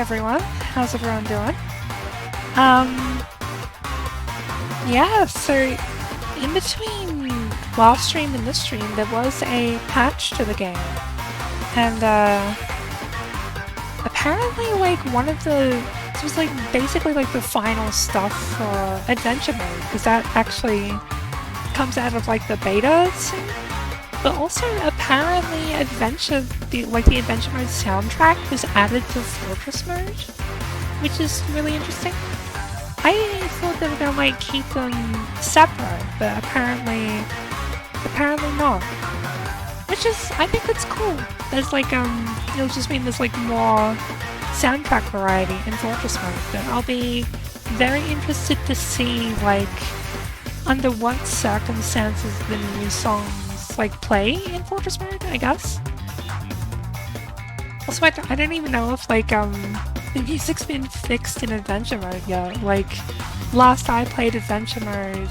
everyone. How's everyone doing? Yeah, so in between last stream and this stream, there was a patch to the game. And, apparently, like, one of the... This was, like, basically, like, the final stuff for Adventure Mode, because that actually comes out of, like, the beta soon. But also, apparently, the Adventure Mode soundtrack was added to Fortress Mode, which is really interesting. I thought they were gonna, like, keep them separate, but apparently not. Which is, I think that's cool. There's, like, it'll just mean there's, like, more soundtrack variety in Fortress Mode, but I'll be very interested to see, like, under what circumstances the new songs, like, play in Fortress Mode, I guess. Also, I don't even know if, like, the music's been fixed in Adventure Mode yet. Like, last I played Adventure Mode,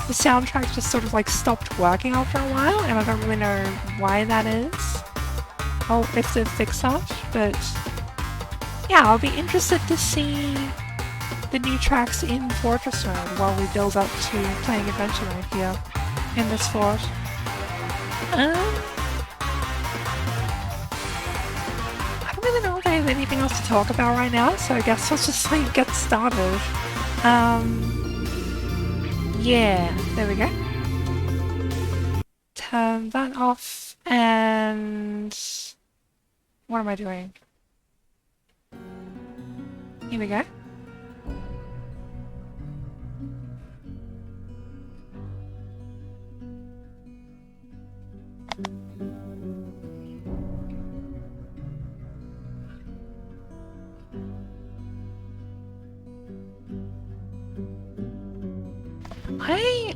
the soundtrack just sort of, like, stopped working after a while, and I don't really know why that is. Oh, if they've fixed that, but yeah, I'll be interested to see the new tracks in Fortress Mode while we build up to playing Adventure Mode here in this fort. I don't really know if I have anything else to talk about right now, so I guess let's just like get started. Yeah, there we go. Turn that off, and what am I doing? Here we go.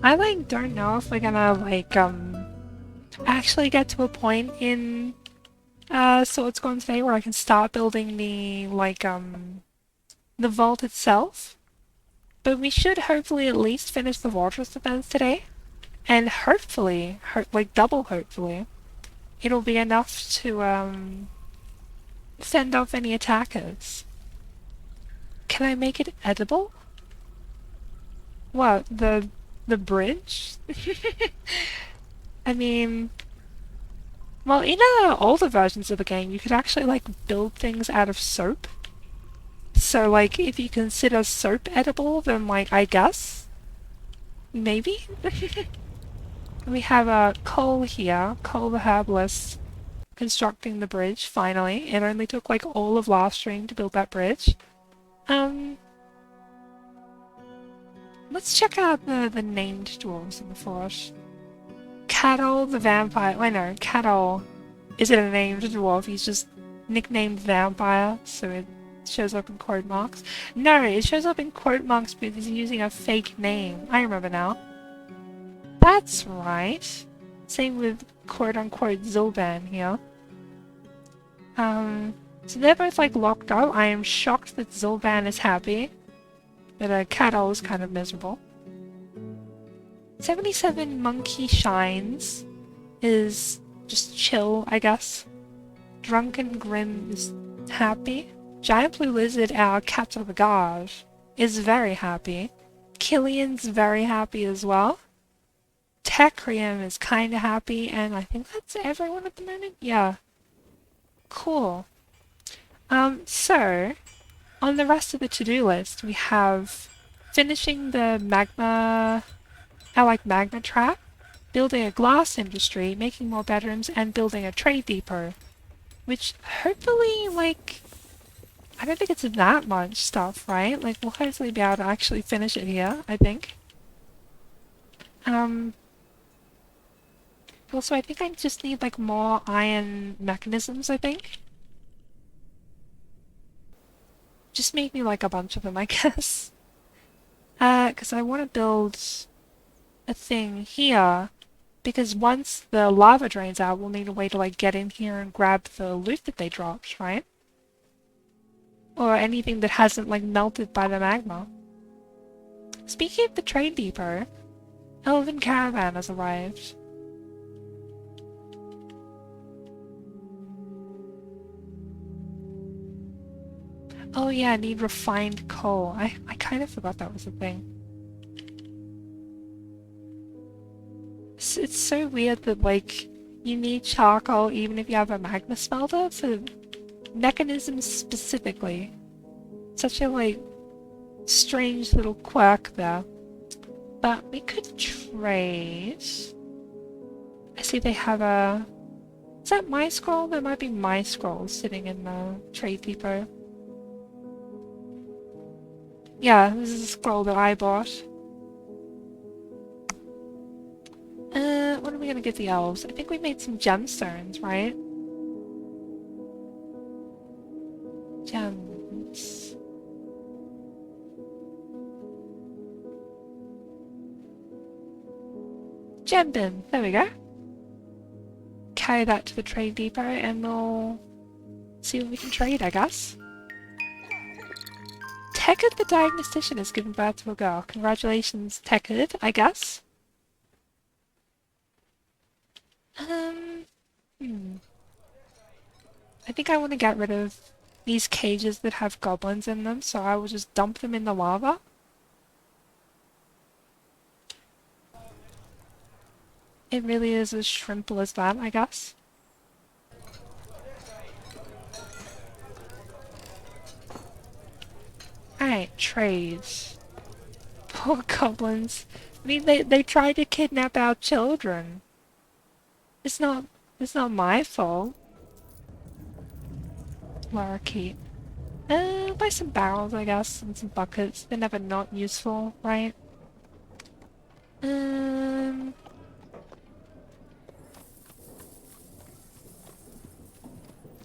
I like don't know if we're gonna like actually get to a point in Swordscorn today where I can start building the like the vault itself. But we should hopefully at least finish the fortress defense today. And hopefully, like double hopefully, it'll be enough to fend off any attackers. Can I make it edible? What, the bridge? I mean, well, in older versions of the game, you could actually, like, build things out of soap. So, like, if you consider soap edible, then, like, I guess? Maybe? We have Cole here, Cole the Herbalist, constructing the bridge, finally. It only took, like, all of last stream to build that bridge. Let's check out the named dwarves in the fort. Cattle the Vampire. I know, Cattle isn't a named dwarf, he's just nicknamed Vampire, so it shows up in quote marks. No, it shows up in quote marks because he's using a fake name. I remember now. That's right. Same with quote-unquote Zilban here. So they're both like locked up. I am shocked that Zilban is happy. But Cattle is kind of miserable. 77 Monkey Shines is just chill, I guess. Drunken Grim is happy. Giant Blue Lizard, our Cat of the Guard, is very happy. Killian's very happy as well. Tecrium is kinda happy, and I think that's everyone at the moment? Yeah. Cool. So, on the rest of the to-do list, we have finishing the Magma trap, building a glass industry, making more bedrooms, and building a trade depot. Which, hopefully, like, I don't think it's that much stuff, right? Like, we'll hopefully be able to actually finish it here, I think. Also, I think I just need, like, more iron mechanisms, I think. Just make me, like, a bunch of them, I guess. Because I want to build a thing here, because once the lava drains out, we'll need a way to, like, get in here and grab the loot that they dropped, right? Or anything that hasn't, like, melted by the magma. Speaking of the trade depot, Elven Caravan has arrived. Oh yeah, I need refined coal. I kind of forgot that was a thing. It's so weird that, like, you need charcoal even if you have a magma smelter for mechanisms specifically. Such a, like, strange little quirk there. But we could trade. I see they have a... Is that my scroll? There might be my scroll sitting in the trade depot. Yeah, this is a scroll that I bought. What are we gonna get the elves? I think we made some gemstones, right? Gems. Gem bin. There we go. Carry that to the trade depot and we'll see what we can trade, I guess. Tekid the diagnostician has given birth to a girl. Congratulations, Tekid, I guess. I think I want to get rid of these cages that have goblins in them, so I will just dump them in the lava. It really is as simple as that, I guess. Alright, trades. Poor goblins. I mean, they tried to kidnap our children. It's not my fault. Lorikeet. Buy some barrels, I guess, and some buckets. They're never not useful, right?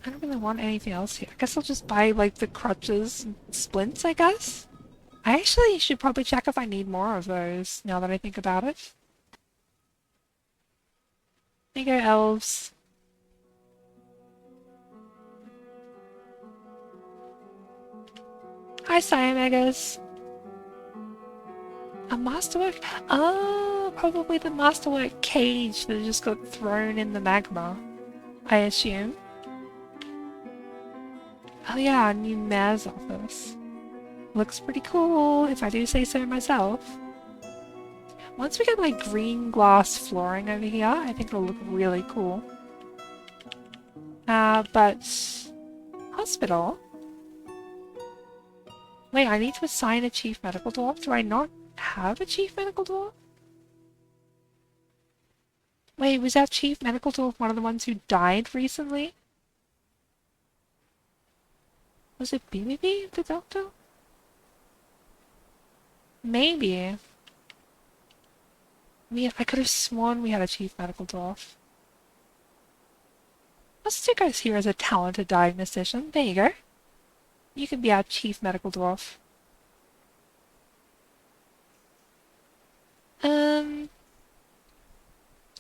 I don't really want anything else here. I guess I'll just buy, like, the crutches and splints, I guess? I actually should probably check if I need more of those, now that I think about it. There you go, elves. Hi, Cyamegas. A masterwork? Oh, probably the masterwork cage that just got thrown in the magma, I assume. Oh yeah, a new mayor's office. Looks pretty cool, if I do say so myself. Once we get, like, green glass flooring over here, I think it'll look really cool. But... Hospital? Wait, I need to assign a chief medical dwarf? Do I not have a chief medical dwarf? Wait, was our chief medical dwarf one of the ones who died recently? Was it BBB, the doctor? Maybe. I could have sworn we had a chief medical dwarf. Let's stick us here as a talented diagnostician. There you go. You can be our chief medical dwarf.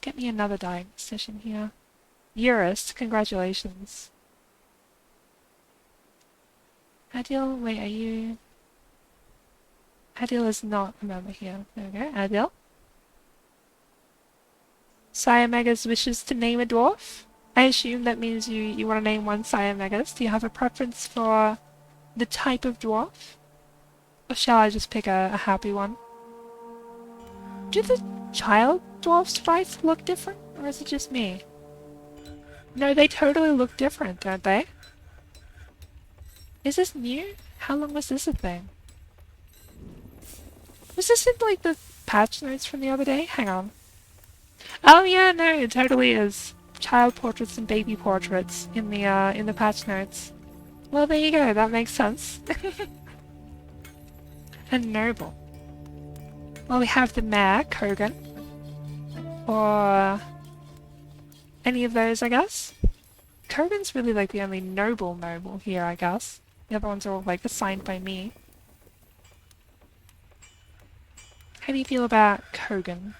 Get me another diagnostician here. Eurist, congratulations. Adil, wait, are you... Adil is not a member here. There we go, Adil. Cyamegas wishes to name a dwarf? I assume that means you want to name one Cyamegas. Do you have a preference for the type of dwarf? Or shall I just pick a happy one? Do the child dwarf sprites look different? Or is it just me? No, they totally look different, don't they? Is this new? How long was this a thing? Was this in, like, the patch notes from the other day? Hang on. Oh yeah, no, it totally is. Child portraits and baby portraits in the patch notes. Well, there you go, that makes sense. And noble. Well, we have the mayor, Kogan. Or any of those, I guess. Kogan's really, like, the only noble here, I guess. The other ones are all, like, assigned by me. How do you feel about Kogan?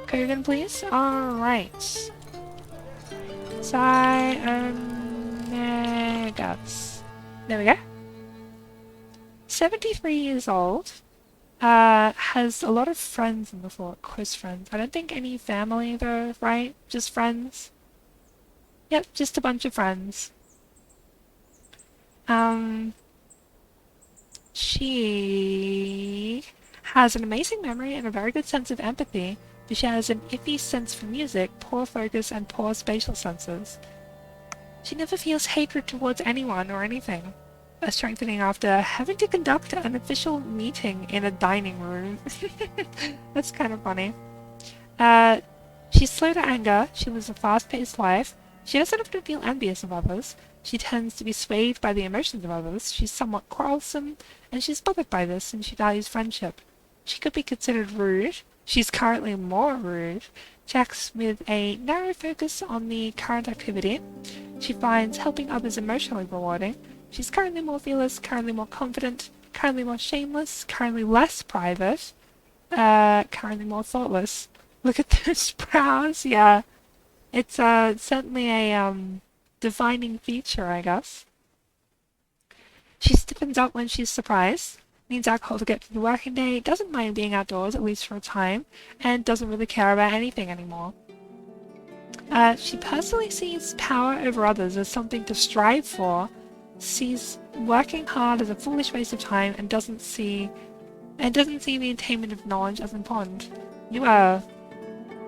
Kogan, please? Alright. Cyamegas. There we go. 73 years old. Has a lot of friends in the fort, close friends. I don't think any family though, right? Just friends. Yep, just a bunch of friends. Um, she has an amazing memory and a very good sense of empathy, but she has an iffy sense for music, poor focus, and poor spatial senses. She never feels hatred towards anyone or anything. A strengthening after having to conduct an official meeting in a dining room. That's kind of funny. Uh, she's slow to anger, she lives a fast-paced life, she doesn't often feel envious of others, she tends to be swayed by the emotions of others, she's somewhat quarrelsome, and she's bothered by this, and she values friendship. She could be considered rude, she's currently more rude, she acts with a narrow focus on the current activity, she finds helping others emotionally rewarding, she's currently more fearless, currently more confident, currently more shameless, currently less private, currently more thoughtless. Look at those brows. Yeah, it's certainly a defining feature, I guess. She stiffens up when she's surprised, needs alcohol to get through the working day, doesn't mind being outdoors at least for a time, and doesn't really care about anything anymore. She personally sees power over others as something to strive for, sees working hard as a foolish waste of time, and doesn't see the attainment of knowledge as important. You are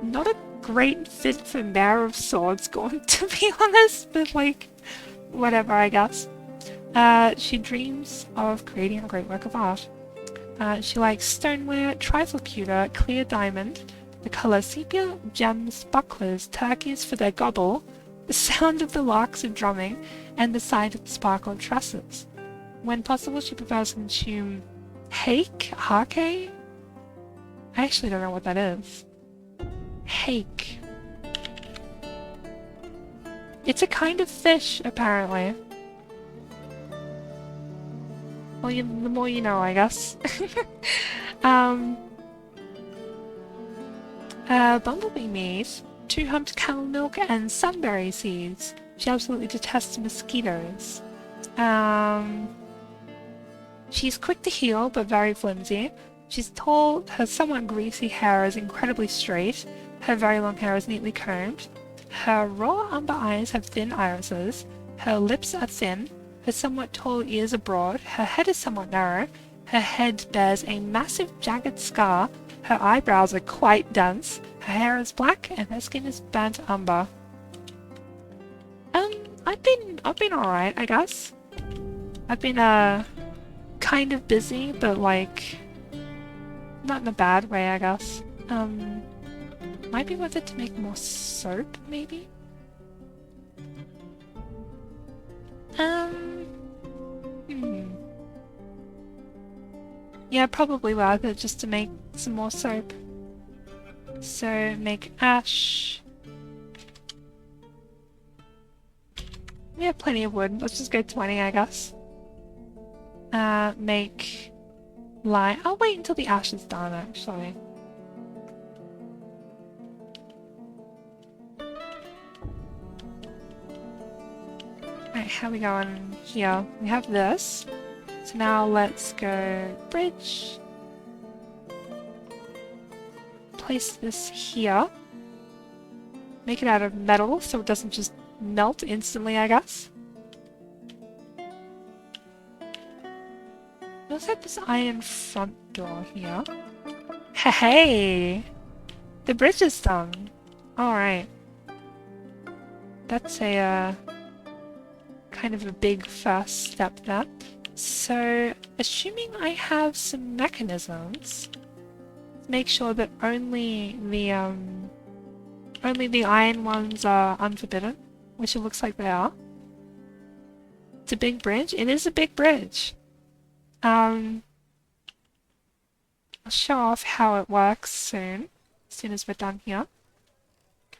not a great fit for Mayor of Swordscorn, to be honest, but like, whatever, I guess. She dreams of creating a great work of art. She likes stoneware, trifle pewter, clear diamond, the colour sepia, gems, bucklers, turkeys for their gobble, the sound of the larks of drumming, and the sight of the sparkled tresses. When possible, she prefers to consume hake? I actually don't know what that is. Hake. It's a kind of fish, apparently. Well, the more you know, I guess. Bumblebee meat, 2 humped camel milk, and sunberry seeds. She absolutely detests mosquitoes. She's quick to heal, but very flimsy. She's tall, her somewhat greasy hair is incredibly straight, her very long hair is neatly combed. Her raw umber eyes have thin irises, her lips are thin, her somewhat tall ears are broad, her head is somewhat narrow, her head bears a massive jagged scar, her eyebrows are quite dense, her hair is black, and her skin is burnt umber. I've been alright, I guess. I've been, kind of busy, but like, not in a bad way, I guess. Might be worth it to make more soap, maybe? Yeah, probably worth it just to make some more soap. So, make ash. We have plenty of wood. Let's just go 20, I guess. Make lime. I'll wait until the ash is done, actually. Right, how are we going here? We have this. So now let's go bridge. Place this here. Make it out of metal so it doesn't just melt instantly, I guess. We also have this iron front door here. Hey! The bridge is done! Alright. That's a, kind of a big first step there. So, assuming I have some mechanisms, make sure that only the iron ones are unforbidden, which it looks like they are. It's a big bridge. It is a big bridge. I'll show off how it works soon, as soon as we're done here.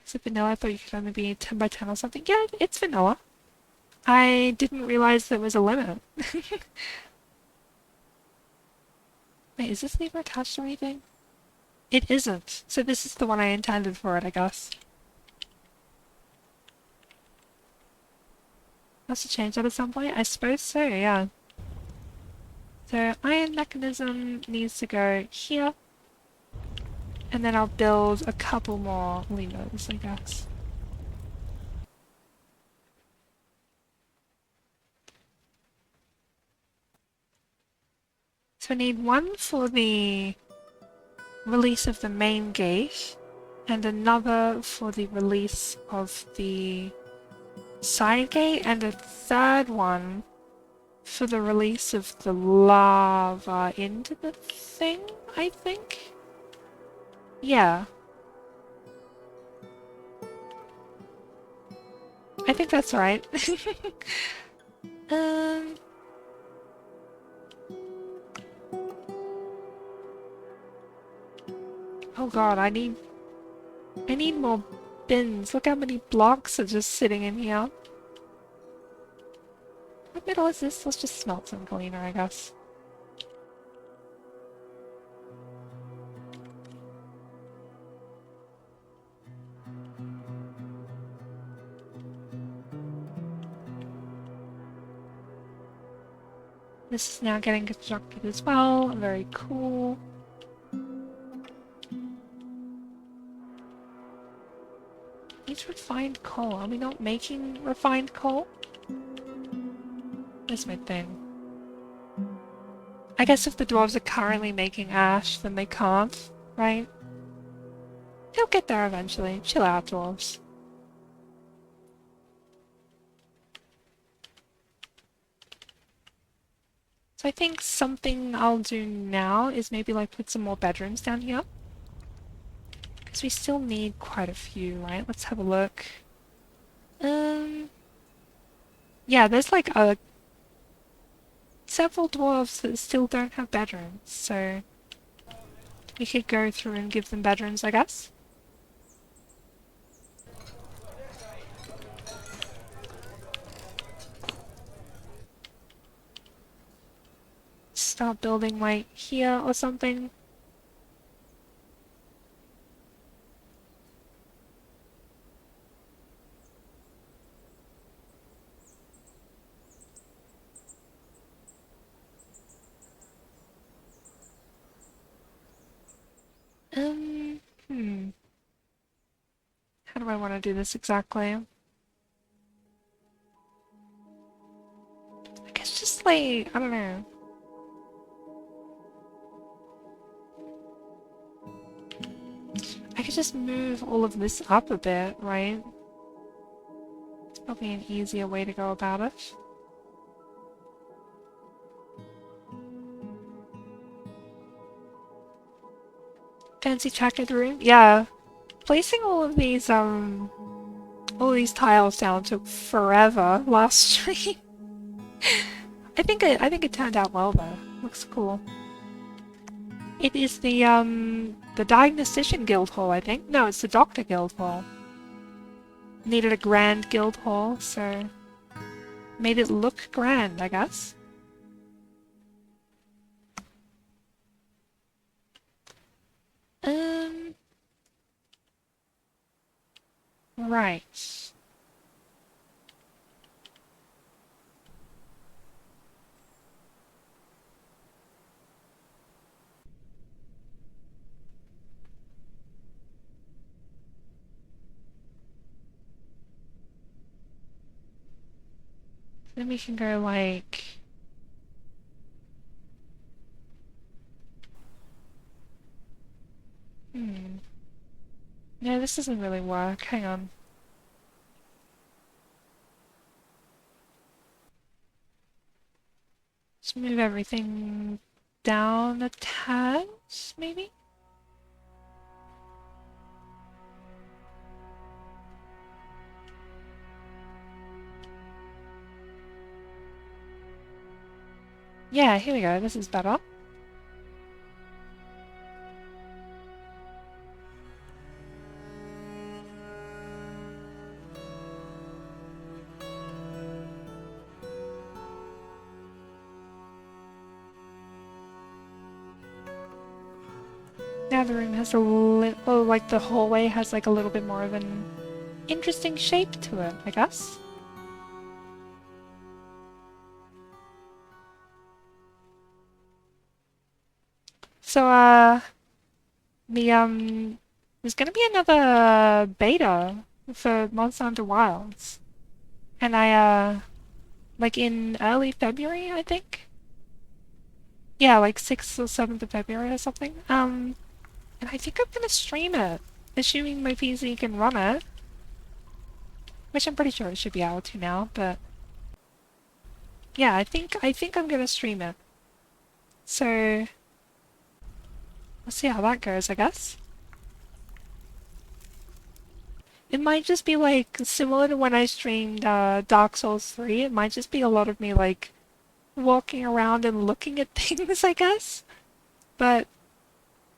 Is it vanilla? I thought you could only be 10 by 10 or something. Yeah, it's vanilla. I didn't realize there was a limit. Wait, is this lever attached to anything? It isn't. So this is the one I intended for it, I guess. Must have changed that at some point? I suppose so, yeah. So iron mechanism needs to go here. And then I'll build a couple more levers, I guess. So I need one for the release of the main gate, and another for the release of the side gate, and a third one for the release of the lava into the thing, I think? Yeah. I think that's right. um... Oh god, I need more bins. Look how many blocks are just sitting in here. What metal is this? Let's just smelt some cleaner, I guess. This is now getting constructed as well. Very cool. Needs refined coal. Are we not making refined coal? That's my thing. I guess if the dwarves are currently making ash, then they can't, right? They'll get there eventually. Chill out, dwarves. So I think something I'll do now is maybe like put some more bedrooms down here. Because we still need quite a few, right? Let's have a look. Yeah, there's like several dwarves that still don't have bedrooms, so we could go through and give them bedrooms, I guess. Start building like here or something. How do I want to do this exactly? I guess just like, I don't know. I could just move all of this up a bit, right? It's probably an easier way to go about it. Fancy checkered room? Yeah. Placing all these tiles down took forever last stream. I think it turned out well though. Looks cool. It is the Diagnostician Guild Hall, I think. No, it's the Doctor Guild Hall. Needed a grand guild hall, so made it look grand, I guess. Right. Then we can go like... No, this doesn't really work. Hang on. Just move everything down a tad, maybe? Yeah, here we go. This is better. Now the room has a little, like the hallway has like a little bit more of an interesting shape to it, I guess. So, there's gonna be another beta for Monster Hunter Wilds. And like in early February, I think? Yeah, like 6th or 7th of February or something. And I think I'm gonna stream it, assuming my PC can run it. Which I'm pretty sure it should be able to now, but yeah, I think I'm gonna stream it. So let's see how that goes, I guess. It might just be like similar to when I streamed Dark Souls 3. It might just be a lot of me like walking around and looking at things, I guess. But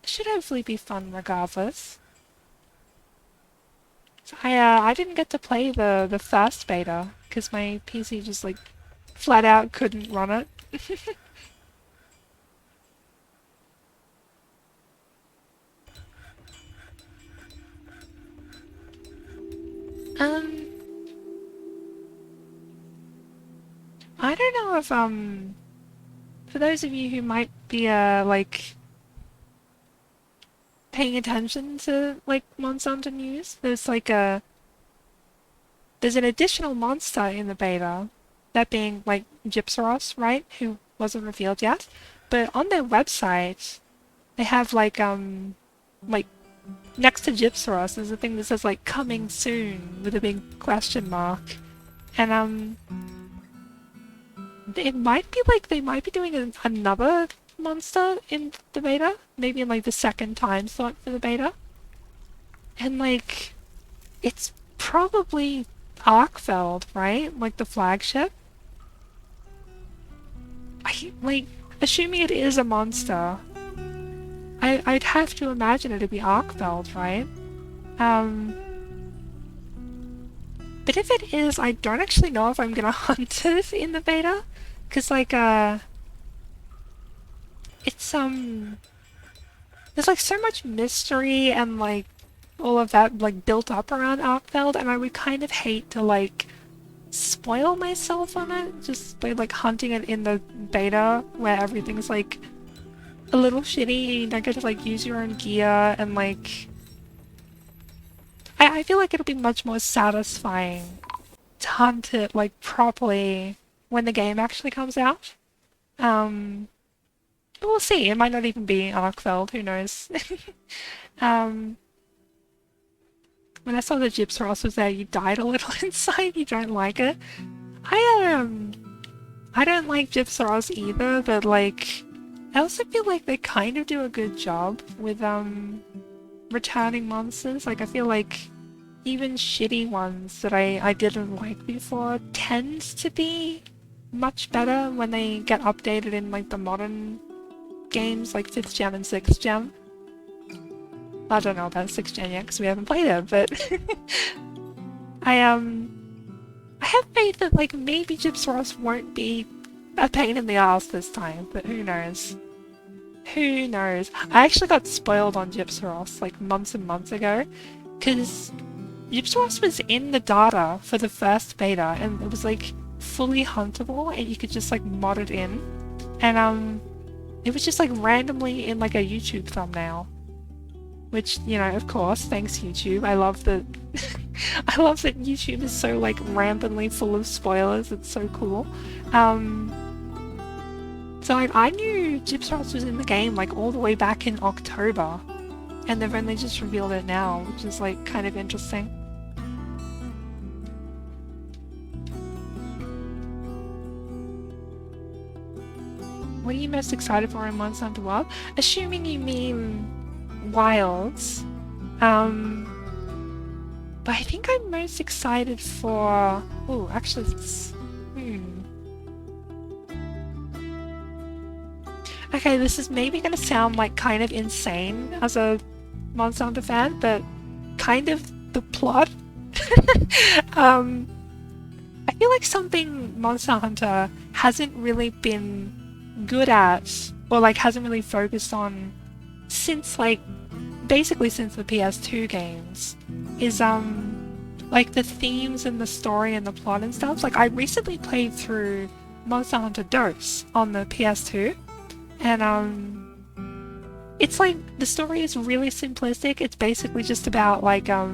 it should hopefully be fun regardless. So I didn't get to play the first beta because my PC just like flat out couldn't run it. Um, I don't know if for those of you who might be like paying attention to like Monster Hunter news, there's an additional monster in the beta, that being like Gypsaros, right? Who wasn't revealed yet, but on their website they have like next to Gypsaros there's a thing that says like coming soon with a big question mark, and it might be like they might be doing another monster in the beta, maybe in like the second time slot for the beta. And like, it's probably Arkfeld, right? Like the flagship. Like, assuming it is a monster, I'd have to imagine it'd be Arkfeld, right? Um, but if it is, I don't actually know if I'm gonna hunt it in the beta. Cause like, it's, there's like so much mystery and like all of that like built up around Arkfeld, and I would kind of hate to like spoil myself on it just by like hunting it in the beta where everything's like a little shitty and you don't get to like use your own gear, and like I feel like it'll be much more satisfying to hunt it like properly when the game actually comes out. Um, we'll see. It might not even be Arkfeld. Who knows? um, when I saw the Gypsaros was there, you died a little inside. You don't like it. I don't like Gypsaros either, but like, I also feel like they kind of do a good job with returning monsters. Like I feel like even shitty ones that I didn't like before tend to be much better when they get updated in like the modern games like 5th gen and 6th gen. I don't know about 6th gen yet because we haven't played it, but I have faith that like maybe Gypsaros won't be a pain in the ass this time, but who knows? Who knows? I actually got spoiled on Gypsaros like months and months ago because Gypsaros was in the data for the first beta and it was like fully huntable and you could just like mod it in, and it was just like randomly in like a YouTube thumbnail, which, you know, of course, thanks YouTube. I love that I love that YouTube is so like rampantly full of spoilers. It's so cool. So like I knew Gypsaros was in the game like all the way back in October, and they've only just revealed it now, which is like kind of interesting. What are you most excited for in Monster Hunter World? Assuming you mean Wilds. But I think I'm most excited for... Oh, actually, it's... Okay, this is maybe gonna sound like kind of insane as a Monster Hunter fan, but kind of the plot. I feel like something Monster Hunter hasn't really been good at, or like hasn't really focused on since like basically since the PS2 games, is like the themes and the story and the plot and stuff. Like I recently played through Monster Hunter Dorfs on the PS2, and it's like the story is really simplistic. It's basically just about like you're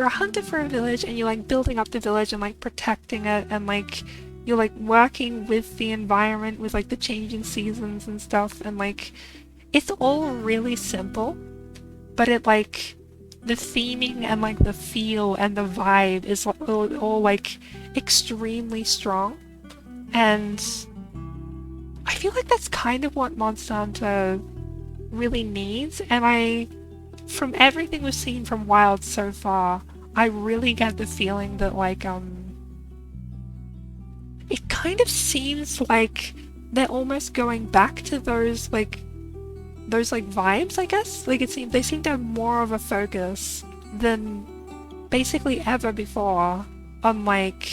a hunter for a village and you're like building up the village and like protecting it and like you're like working with the environment with like the changing seasons and stuff and like it's all really simple, but it like the theming and like the feel and the vibe is all like extremely strong, and I feel like that's kind of what Monster Hunter really needs. And from everything we've seen from Wild so far, I really get the feeling that like it kind of seems like they're almost going back to those vibes, I guess. Like they seem to have more of a focus than basically ever before on like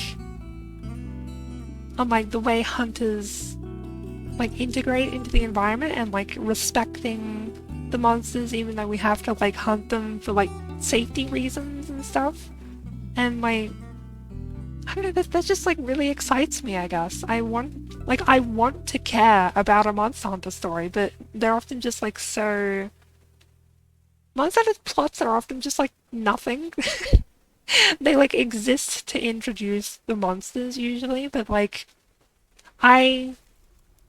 the way hunters like integrate into the environment and like respecting the monsters even though we have to like hunt them for like safety reasons and stuff. And like I don't know, that just like really excites me, I guess. I want to care about a Monster Hunter story, but they're often just like so Monster Hunter plots are often just like nothing. They like exist to introduce the monsters usually, but like I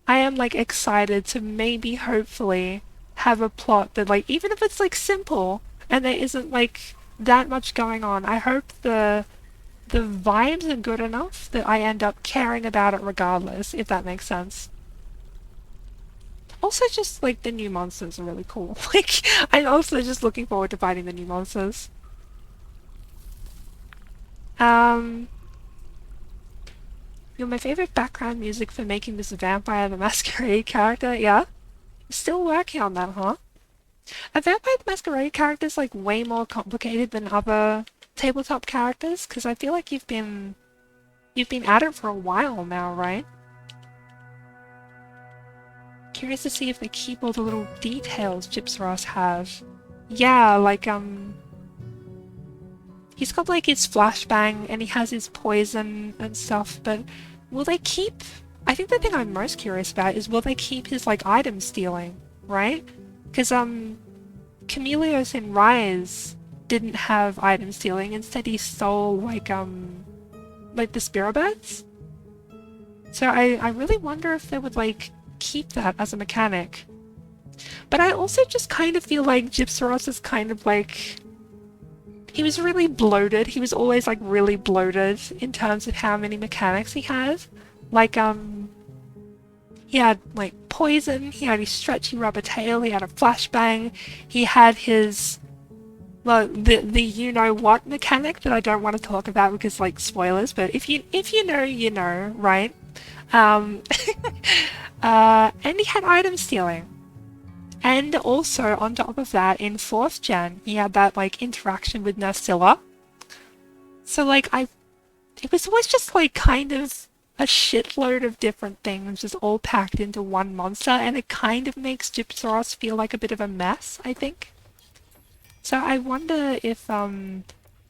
I am like excited to maybe hopefully have a plot that like even if it's like simple and there isn't like that much going on, I hope the vibes are good enough that I end up caring about it regardless, if that makes sense. Also, just like the new monsters are really cool. Like, I'm also just looking forward to fighting the new monsters. Um, you're my favorite background music for making this Vampire the Masquerade character, yeah? Still working on that, huh? A Vampire the Masquerade character is like way more complicated than other tabletop characters, because I feel like you've been at it for a while now, right? Curious to see if they keep all the little details Gypsy has. Yeah, like he's got like his flashbang and he has his poison and stuff, but will they keep I think the thing I'm most curious about is will they keep his like item stealing, right? Because Camelios in Rise didn't have item stealing, instead he stole like the Spiro beds. So I really wonder if they would like keep that as a mechanic. But I also just kind of feel like Gypsy is kind of like he was really bloated. He was always like really bloated in terms of how many mechanics he has. Like he had like poison, he had his stretchy rubber tail, he had a flashbang, he had his well the you know what mechanic that I don't want to talk about because like spoilers, but if you know you know, right? Um and he had item stealing. And also, on top of that, in 4th gen, he had that, like, interaction with Nursilla. So, like, it was always just, like, kind of a shitload of different things just all packed into one monster, and it kind of makes Gypsaros feel like a bit of a mess, I think. So I wonder if,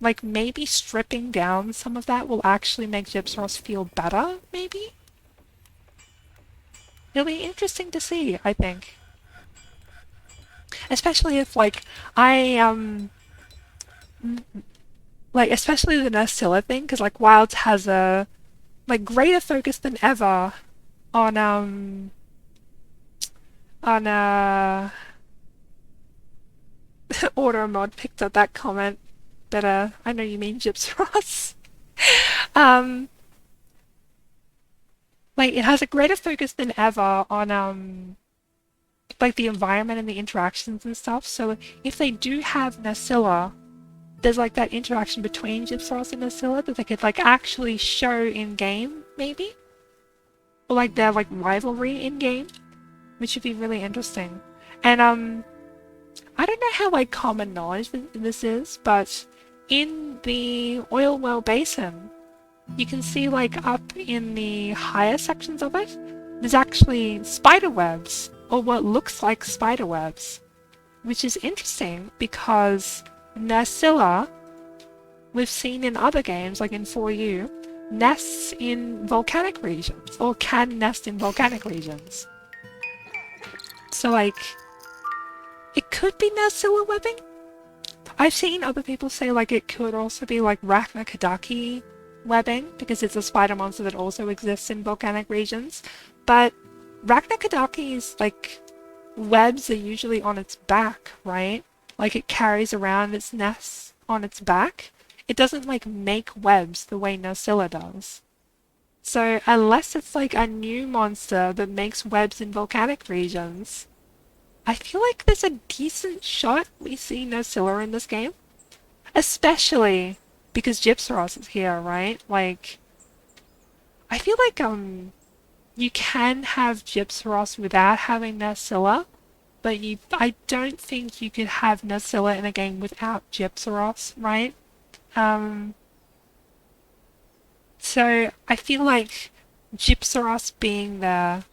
like, maybe stripping down some of that will actually make Gypsaros feel better, maybe? It'll be interesting to see, I think. Especially if, like, especially the Nursilla thing, because, like, Wilds has a, like, greater focus than ever on, on, Order Mod picked up that comment, but, I know you mean Gyps Ross. um, like, it has a greater focus than ever on, like the environment and the interactions and stuff. So if they do have Nursilla, there's like that interaction between Gypsaros and Nursilla that they could like actually show in game, maybe, or like their like rivalry in game, which would be really interesting. And I don't know how like common knowledge this is, but in the Oil Well Basin, you can see like up in the higher sections of it, there's actually spider webs, or what looks like spider webs, which is interesting because Nursilla, we've seen in other games, like in 4U, nests in volcanic regions, or can nest in volcanic regions. So, like, it could be Narcilla webbing. I've seen other people say, like, it could also be, like, Raknakadaki webbing, because it's a spider monster that also exists in volcanic regions. But Raknakadaki's, like, webs are usually on its back, right? Like, it carries around its nests on its back. It doesn't, like, make webs the way Narcilla does. So, unless it's, like, a new monster that makes webs in volcanic regions, I feel like there's a decent shot we see Narcilla in this game. Especially because Gypsaros is here, right? Like, I feel like, you can have Gypsaros without having Narcilla, but I don't think you could have Narcilla in a game without Gypsaros, right? So I feel like Gypsaros being there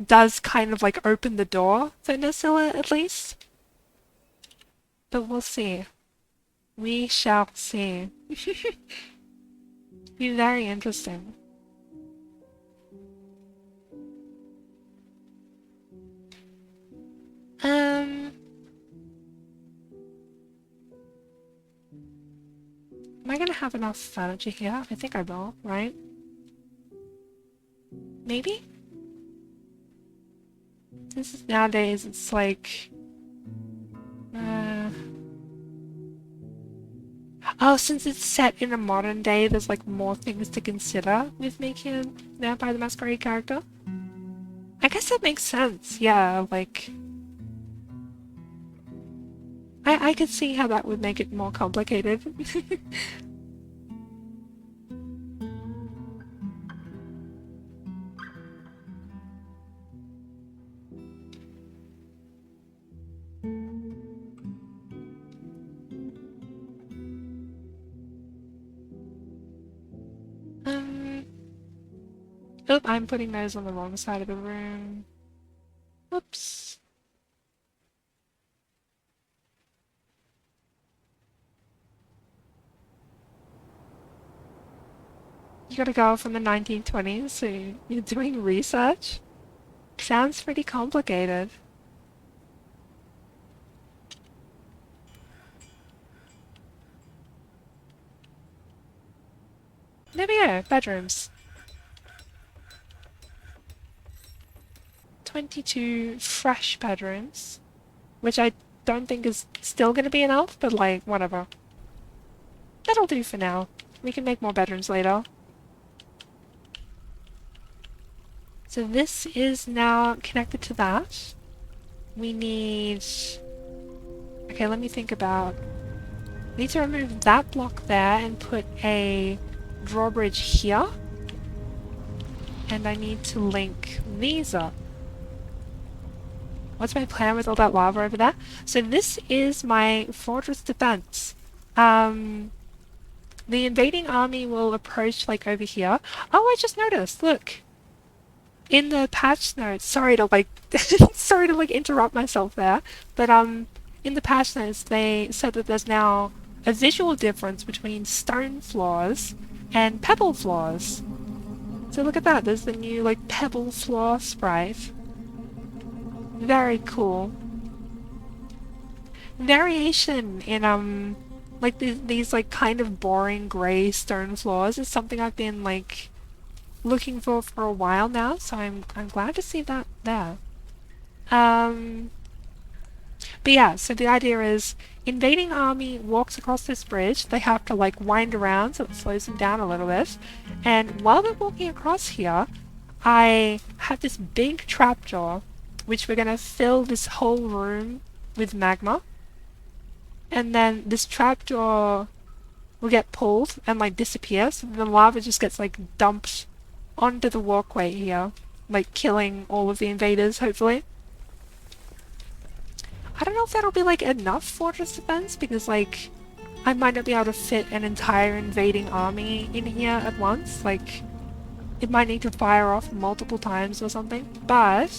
does kind of like open the door for Narcilla at least. But we'll see. We shall see. Be very interesting. Am I gonna have enough furniture here? I think I will, right? Maybe? This is nowadays, it's like... Oh, since it's set in a modern day, there's like more things to consider with making a Vampire the Masquerade character. I guess that makes sense, yeah, like... I could see how that would make it more complicated. Oh, I'm putting those on the wrong side of the room. Whoops. You got a girl from the 1920s, so you're doing research? Sounds pretty complicated. There we go, bedrooms. 22 fresh bedrooms, which I don't think is still gonna be enough, but like, whatever. That'll do for now. We can make more bedrooms later. So this is now connected to that. We need... Okay, let me think about... I need to remove that block there and put a drawbridge here. And I need to link these up. What's my plan with all that lava over there? So this is my fortress defense. The invading army will approach like over here. Oh, I just noticed, look. In the patch notes, sorry to like interrupt myself there, but in the patch notes they said that there's now a visual difference between stone floors and pebble floors. So look at that, there's the new like pebble floor sprite. Very cool. Variation in like these like kind of boring grey stone floors is something I've been like looking for a while now, so I'm glad to see that there. But yeah, so the idea is invading army walks across this bridge. They have to like wind around so it slows them down a little bit. And while they're walking across here, I have this big trapdoor which we're gonna fill this whole room with magma. And then this trapdoor will get pulled and like disappear, so the lava just gets like dumped onto the walkway here, like killing all of the invaders, hopefully. I don't know if that'll be like enough fortress defense, because like I might not be able to fit an entire invading army in here at once. Like it might need to fire off multiple times or something, but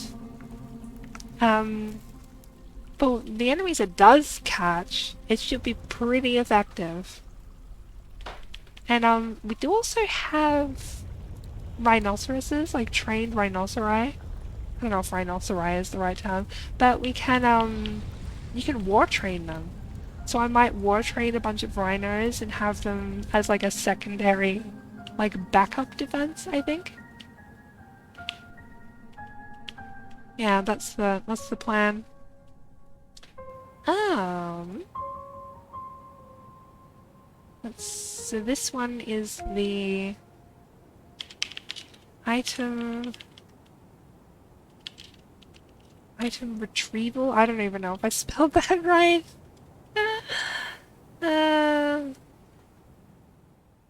for the enemies it does catch, it should be pretty effective. And we do also have rhinoceroses, like trained rhinoceri. I don't know if rhinoceri is the right term, but we can, you can war train them. So I might war train a bunch of rhinos and have them as like a secondary, like backup defense, I think. Yeah, that's the plan. So this one is the item retrieval. I don't even know if I spelled that right.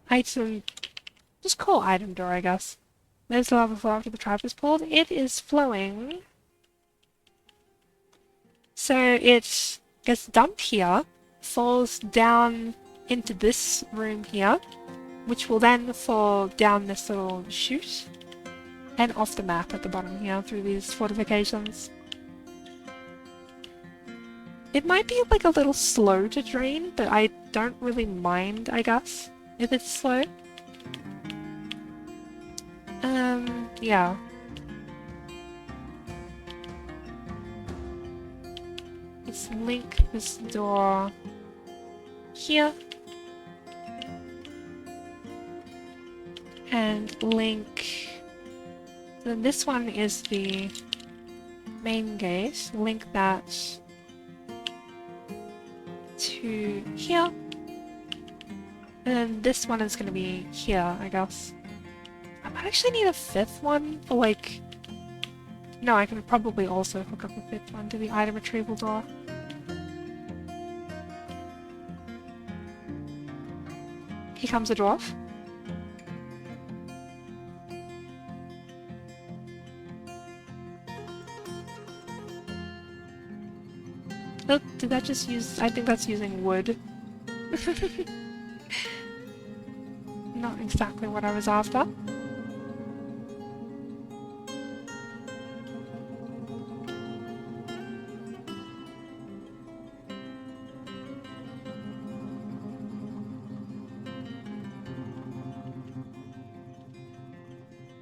Item, just call item door, I guess. There's the lava flow after the trap is pulled. It is flowing. So it gets dumped here, falls down into this room here, which will then fall down this little chute, and off the map at the bottom here through these fortifications. It might be like a little slow to drain, but I don't really mind, I guess, if it's slow. Yeah. Let's link this door here. And link... Then this one is the main gate. Link that to here. And this one is going to be here, I guess. I might actually need a fifth one, or like... No, I can probably also hook up a fifth one to the item retrieval door. Here comes a dwarf. Oh, did that just use... I think that's using wood. Not exactly what I was after.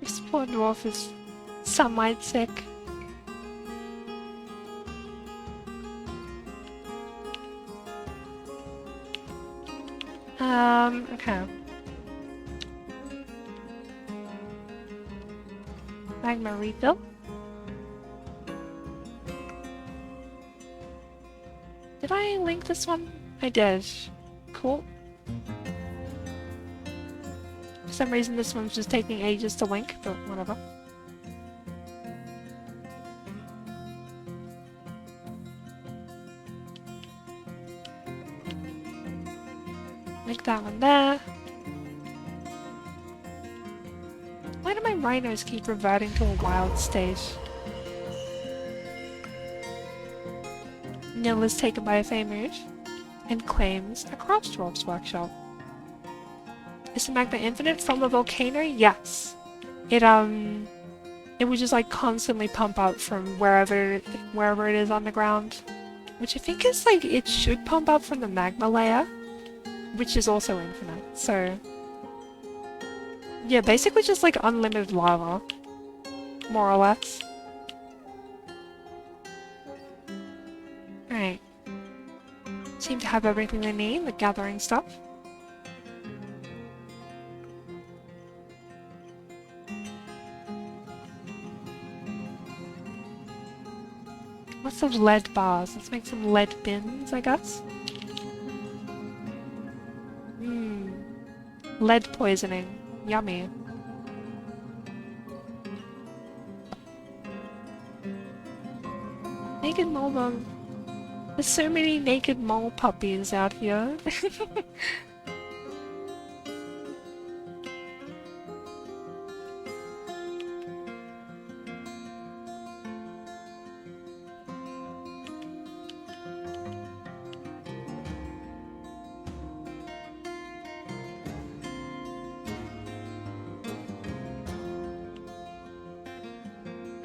This poor dwarf is, some might sick. Okay. Magma refill. Did I link this one? I did. Cool. For some reason this one's just taking ages to link, but whatever. Link that one there. Why do my rhinos keep reverting to a wild state? Nil is taken by a Famood and claims a Cross Dwarf's workshop. Is the magma infinite from a volcano? Yes. It would just like constantly pump up from wherever it is on the ground. Which I think is like, it should pump up from the magma layer, which is also infinite, so... Yeah, basically just like unlimited lava. More or less. Alright. Seem to have everything they need, the gathering stuff. Lots of lead bars. Let's make some lead bins, I guess. Lead poisoning. Yummy. Naked mole bug. There's so many naked mole puppies out here.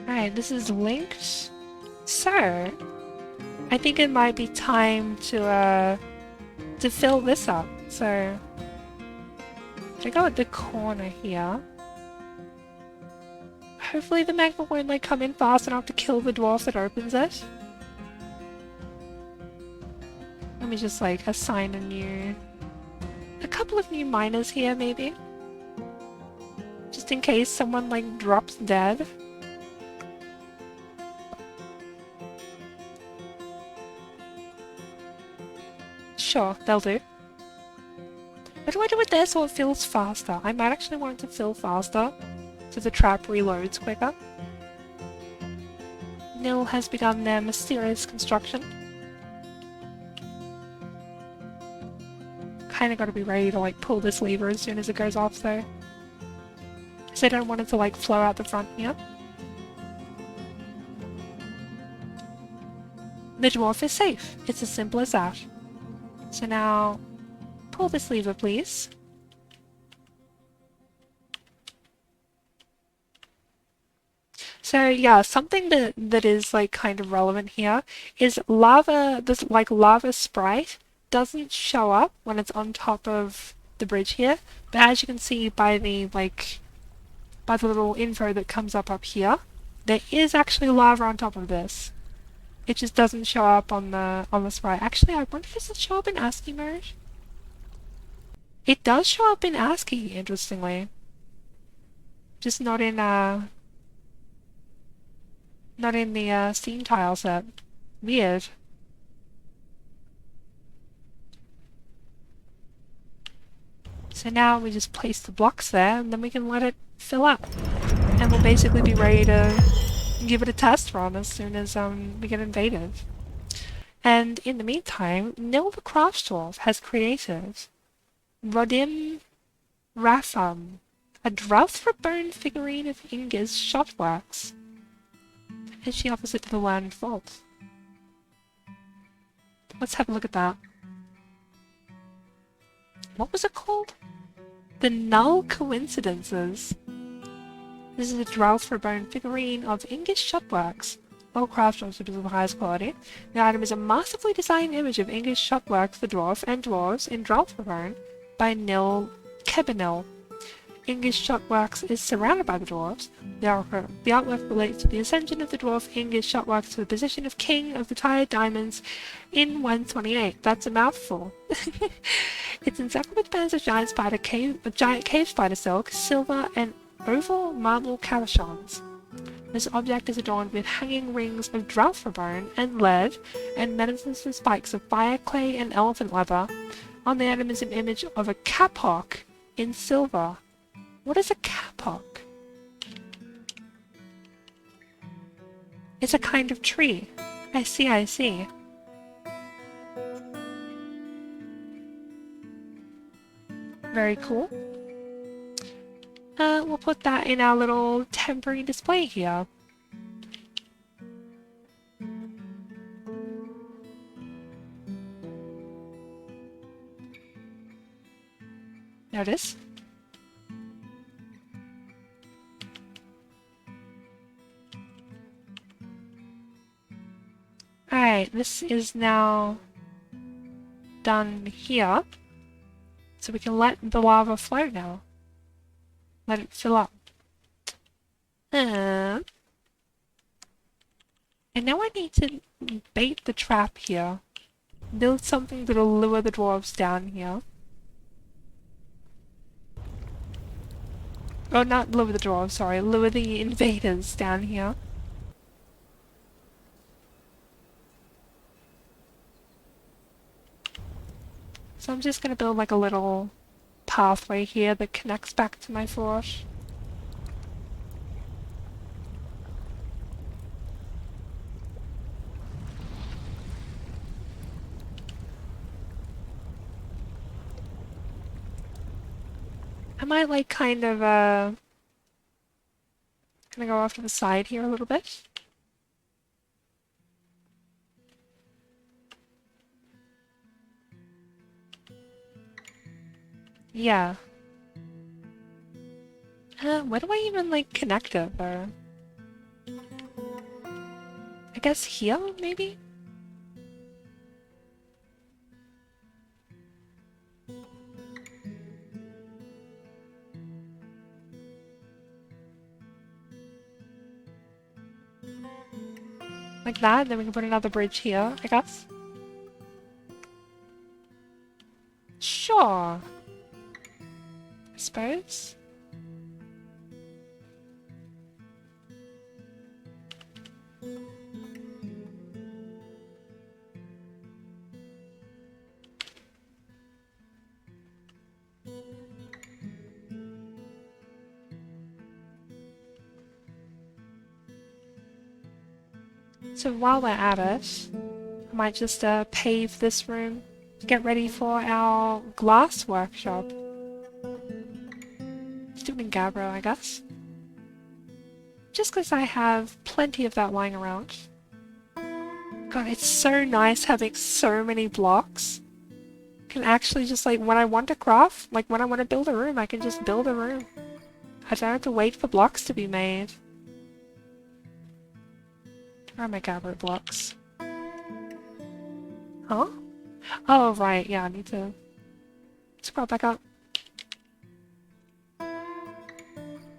Alright, this is linked. So, I think it might be time to fill this up. So, if I go at the corner here, hopefully the magma won't like come in fast enough to kill the dwarf that opens it. Let me just like assign a couple of new miners here maybe. Just in case someone like drops dead. Sure, they'll do. What do I do with this so it fills faster? I might actually want it to fill faster so the trap reloads quicker. Nil has begun their mysterious construction. Kinda gotta be ready to like pull this lever as soon as it goes off though. Because I don't want it to like flow out the front here. The dwarf is safe. It's as simple as that. So now, pull this lever please. So yeah, something that is like kind of relevant here is lava, this like lava sprite doesn't show up when it's on top of the bridge here, but as you can see by the little info that comes up here, there is actually lava on top of this. It just doesn't show up on the sprite. Actually, I wonder if does it show up in ASCII mode? It does show up in ASCII, interestingly. Just not in the Steam tile set. Weird. So now we just place the blocks there, and then we can let it fill up. And we'll basically be ready to give it a test run as soon as we get invaded. And in the meantime, Nil the Craft Dwarf has created Rodim Ratham, a Drouthrabone figurine of Inga's shotworks. And she offers it to the Learned Vault. Let's have a look at that. What was it called? The Null Coincidences. This is a Drouthrabone figurine of Inga's shotworks. All craft dwarfs are of the highest quality. The item is a masterfully designed image of Inga's shotworks, the dwarf, and dwarves in Drouthrabone by Nil Kebenil. Inga's shotworks is surrounded by the dwarves. The artwork relates to the ascension of the dwarf Inga's shotworks to the position of King of the Tired Diamonds in 128. That's a mouthful. It's encircled with bands of giant cave spider silk, silver, and oval marble cabochons. This object is adorned with hanging rings of Drouthrabone and lead, and metaphysical spikes of fire, clay, and elephant leather. On the item is an image of a kapok in silver. What is a kapok? It's a kind of tree. I see, I see. Very cool. We'll put that in our little temporary display here. Notice. Alright, this is now done here. So we can let the lava flow now. Let it fill up. And now I need to bait the trap here. Build something that'll lure the dwarves down here. Oh, not lure the dwarves, sorry. Lure the invaders down here. So I'm just gonna build like a little pathway here that connects back to my fort. I might like kind of gonna go off to the side here a little bit. Yeah. Where do I even like connect it though? I guess here, maybe? Like that, then we can put another bridge here, I guess. Sure. I suppose. So while we're at it, I might just pave this room to get ready for our glass workshop. Just do it in Gabbro, I guess. Just because I have plenty of that lying around. God, it's so nice having so many blocks. I can actually just, like, when I want to craft, like when I want to build a room, I can just build a room. I don't have to wait for blocks to be made. Where are my Gabbro blocks? Huh? Oh, right, yeah, I need to scroll back up.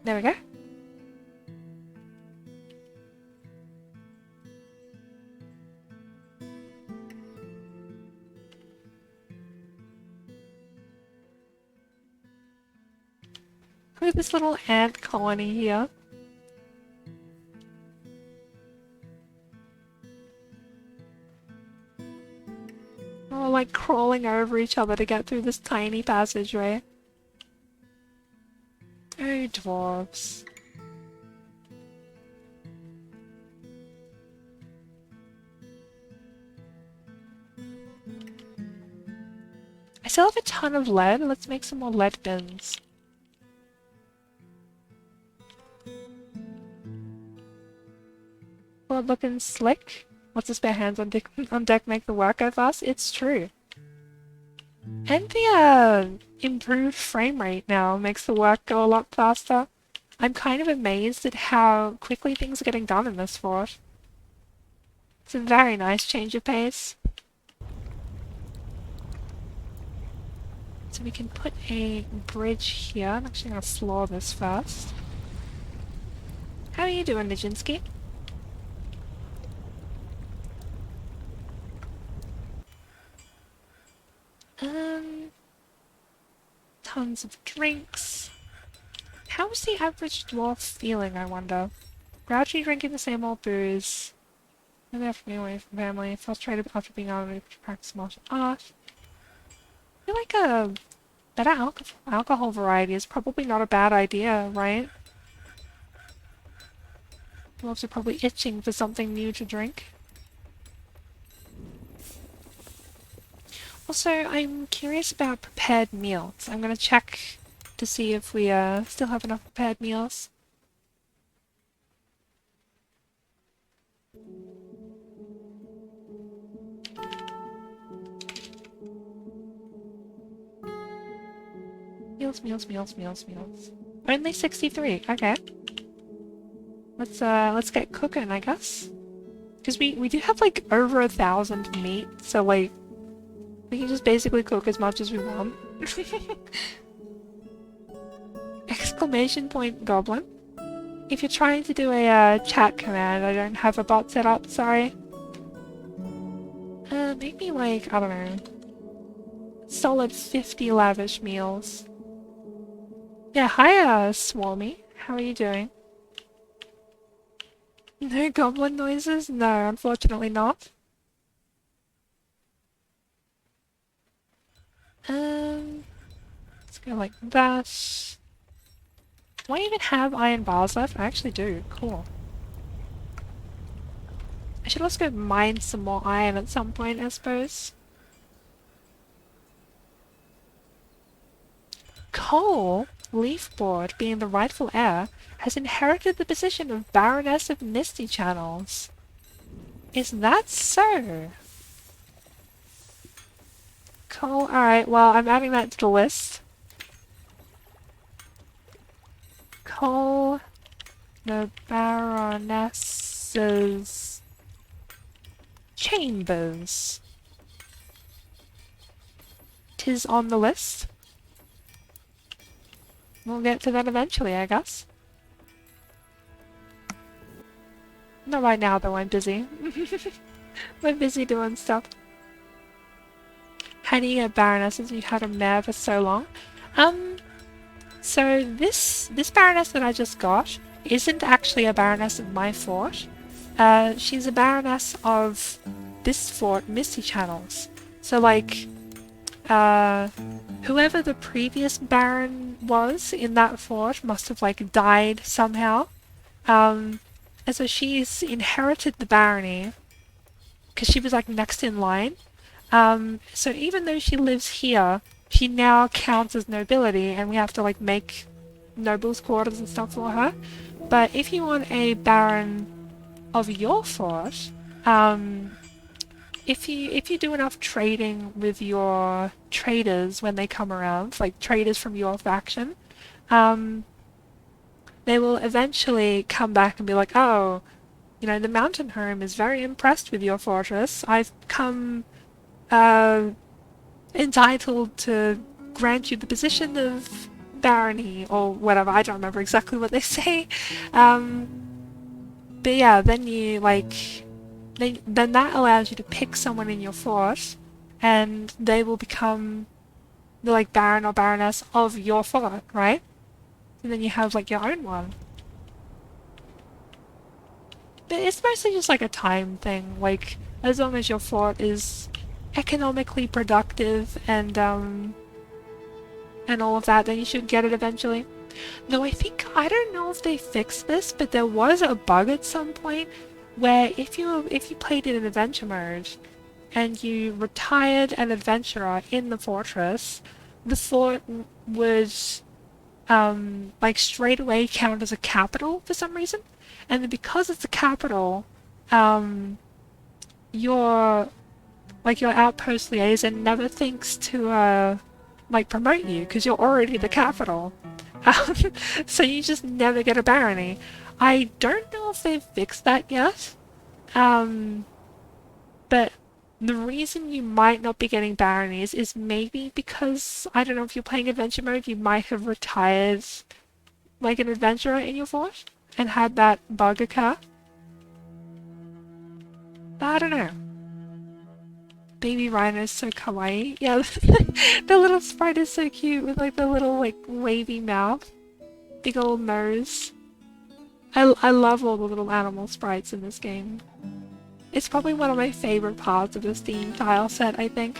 There we go. Look at this little ant colony here. Oh, like crawling over each other to get through this tiny passageway. Oh, dwarves. I still have a ton of lead. Let's make some more lead bins. Well, looking slick. What's the spare hands on deck make the work go fast? It's true. And the improved frame rate now makes the work go a lot faster. I'm kind of amazed at how quickly things are getting done in this fort. It's a very nice change of pace. So we can put a bridge here. I'm actually going to floor this first. How are you doing, Nijinsky? Tons of drinks. How's the average dwarf feeling, I wonder? Grouchy drinking the same old booze. Maybe after being away from family. Frustrated after being able to practice martial art. I feel like a better alcohol variety is probably not a bad idea, right? Dwarves are probably itching for something new to drink. Also, I'm curious about prepared meals. I'm gonna check to see if we still have enough prepared meals. Meals. Only 63. Okay. Let's get cooking, I guess. Because we do have like over 1,000 meat, so like we can just basically cook as much as we want. Exclamation point goblin. If you're trying to do a chat command, I don't have a bot set up, sorry. Maybe like, I don't know, solid 50 lavish meals. Yeah, hi Swarmy. How are you doing? No goblin noises? No, unfortunately not. Let's go like that. Do I even have iron bars left? I actually do. Cool. I should also go mine some more iron at some point, I suppose. Cole, Leafboard, being the rightful heir, has inherited the position of Baroness of Misty Channels. Is that so? Cool. Alright, well, I'm adding that to the list. Cole, the Baroness's chambers. 'Tis on the list. We'll get to that eventually, I guess. Not right now though, I'm busy. I'm busy doing stuff. How do you get Baronesses? You've had a mare for so long. So this Baroness that I just got isn't actually a Baroness of my fort. She's a Baroness of this fort, Misty Channels. So like, whoever the previous Baron was in that fort must have like died somehow. And so she's inherited the barony because she was like next in line. So even though she lives here, she now counts as nobility, and we have to like make nobles' quarters and stuff for her. But if you want a baron of your fort, if you do enough trading with your traders when they come around, like traders from your faction, they will eventually come back and be like, oh, you know, the mountain home is very impressed with your fortress. I've come entitled to grant you the position of barony or whatever. I don't remember exactly what they say. But yeah, then you like, then that allows you to pick someone in your fort, and they will become the like baron or baroness of your fort, right? And then you have like your own one. But it's mostly just like a time thing. Like as long as your fort is economically productive and all of that, then you should get it eventually. Though I think, I don't know if they fixed this, but there was a bug at some point where if you played in an adventure mode and you retired an adventurer in the fortress, the fort would like straight away count as a capital for some reason. And then because it's a capital, your outpost liaison never thinks to like promote you because you're already the capital. So you just never get a barony. I don't know if they've fixed that yet. But the reason you might not be getting baronies is maybe because, I don't know, if you're playing adventure mode, you might have retired like an adventurer in your fort and had that bug occur. But I don't know. Baby Rhino is so kawaii. Yeah, the little sprite is so cute with like the little like wavy mouth. Big old nose. I love all the little animal sprites in this game. It's probably one of my favorite parts of this theme tile set, I think.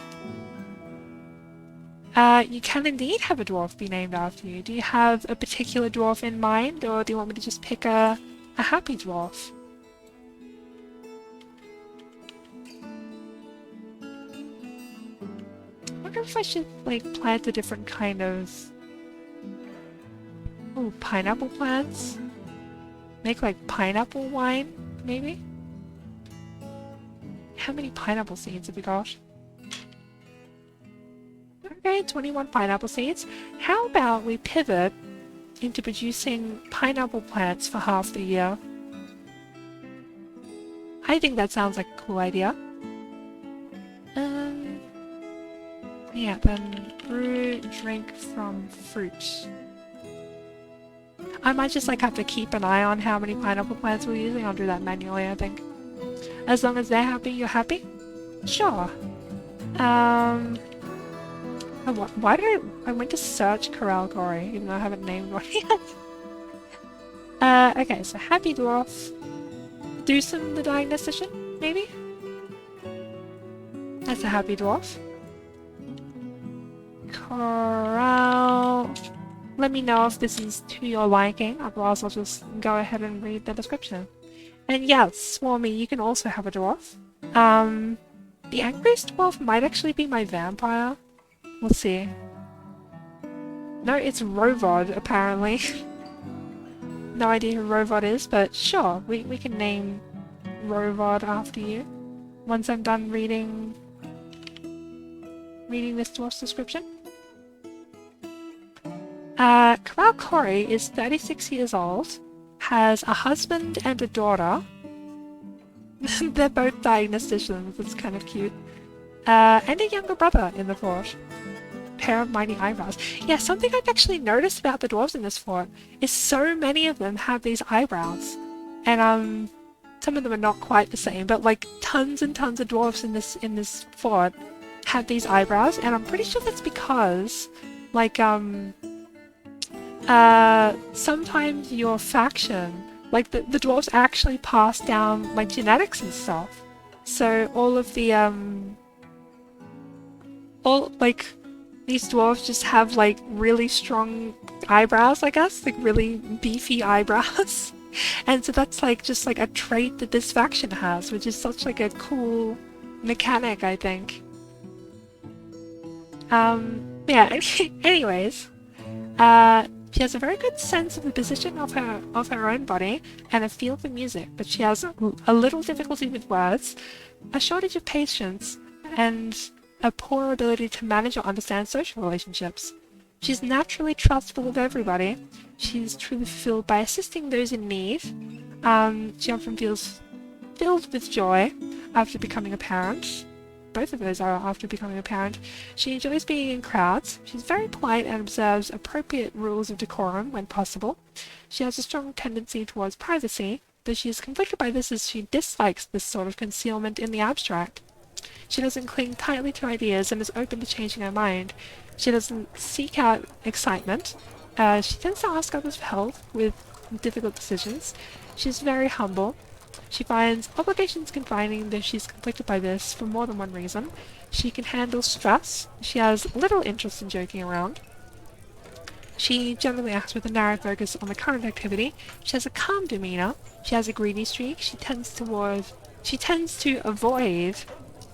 You can indeed have a dwarf be named after you. Do you have a particular dwarf in mind, or do you want me to just pick a happy dwarf? I wonder if I should like plant a different kind of pineapple plants? Make like pineapple wine, maybe? How many pineapple seeds have we got? Okay, 21 pineapple seeds. How about we pivot into producing pineapple plants for half the year? I think that sounds like a cool idea. Yeah, then brew, drink from fruit. I might just like have to keep an eye on how many pineapple plants we're using. I'll do that manually, I think. As long as they're happy, you're happy? Sure. Why did I went to search Corral Gory, even though I haven't named one yet. Okay, so happy dwarf. Do the diagnostician, maybe? That's a happy dwarf. Corral. Let me know if this is to your liking, otherwise I'll just go ahead and read the description. And yes, Swarmy, you can also have a dwarf. The angriest dwarf might actually be my vampire. We'll see. No, it's Rovod, apparently. No idea who Rovod is, but sure, we can name Rovod after you. Once I'm done reading this dwarf's description. Corral Corey is 36 years old, has a husband and a daughter. They're both diagnosticians, it's kind of cute. And a younger brother in the fort. Pair of mighty eyebrows. Yeah, something I've actually noticed about the dwarves in this fort is so many of them have these eyebrows. And some of them are not quite the same, but like tons and tons of dwarfs in this fort have these eyebrows, and I'm pretty sure that's because like sometimes your faction, like the dwarves actually pass down like genetics and stuff. So all of the all like these dwarves just have like really strong eyebrows, I guess, like really beefy eyebrows. And so that's like just like a trait that this faction has, which is such like a cool mechanic, I think. Yeah, anyways, she has a very good sense of the position of her own body and a feel for music, but she has a little difficulty with words, a shortage of patience, and a poor ability to manage or understand social relationships. She's naturally trustful of everybody. She's truly fulfilled by assisting those in need. She often feels filled with joy after becoming a parent. Both of those are after becoming a parent. She enjoys being in crowds. She's very polite and observes appropriate rules of decorum when possible. She has a strong tendency towards privacy, though she is conflicted by this as she dislikes this sort of concealment in the abstract. She doesn't cling tightly to ideas and is open to changing her mind. She doesn't seek out excitement. She tends to ask others for help with difficult decisions. She's very humble. She finds obligations confining, though she's conflicted by this for more than one reason. She can handle stress. She has little interest in joking around. She generally acts with a narrow focus on the current activity. She has a calm demeanor. She has a greedy streak. She tends to avoid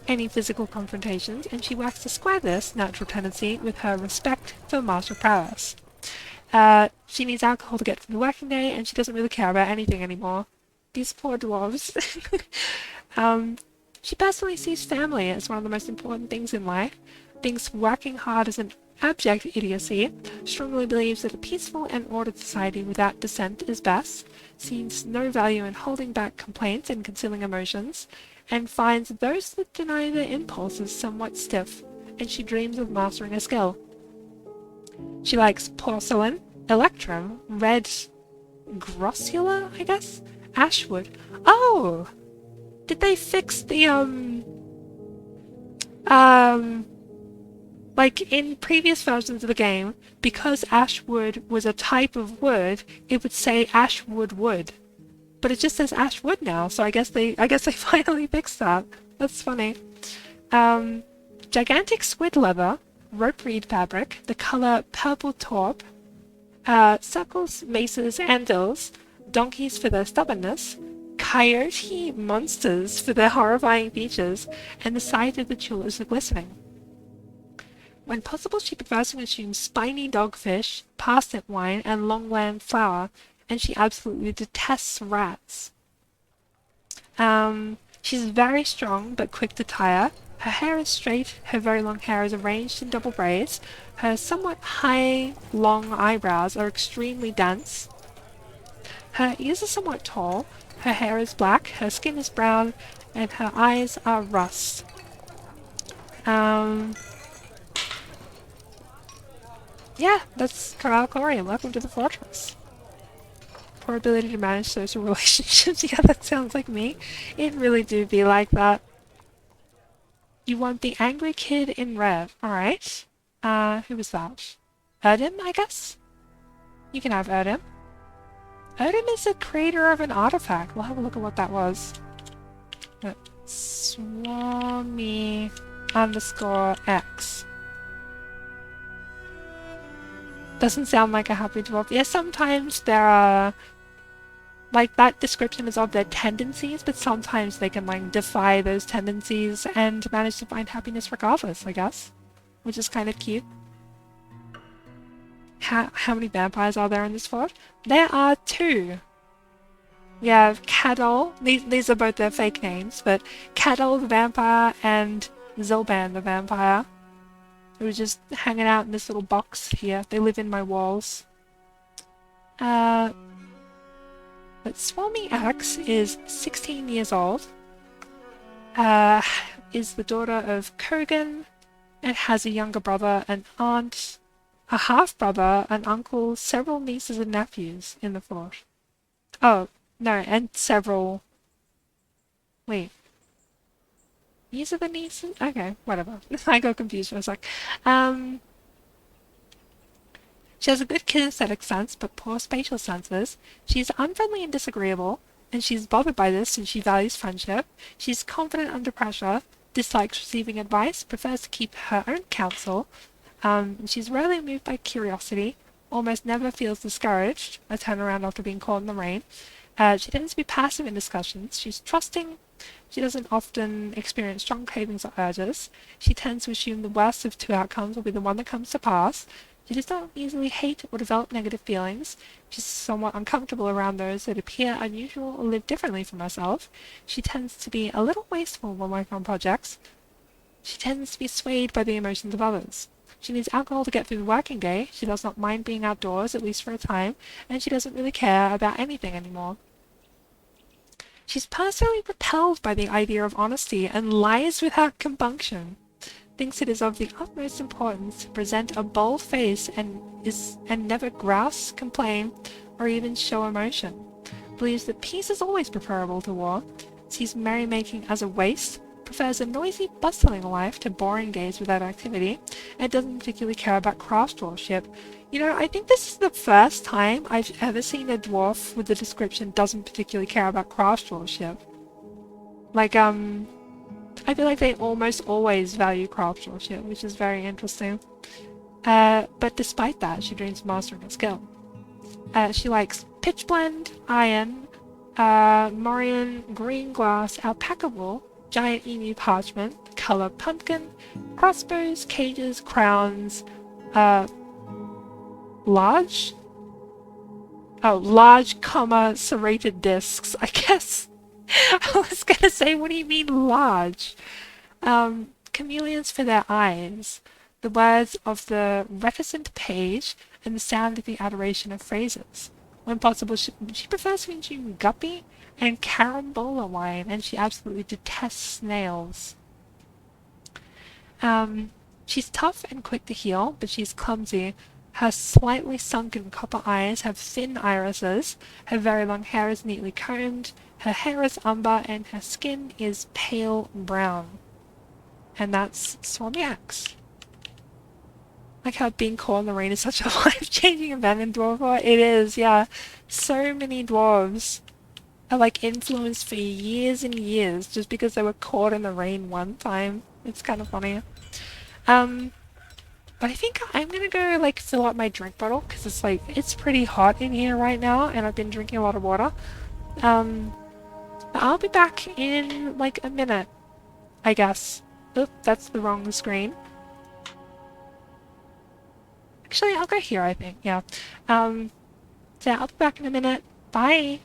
any physical confrontations, and she works to square this natural tendency with her respect for martial prowess. She needs alcohol to get through the working day, and she doesn't really care about anything anymore. These poor dwarves. She personally sees family as one of the most important things in life, thinks working hard is an abject idiocy, strongly believes that a peaceful and ordered society without dissent is best, sees no value in holding back complaints and concealing emotions, and finds those that deny their impulses somewhat stiff, and she dreams of mastering a skill. She likes porcelain, electrum, red grossula, I guess? Ashwood. Oh! Did they fix the, like, in previous versions of the game, because ashwood was a type of wood, it would say ashwood wood. But it just says ashwood now, so I guess they finally fixed that. That's funny. Gigantic squid leather, rope reed fabric, the color purple taupe, circles, maces, andals, donkeys for their stubbornness, coyote monsters for their horrifying features, and the sight of the tulips are glistening. When possible, she prefers to consume spiny dogfish, parsnip wine, and longland flour, and she absolutely detests rats. She's very strong but quick to tire. Her hair is straight, her very long hair is arranged in double braids, her somewhat high, long eyebrows are extremely dense, her ears are somewhat tall, her hair is black, her skin is brown, and her eyes are rust. Yeah, that's Corral Corian. Welcome to the fortress. Poor ability to manage social relationships. Yeah, that sounds like me. It really do be like that. You want the angry kid in red. Alright. Who was that? Erdim, I guess? You can have Erdim. Erdim is the creator of an artifact. We'll have a look at what that was. Swami _X. Doesn't sound like a happy dwarf. Yeah, sometimes there are... like, that description is of their tendencies, but sometimes they can, like, defy those tendencies and manage to find happiness regardless, I guess. Which is kind of cute. How many vampires are there in this fort? There are 2. We have Cadol. These are both their fake names, but Cadol the vampire and Zilban the vampire. Who are just hanging out in this little box here. They live in my walls. But Swami Axe is 16 years old, is the daughter of Kogan, and has a younger brother, an aunt, a half-brother, an uncle, several nieces and nephews in the fort. Oh, no, and several Wait, these are the nieces? Okay, whatever. I got confused for a sec. Um, she has a good kinesthetic sense, but poor spatial senses. She's unfriendly and disagreeable, and she's bothered by this since she values friendship. She's confident under pressure, dislikes receiving advice, prefers to keep her own counsel. She's rarely moved by curiosity, almost never feels discouraged. A turnaround after being caught in the rain. She tends to be passive in discussions. She's trusting. She doesn't often experience strong cravings or urges. She tends to assume the worst of two outcomes will be the one that comes to pass. She does not easily hate or develop negative feelings. She's somewhat uncomfortable around those that appear unusual or live differently from herself. She tends to be a little wasteful when working on projects. She tends to be swayed by the emotions of others. She needs alcohol to get through the working day. She does not mind being outdoors, at least for a time, and she doesn't really care about anything anymore. She's personally repelled by the idea of honesty and lies without compunction. Thinks it is of the utmost importance to present a bold face and never grouse, complain, or even show emotion. Believes that peace is always preferable to war. Sees merrymaking as a waste. Prefers a noisy, bustling life to boring days without activity, and doesn't particularly care about craftsmanship. You know, I think this is the first time I've ever seen a dwarf with the description doesn't particularly care about craftsmanship. Like, I feel like they almost always value craftsmanship, which is very interesting. But despite that, she dreams of mastering a skill. She likes pitch blend, iron, Morian, green glass, alpaca wool, giant emu parchment, color pumpkin, crossbows, cages, crowns, uh, large? Oh, large, comma, serrated discs, I guess. I was gonna say, what do you mean large? Chameleons for their eyes, the words of the reticent page, and the sound of the adoration of phrases. When possible, she prefers to consume guppy and carambola wine, and she absolutely detests snails. She's tough and quick to heal, but she's clumsy. Her slightly sunken copper eyes have thin irises, her very long hair is neatly combed, her hair is umber, and her skin is pale brown. And that's Swarmiax. Like how being caught in the rain is such a life-changing event in Dwarf. It is, yeah. So many dwarves are like influenced for years and years just because they were caught in the rain one time. It's kind of funny. Um, but I think I'm gonna go like fill up my drink bottle because it's pretty hot in here right now, and I've been drinking a lot of water. Um, I'll be back in like a minute, I guess. Oop, that's the wrong screen. Actually, I'll go here, I think. Yeah. So I'll be back in a minute. Bye.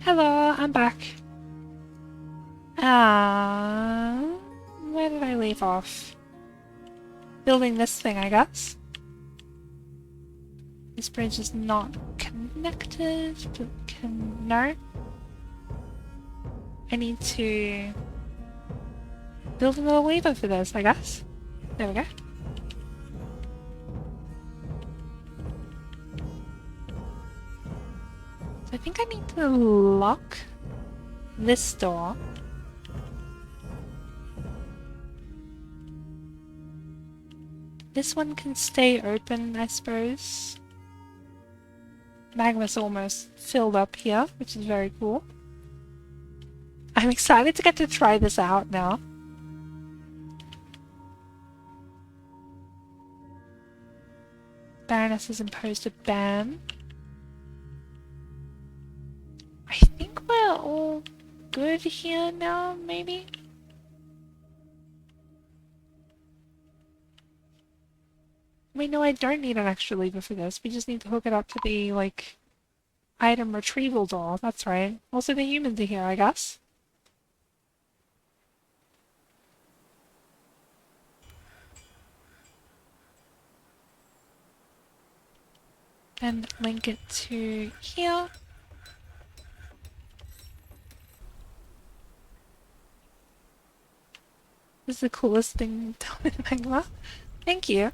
Hello, I'm back. Where did I leave off? Building this thing, I guess. This bridge is not connected, but no. I need to build another lever for this, I guess. There we go. So I think I need to lock this door. This one can stay open, I suppose. Magma's almost filled up here, which is very cool. I'm excited to get to try this out now. Baroness has imposed a ban. I think we're all good here now, maybe? Wait, no, I don't need an extra lever for this. We just need to hook it up to the, like, item retrieval door. That's right. Also, the humans are here, I guess. And link it to here. This is the coolest thing done in Magma. Thank you.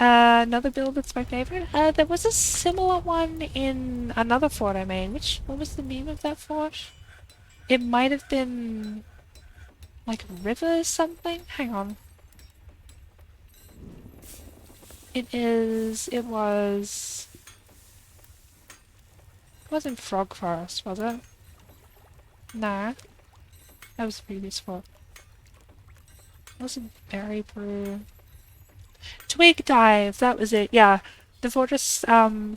Another build that's my favorite. There was a similar one in another fort I made. What was the name of that fort? It might have been like River something? Hang on. It wasn't Frog Forest, was it? Nah. That was the previous fort. It wasn't Berry Brew. Twig Dive, that was it, yeah. The Fortress,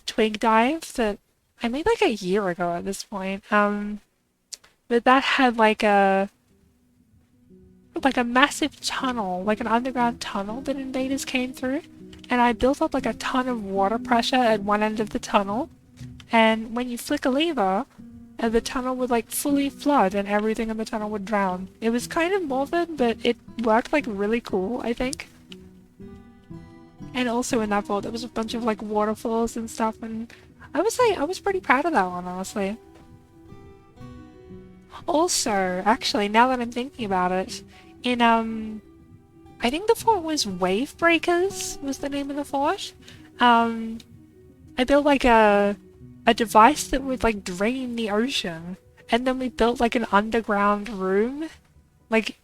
Twig Dive that I made like a year ago at this point. But that had like a massive tunnel, like an underground tunnel that invaders came through. And I built up like a ton of water pressure at one end of the tunnel. And when you flick a lever, the tunnel would like fully flood and everything in the tunnel would drown. It was kind of morbid, but it worked like really cool, I think. And also in that vault there was a bunch of like waterfalls and stuff, and I was pretty proud of that one, honestly. Also, actually, now that I'm thinking about it, in I think the fort was Wave Breakers was the name of the fort. I built like a device that would like drain the ocean, and then we built like an underground room, like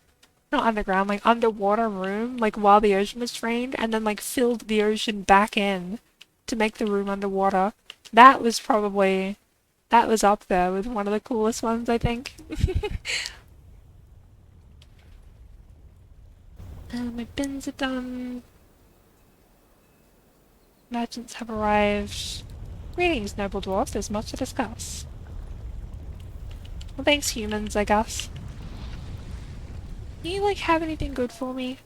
not underground, like underwater room, like while the ocean was drained, and then like filled the ocean back in to make the room underwater. That was up there with one of the coolest ones, I think. My bins are done. Merchants have arrived. Greetings, noble dwarf. There's much to discuss. Well, thanks, humans, I guess. Do you, like, have anything good for me?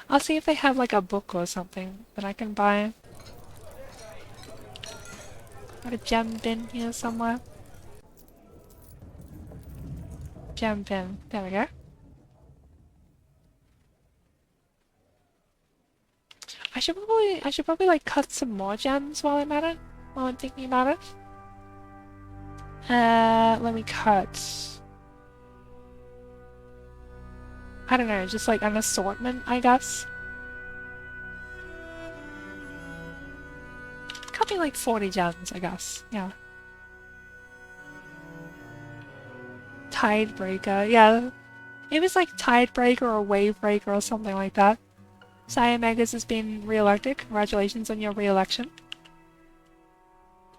I'll see if they have, like, a book or something that I can buy. Got a gem bin here somewhere. Gem bin. There we go. I should probably like cut some more gems while I'm at it. While I'm thinking about it. Let me cut. I don't know, just like an assortment, I guess. Cut me like 40 gems, I guess. Yeah. Tidebreaker, yeah. It was like Tidebreaker or Wavebreaker or something like that. Sire Megas has been re-elected. Congratulations on your re-election.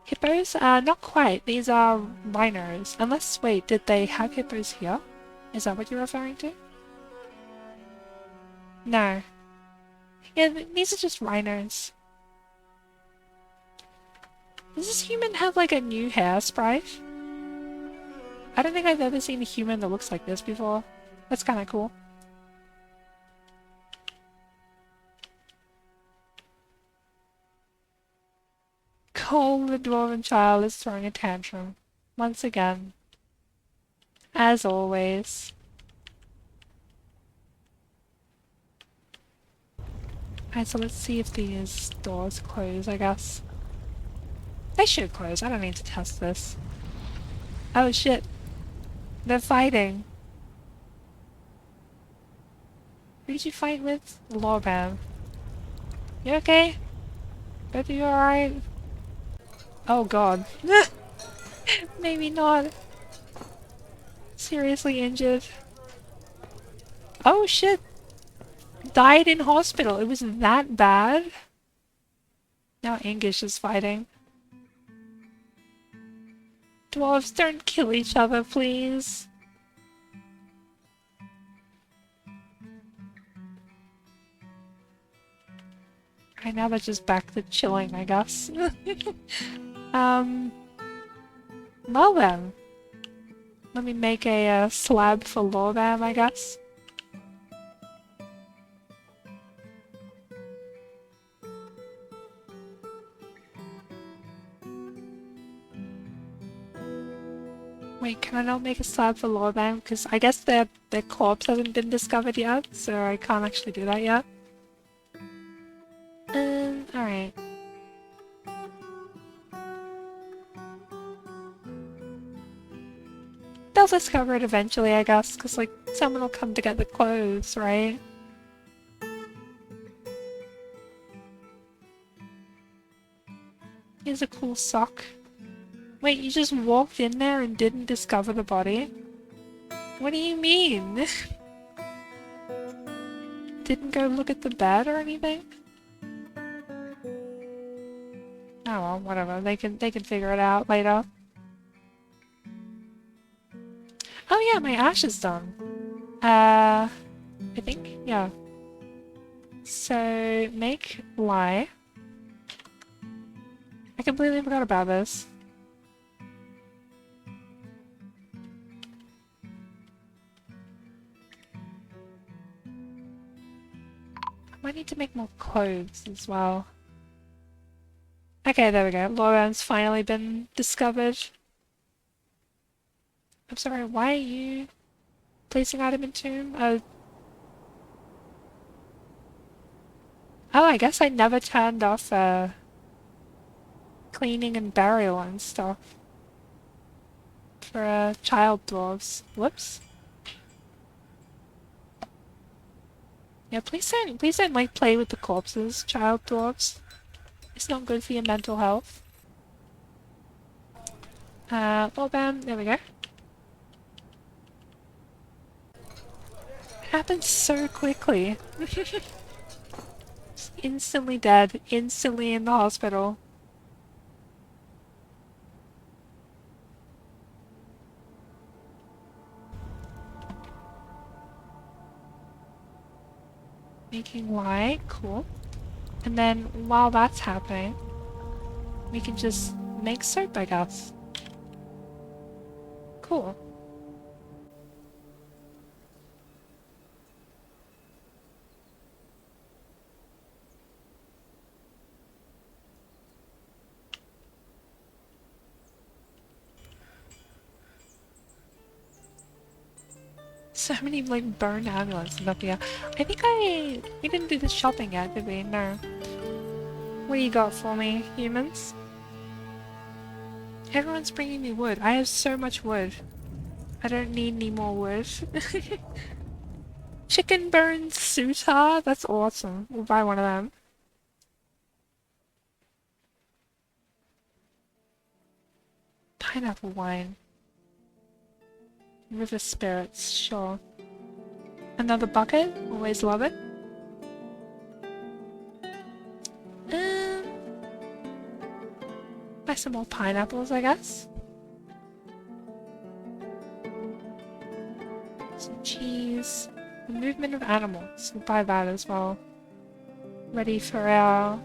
Hippos? Not quite. These are rhinos. Unless, wait, did they have hippos here? Is that what you're referring to? No. Yeah, these are just rhinos. Does this human have like a new hair sprite? I don't think I've ever seen a human that looks like this before. That's kind of cool. Oh, the dwarven child is throwing a tantrum. Once again. As always. Alright, so let's see if these doors close, I guess. They should close. I don't need to test this. Oh shit. They're fighting. Who did you fight with? Lawban. You okay? Both of you alright? Oh god. Maybe not. Seriously injured. Oh shit! Died in hospital. It was that bad? Now English is fighting. Dwarves, don't kill each other, please. Right now they're just back to chilling, I guess. Well then. Let me make a slab for Lawban, I guess. Wait, can I not make a slab for Lawban? Because I guess their corpse hasn't been discovered yet, so I can't actually do that yet. Alright. They'll discover it eventually, I guess, because, like, someone will come to get the clothes, right? Here's a cool sock. Wait, you just walked in there and didn't discover the body? What do you mean? Didn't go look at the bed or anything? Oh well, whatever. They can figure it out later. Oh yeah, my ash is done. I think, yeah. So, make lye. I completely forgot about this. I might need to make more clothes as well. Okay, there we go. Lauren's finally been discovered. I'm sorry, why are you placing item in tomb? Oh, I guess I never turned off cleaning and burial and stuff for child dwarves. Whoops. Yeah, please don't like play with the corpses, child dwarves. It's not good for your mental health. Well, bam, there we go. It happened so quickly. Just instantly dead, instantly in the hospital. Making lye, cool. And then while that's happening, we can just make soap, I guess. Cool. So many, like, burned ambulances up here. I think we didn't do the shopping yet, did we? No. What do you got for me, humans? Everyone's bringing me wood. I have so much wood. I don't need any more wood. Chicken bone suitor? That's awesome. We'll buy one of them. Pineapple wine. River spirits, sure. Another bucket? Always love it. Buy some more pineapples, I guess. Some cheese. The movement of animals. We'll buy that as well. Ready for our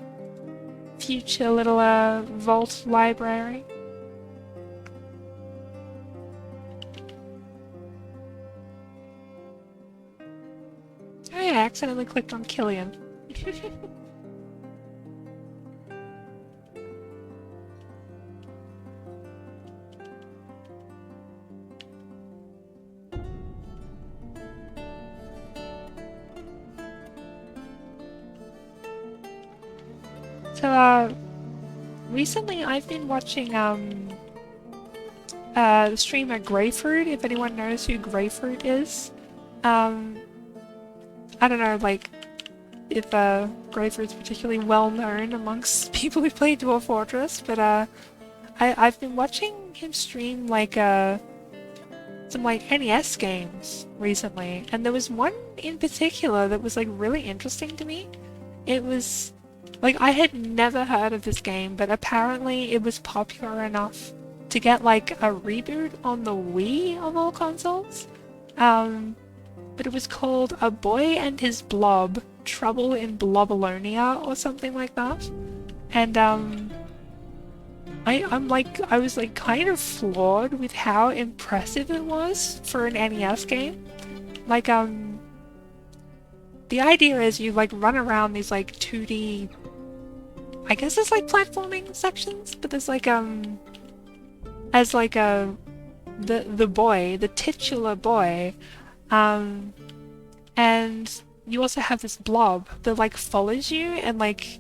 future little vault library. Oh yeah, I accidentally clicked on Killian. So, recently I've been watching, the streamer Greyfruit, if anyone knows who Greyfruit is. Um, I don't know, like, if, Greyfruit's particularly well known amongst people who play Dwarf Fortress, but, I've been watching him stream, like, some, like, NES games recently, and there was one in particular that was, like, really interesting to me. It was, like, I had never heard of this game, but apparently it was popular enough to get, like, a reboot on the Wii of all consoles. But it was called A Boy and His Blob, Trouble in Blobolonia, or something like that. And, I was like kind of floored with how impressive it was for an NES game. Like, the idea is you like run around these like 2D, I guess it's like platforming sections, but there's like, as like the boy, the titular boy, and you also have this blob that like follows you and like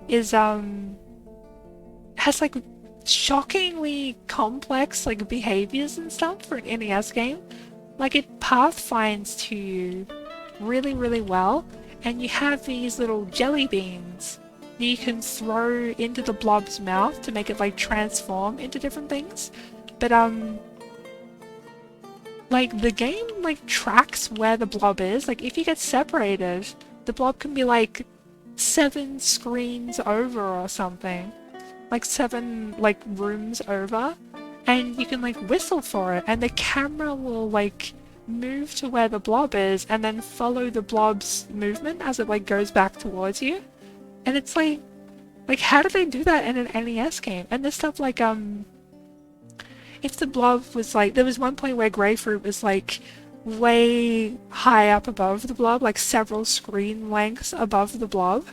is, has like shockingly complex like behaviors and stuff for an NES game. Like it pathfinds to you really, really well, and you have these little jelly beans that you can throw into the blob's mouth to make it like transform into different things. But like the game like tracks where the blob is. Like if you get separated, the blob can be like 7 screens over or something. Like 7 like rooms over, and you can like whistle for it and the camera will like move to where the blob is and then follow the blob's movement as it like goes back towards you. And it's like how do they do that in an NES game? And there's stuff like if the blob was like, there was one point where Greyfruit was like way high up above the blob, like several screen lengths above the blob.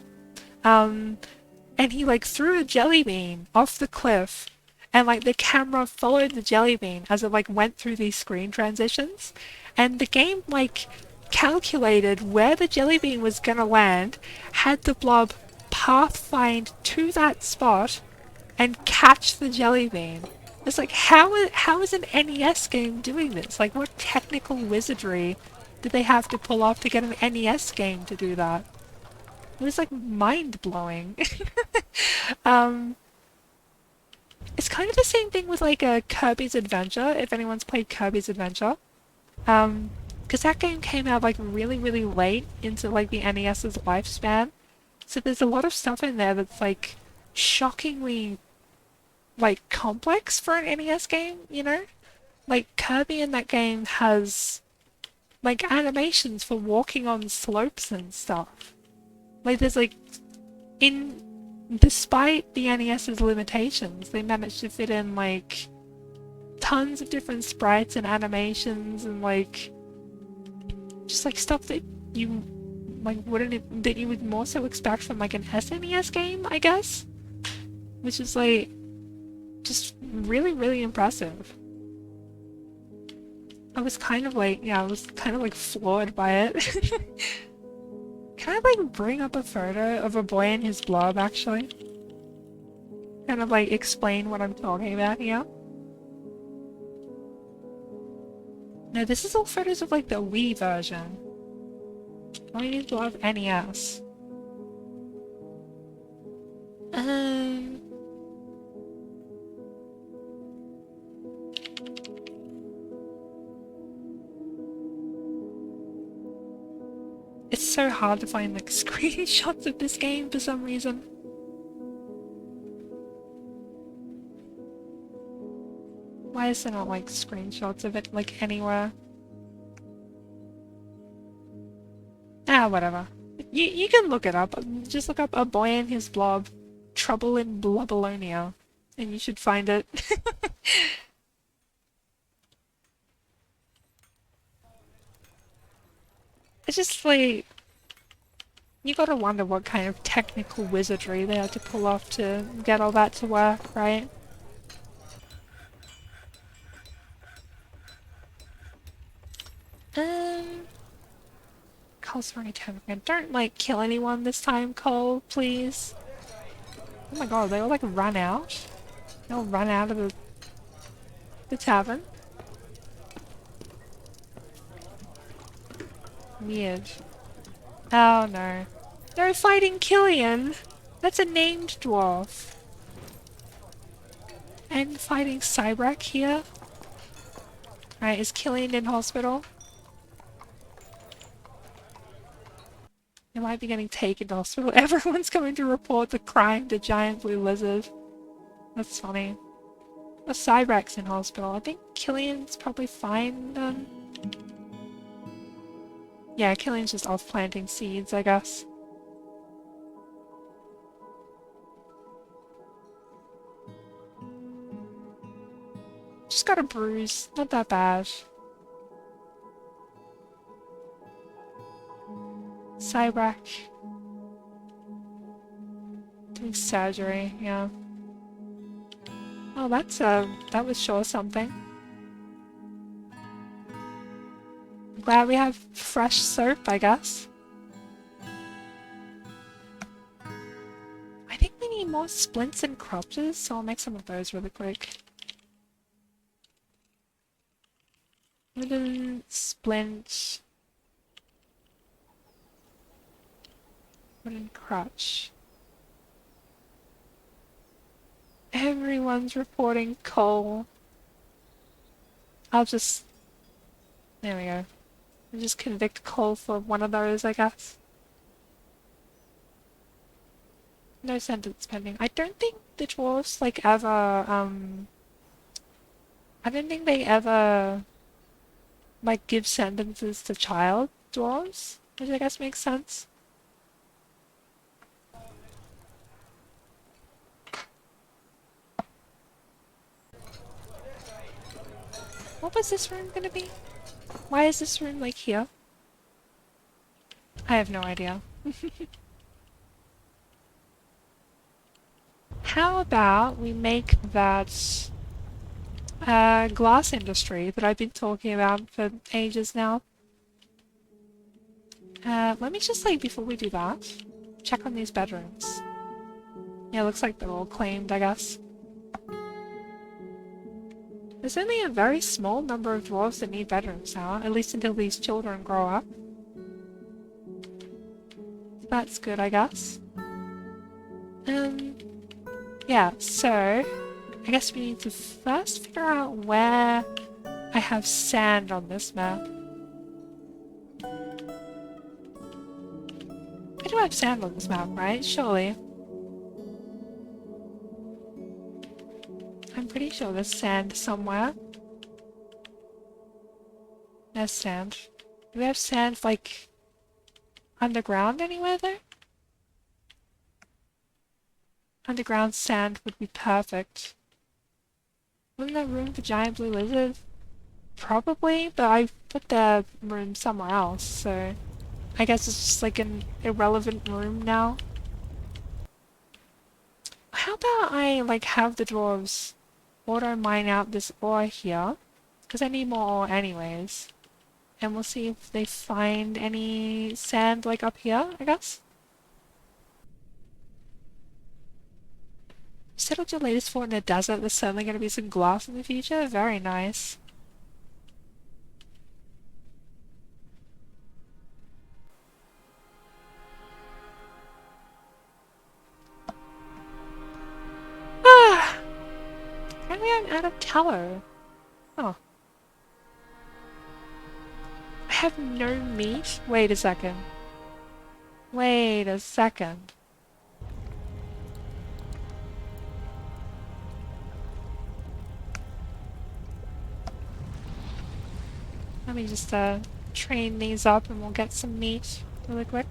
And he like threw a jelly bean off the cliff, and like the camera followed the jelly bean as it like went through these screen transitions, and the game like calculated where the jelly bean was gonna land, had the blob pathfind to that spot and catch the jelly bean. It's like how is an NES game doing this? Like what technical wizardry did they have to pull off to get an NES game to do that? It was like mind-blowing. um, it's kind of the same thing with like a Kirby's Adventure, if anyone's played Kirby's Adventure. Because that game came out like really, really late into like the NES's lifespan. So there's a lot of stuff in there that's like shockingly like complex for an NES game, you know? Like Kirby in that game has like animations for walking on slopes and stuff. Like there's like, in, despite the NES's limitations, they managed to fit in like tons of different sprites and animations and like just like stuff that you like that you would more so expect from like an SNES game, I guess, which is like just really, really impressive. I was kind of like, yeah, I was kind of like floored by it. Can I like bring up a photo of a boy and his blob actually? Kind of like explain what I'm talking about here. No, this is all photos of like the Wii version. Boy and his blob NES. It's so hard to find like screenshots of this game for some reason. Why is there not like screenshots of it like anywhere? Ah, whatever. You can look it up. Just look up A Boy and His Blob, Trouble in Blobolonia, and you should find it. It's just like, you gotta wonder what kind of technical wizardry they had to pull off to get all that to work, right? Cole's running time again. Don't, like, kill anyone this time, Cole, please. Oh my god, they all like run out? They all run out of the tavern? Weird. Oh no. They're fighting Killian! That's a named dwarf. And fighting Cybrak here. Alright, is Killian in hospital? He might be getting taken to hospital. Everyone's coming to report the crime to Giant Blue Lizard. That's funny. The Cybrak's in hospital. I think Killian's probably fine then. Yeah, Killian's just off planting seeds, I guess. Just got a bruise. Not that bad. Cybrak. Doing surgery, yeah. Oh, that was sure something. I'm glad we have fresh soap, I guess. I think we need more splints and crotches, so I'll make some of those really quick. Wooden splint. Wooden crotch. Everyone's reporting coal. I'll just... There we go. I'll just convict coal for one of those, I guess. No sentence pending. I don't think the dwarves, like, ever, I don't think they ever, like, give sentences to child dwarves, which I guess makes sense. What was this room gonna be? Why is this room, like, here? I have no idea. How about we make that glass industry that I've been talking about for ages now? Let me just, like, before we do that, check on these bedrooms. Yeah, looks like they're all claimed, I guess. There's only a very small number of dwarves that need bedrooms now, at least until these children grow up. That's good, I guess. Yeah, so I guess we need to first figure out where I have sand on this map. I do have sand on this map, right? Surely. I'm pretty sure there's sand somewhere. There's sand. Do we have sand, like, underground anywhere though? Underground sand would be perfect. Wasn't there room for Giant Blue Lizard? Probably, but I put their room somewhere else, so I guess it's just like an irrelevant room now. How about I, like, have the dwarves auto mine out this ore here, because I need more ore anyways. And we'll see if they find any sand, like, up here, I guess. You settled your latest fort in a desert. There's certainly going to be some glass in the future. Very nice. Ah! Apparently I'm out of tallow. Oh. I have no meat? Wait a second. Wait a second. Let me just train these up and we'll get some meat really quick.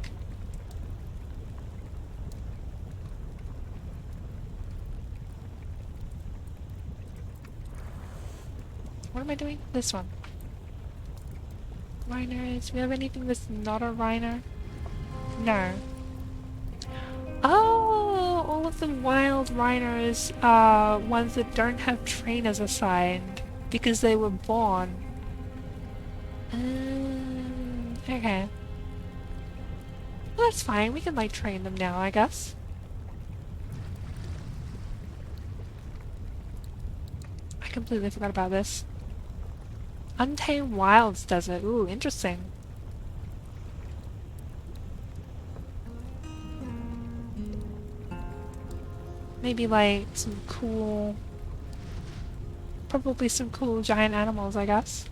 What am I doing? This one. Rhinos. Do we have anything that's not a rhino? No. Oh, all of the wild rhinos are ones that don't have trainers assigned because they were born. Okay. Well, that's fine. We can, like, train them now, I guess. completely forgot about this. Untamed Wilds Desert. Ooh, interesting. Maybe like some cool... Probably some cool giant animals, I guess.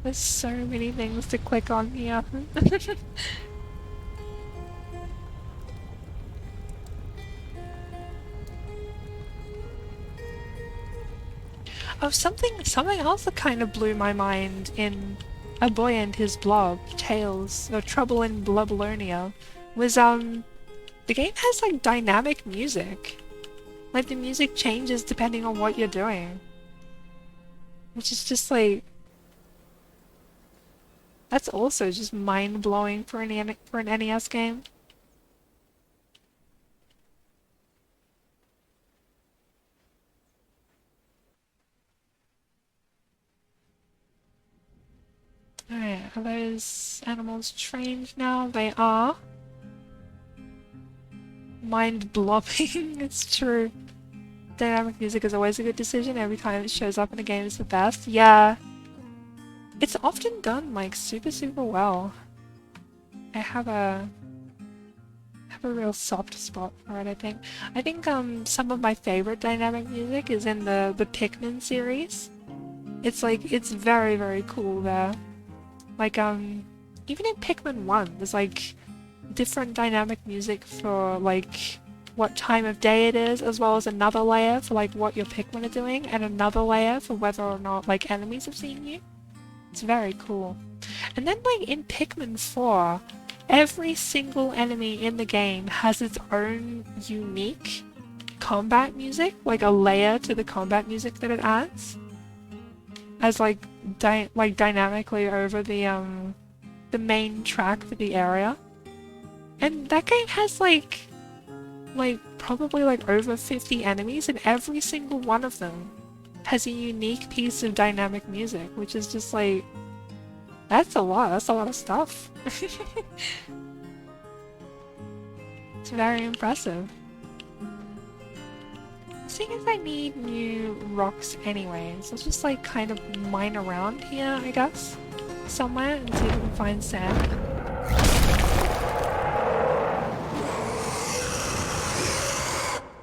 There's so many things to click on here. Oh, something else that kind of blew my mind in A Boy and His Blob, Tales of Trouble in Blublonia, was the game has like dynamic music. Like the music changes depending on what you're doing. Which is just like, that's also just mind-blowing for an NES game. Alright, are those animals trained now? They are. Mind-blobbing, it's true. Dynamic music is always a good decision. Every time it shows up in a game, it's the best. Yeah. It's often done, like, super well. I have a real soft spot for it, I think. I think some of my favorite dynamic music is in the Pikmin series. It's like, it's very cool there. Like, even in Pikmin 1, there's like different dynamic music for like what time of day it is, as well as another layer for like what your Pikmin are doing, and another layer for whether or not like enemies have seen you. It's very cool. And then like in Pikmin 4, every single enemy in the game has its own unique combat music, like a layer to the combat music that it adds, as like dynamically over the main track for the area. And that game has like probably like over 50 enemies, and every single one of them has a unique piece of dynamic music, which is just like, that's a lot of stuff. It's very impressive. Seeing as I need new rocks anyways, let's just like kind of mine around here, I guess, somewhere, and see if we can find sand.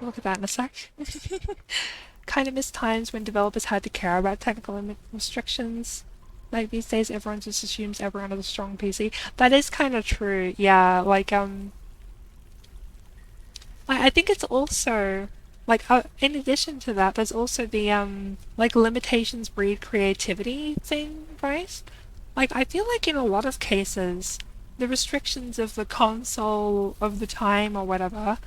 Look at that in a sec. Kind of miss times when developers had to care about technical restrictions. Like these days everyone just assumes everyone has a strong PC. That is kind of true, yeah, like I think it's also like in addition to that, there's also the like limitations breed creativity thing, right? Like I feel like in a lot of cases the restrictions of the console of the time or whatever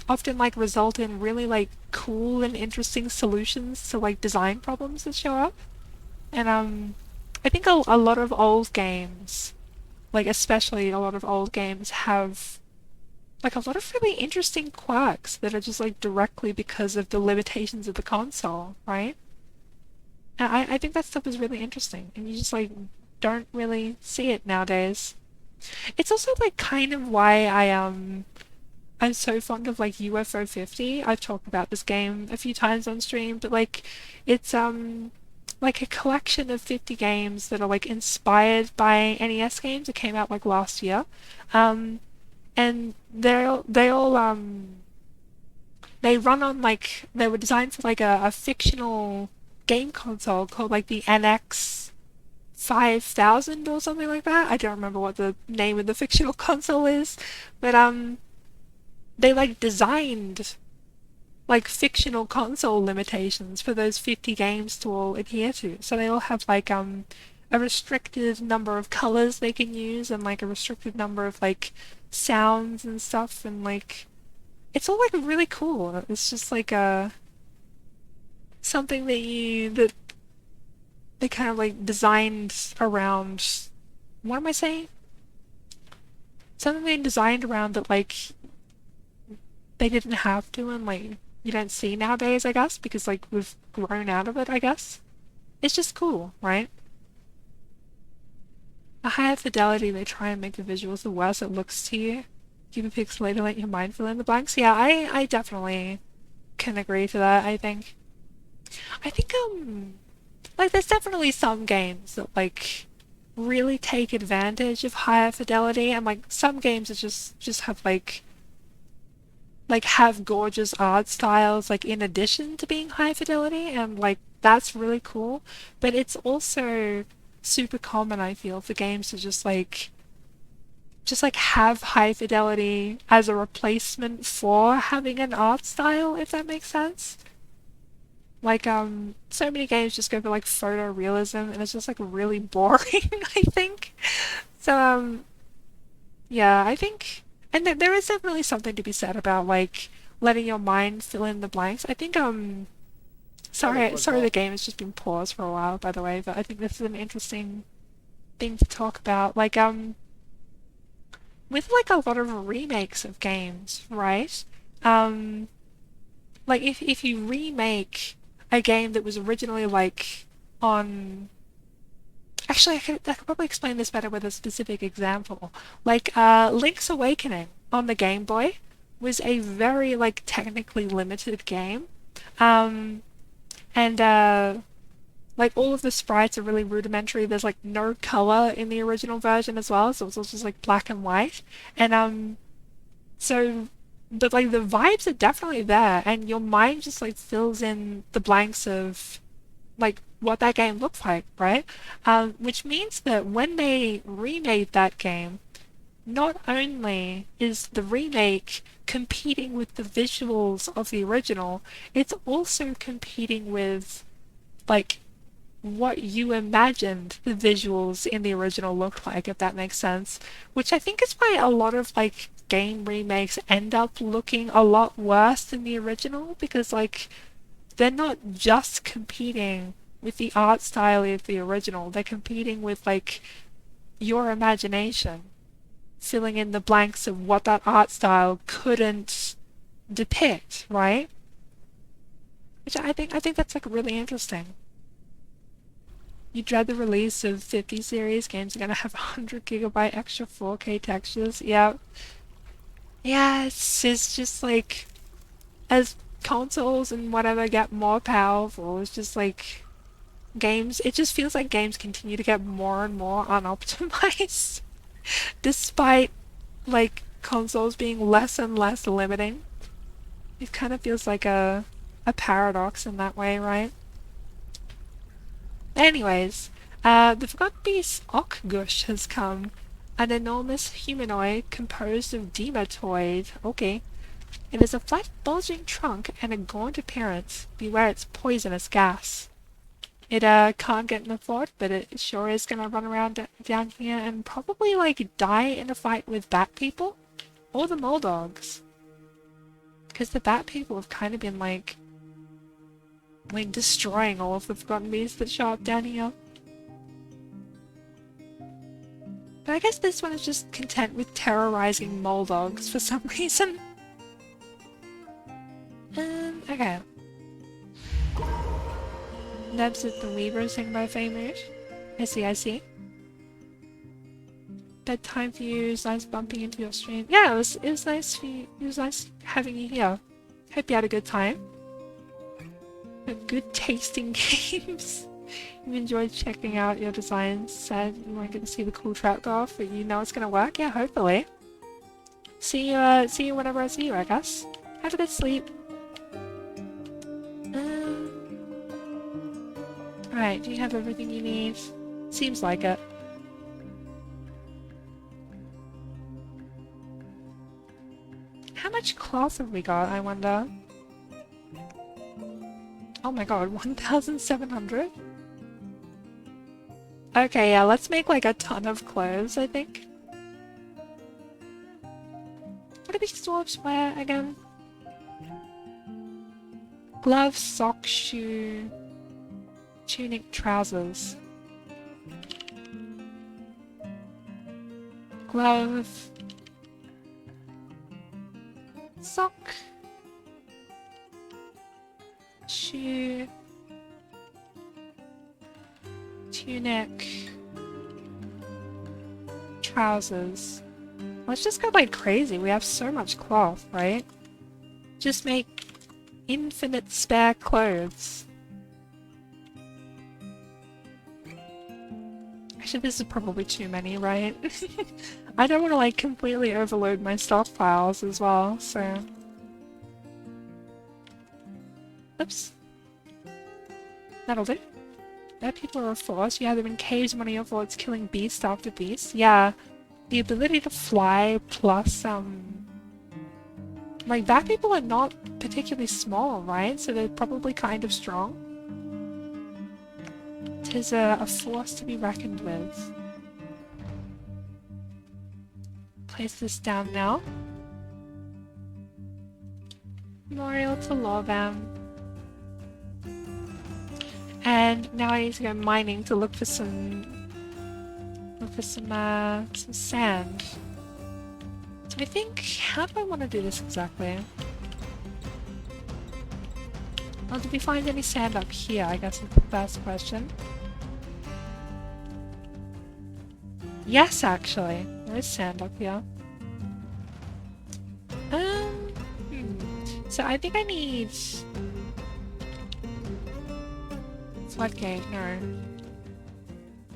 often like result in really like cool and interesting solutions to like design problems that show up. And I think a lot of old games, like especially a lot of old games, have like a lot of really interesting quirks that are just like directly because of the limitations of the console, right? And I think that stuff is really interesting, and you just like don't really see it nowadays. It's also like kind of why I'm so fond of like UFO 50. I've talked about this game a few times on stream, but like it's like a collection of 50 games that are like inspired by NES games that came out like last year. And they run on like, they were designed for like a fictional game console called like the NX 5000 or something like that. I don't remember what the name of the fictional console is, but they like designed like fictional console limitations for those 50 games to all adhere to. So they all have like a restricted number of colors they can use, and like a restricted number of like sounds and stuff, and like it's all like really cool. It's just like something that they kind of like designed around, what am I saying? Something they designed around that like they didn't have to, and like you don't see nowadays, I guess, because like we've grown out of it, I guess. It's just cool, right? The higher fidelity they try and make the visuals, the worse it looks to you. Keep it pixelated, let your mind fill in the blanks. Yeah, I definitely can agree to that, I think. I think, like, there's definitely some games that, like, really take advantage of higher fidelity, and, like, some games that just have, like have gorgeous art styles like in addition to being high fidelity, and like that's really cool, but it's also super common, I feel, for games to just like have high fidelity as a replacement for having an art style, if that makes sense. Like so many games just go for like photorealism and it's just like really boring. I think so. Yeah, I think, and there is definitely something to be said about like letting your mind fill in the blanks. I think sorry the game has just been paused for a while, by the way, but I think this is an interesting thing to talk about. Like with like a lot of remakes of games, right? Um like if you remake a game that was originally like on actually, I could probably explain this better with a specific example. Like, Link's Awakening on the Game Boy was a very, like, technically limited game. Um, and, like, all of the sprites are really rudimentary. There's, like, no color in the original version as well, so it's all just, like, black and white. And, so, but, like, the vibes are definitely there, and your mind just, like, fills in the blanks of like what that game looked like, right? Which means that when they remade that game, not only is the remake competing with the visuals of the original, it's also competing with like what you imagined the visuals in the original looked like, if that makes sense. Which I think is why a lot of like game remakes end up looking a lot worse than the original, because like they're not just competing with the art style of the original, they're competing with like your imagination, filling in the blanks of what that art style couldn't depict, right? Which I think that's like really interesting. You dread the release of 50 series games are gonna have 100 GB extra 4K textures. Yeah. Yeah, it's just like as consoles and whatever get more powerful, it's just like games, it just feels like games continue to get more and more unoptimized despite like consoles being less and less limiting. It kind of feels like a paradox in that way, right? Anyways, the Forgotten Beast Okgush has come. An enormous humanoid composed of dematoid. Okay. It has a flat, bulging trunk and a gaunt appearance. Beware its poisonous gas. It can't get in the fort, but it sure is gonna run around down here and probably like die in a fight with bat people or the mole dogs, because the bat people have kind of been like destroying all of the forgotten beasts that show up down here. But I guess this one is just content with terrorizing mole dogs for some reason. Okay. Nebs at the Weaver sing by Famoot. I see, I see. Bedtime for you. It was nice bumping into your stream. Yeah, it was nice for you. It was nice having you here. Hope you had a good time. Good tasting games. You enjoyed checking out your designs. Sad you weren't going to see the cool trap golf, but you know it's going to work. Yeah, hopefully. See you whenever I see you, I guess. Have a good sleep. Alright, do you have everything you need? Seems like it. How much cloth have we got, I wonder? Oh my god, 1,700? Okay, yeah, let's make like a ton of clothes, I think. What do these dwarves wear again? Gloves, sock, shoe, tunic, trousers. Glove. Sock. Shoe. Tunic. trousers. Let's just go like crazy. We have so much cloth, right? Just make infinite spare clothes. Actually, this is probably too many, right? I don't want to like completely overload my stockpiles as well, so... Oops. That'll do. There people are a force. You have them encaged in one of your forts, killing beast after beast. Yeah. The ability to fly plus, like, bat people are not particularly small, right? So they're probably kind of strong. Tis a force to be reckoned with. Place this down now. Memorial to Lorvam. And now I need to go mining to look for some sand. So I think, how do I want to do this exactly? Well, did we find any sand up here? I guess is the first question. Yes, actually. There is sand up here. So I think I need... Floodgate, no.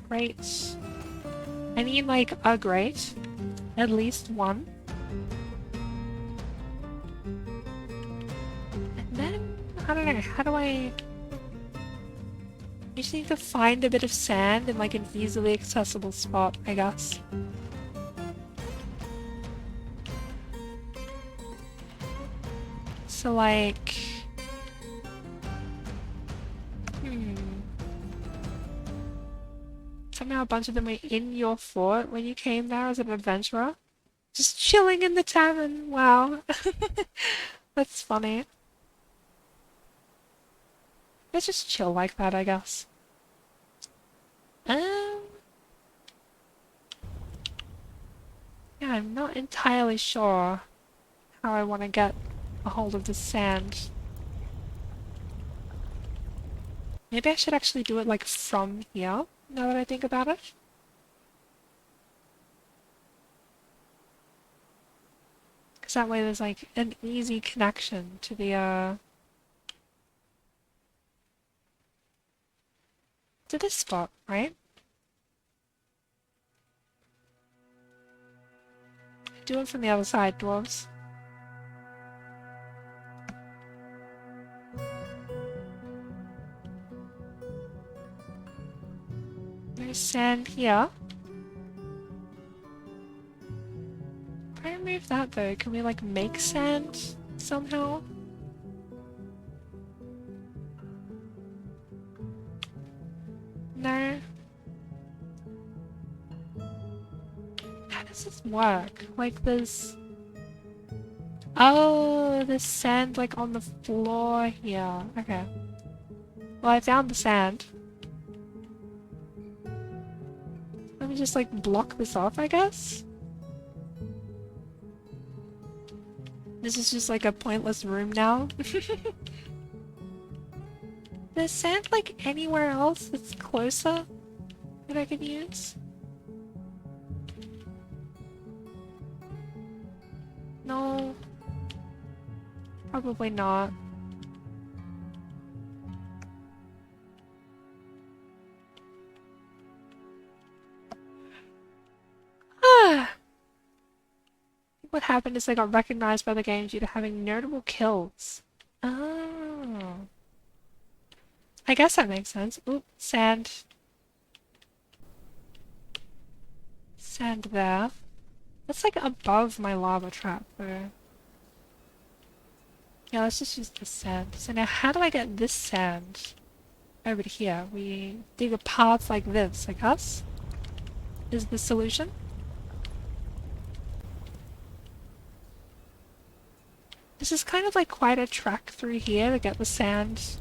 Grate. I need, like, a grate. At least one. And then, I don't know, how do I... You just need to find a bit of sand in, like, an easily accessible spot, I guess. So, like... Somehow a bunch of them were in your fort when you came there as an adventurer. Just chilling in the tavern. Wow. That's funny. Let's just chill like that, I guess. Yeah, I'm not entirely sure how I want to get a hold of the sand. Maybe I should actually do it, like, from here, now that I think about it. Because that way there's, like, an easy connection to the, to this spot, right? Do it from the other side, dwarves. There's sand here. If I remove that though, can we like make sand somehow? No. How does this work? Like there's... Oh, there's sand like on the floor here. Okay. Well, I found the sand. Let me just like block this off, I guess? This is just like a pointless room now. There's sand like anywhere else that's closer that I could use? No. Probably not. What happened is they got recognized by the game due to having notable kills. Oh. I guess that makes sense. Oop, sand. Sand there. That's like above my lava trap though. Yeah, let's just use this sand. So now how do I get this sand over to here? We dig a path like this, I guess? Is the solution? This is kind of like quite a trek through here to get the sand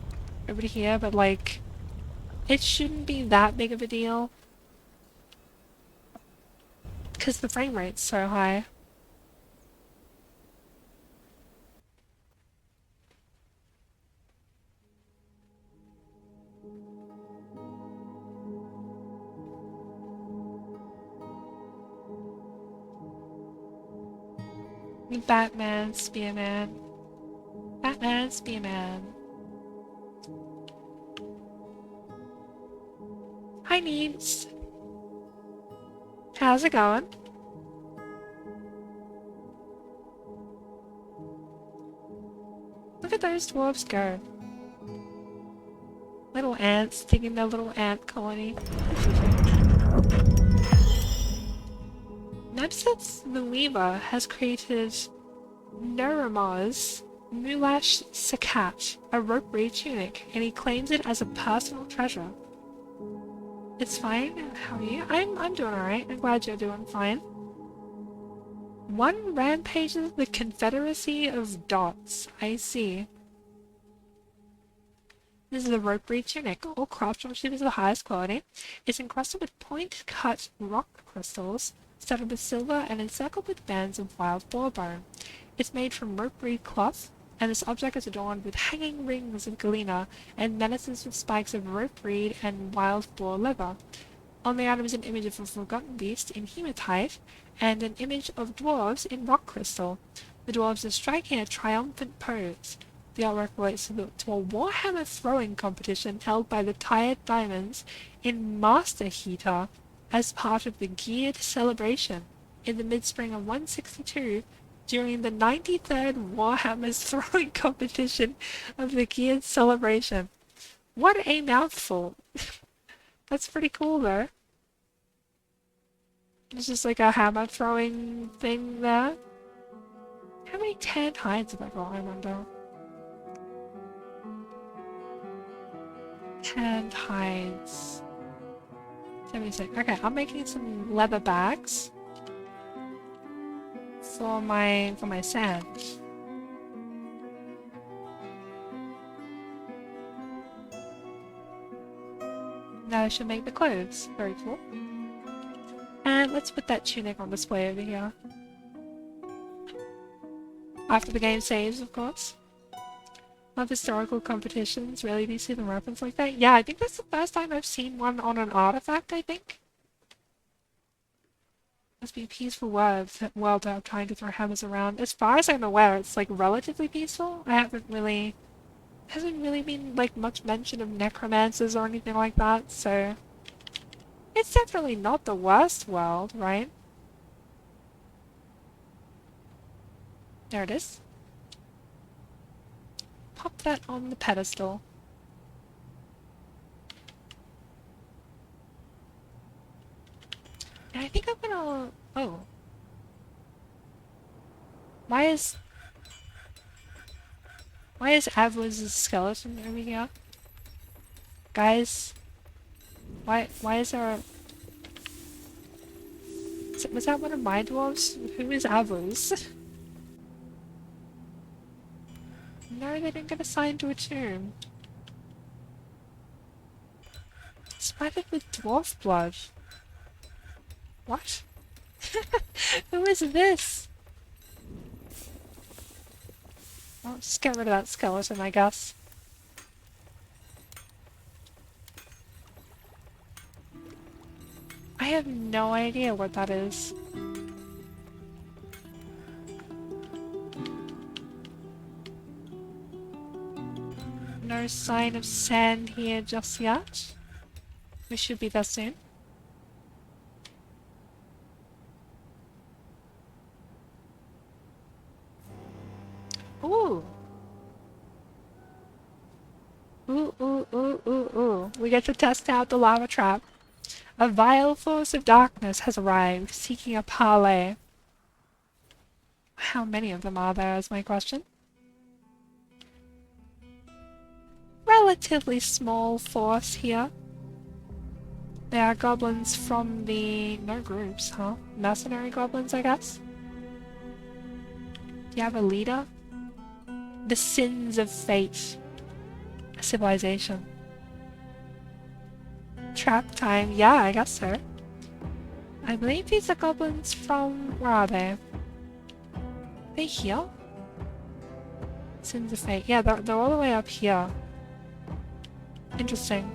over to here, but like, it shouldn't be that big of a deal. Because the frame rate's so high. Batman, Spearman. Batman, Spearman. Hi, Needs. How's it going? Look at those dwarves go. Little ants digging their little ant colony. Nebsets the Weaver has created Nuramar's Mulash Sakat, a rope-reed tunic, and he claims it as a personal treasure. It's fine. How are you? I'm doing alright. I'm glad you're doing fine. One rampages the Confederacy of Dots. I see. This is a rope-reed tunic, all craftsmanship is of the highest quality. It's encrusted with point-cut rock crystals, studded with silver and encircled with bands of wild boar bone. It's made from rope-reed cloth, and this object is adorned with hanging rings of galena and menaces with spikes of rope-reed and wild boar leather. On the item is an image of a forgotten beast in hematite, and an image of dwarves in rock crystal. The dwarves are striking a triumphant pose. The artwork relates to a Warhammer throwing competition held by the Tired Diamonds in Master Heater as part of the Geared Celebration in the mid-spring of 162 during the 93rd Warhammer's throwing competition of the Geared Celebration. What a mouthful. That's pretty cool though. It's just like a hammer throwing thing there. How many tanned hides have I got, I wonder? Tanned hides. 76. Okay, I'm making some leather bags for my sand. Now I should make the clothes. Very cool. And let's put that tunic on display over here. After the game saves, of course. Love historical competitions. Really, do you see them reference like that? Yeah, I think that's the first time I've seen one on an artifact, I think. Must be a peaceful world without trying to throw hammers around. As far as I'm aware, it's like relatively peaceful. Hasn't really been like much mention of necromancers or anything like that, so it's definitely not the worst world, right? There it is. Pop that on the pedestal. And I think I'm gonna... Oh. Why is Avos' skeleton over here? Guys, why is there a... Was that one of my dwarves? Who is Avos? No, they didn't get assigned to a tomb. Splattered with dwarf blood. What? Who is this? Well, just get rid of that skeleton, I guess. I have no idea what that is. No sign of sand here just yet. We should be there soon. Ooh! Ooh, ooh, ooh, ooh, ooh. We get to test out the lava trap. A vile force of darkness has arrived, seeking a parley. How many of them are there is my question. Relatively small force here. They are goblins from the... no groups, huh? Mercenary goblins, I guess? Do you have a leader? The sins of fate. A civilization. Trap time, yeah, I guess so. I believe these are goblins from... where are they? Are they here? Sins of fate. Yeah, they're all the way up here. Interesting.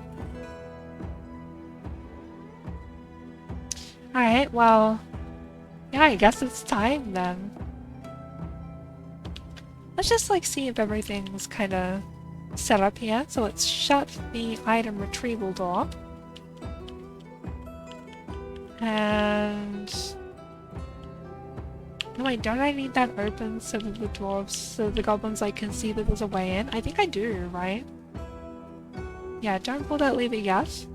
Alright, well... yeah, I guess it's time then. Let's just like see if everything's kind of set up here. So let's shut the item retrieval door. And... no wait, don't I need that open so that the dwarves, so the goblins like can see that there's a way in? I think I do, right? Yeah, don't pull that lever yet.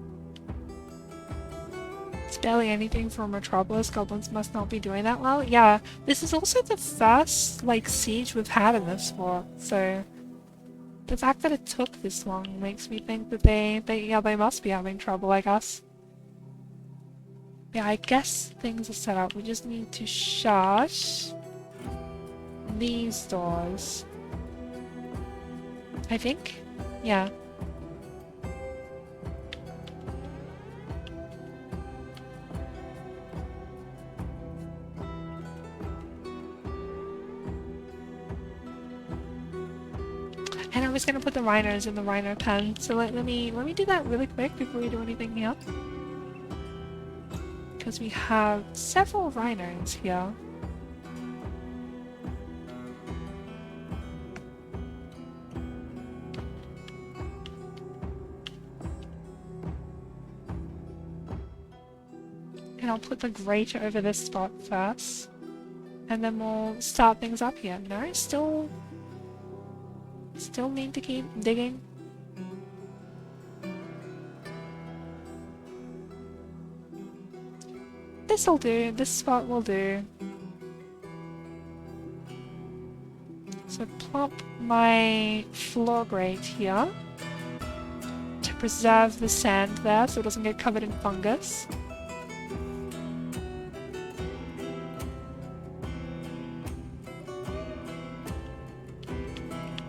It's barely anything from Metropolis. Goblins must not be doing that well. Yeah, this is also the first, like, siege we've had in this fort, so... the fact that it took this long makes me think that they must be having trouble, I guess. Yeah, I guess things are set up. We just need to shut these doors. I think? Yeah. And I was gonna put the rhinos in the rhino pen, so let me do that really quick before we do anything here. Because we have several rhinos here. And I'll put the grate over this spot first. And then we'll start things up here. No, still need to keep digging. This'll do. This spot will do. So plop my floor grate here to preserve the sand there so it doesn't get covered in fungus.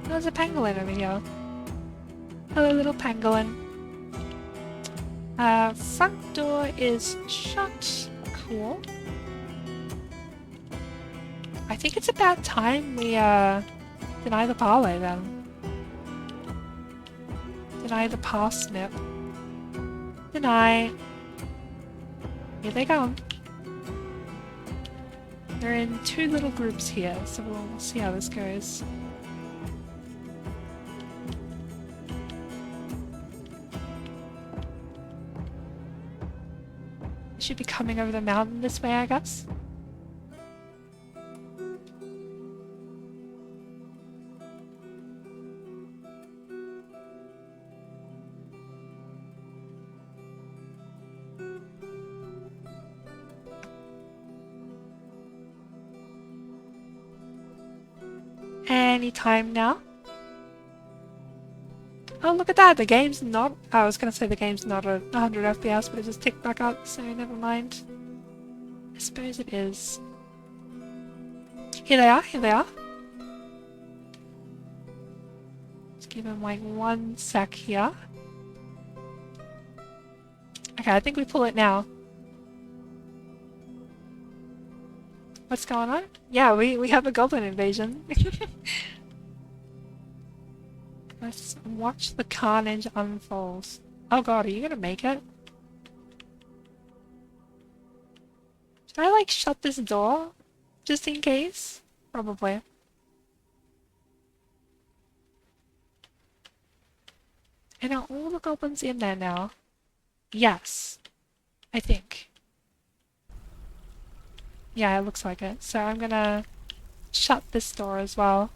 There's a pangolin over here. Hello, little pangolin. Front door is shut. Cool. I think it's about time we, deny the parley then. Deny the parsnip. Deny. Here they come. They're in two little groups here, so we'll see how this goes. Should be coming over the mountain this way, I guess. Any time now. Oh, look at that! The game's not... I was gonna say the game's not at 100 FPS, but it just ticked back up, so never mind. I suppose it is. Here they are, here they are. Just give them like 1 sec here. Okay, I think we pull it now. What's going on? Yeah, we have a goblin invasion. Let's watch the carnage unfold. Oh god, are you gonna make it? Should I like shut this door? Just in case? Probably. And are all the goblins in there now? Yes. I think. Yeah, it looks like it. So I'm gonna shut this door as well.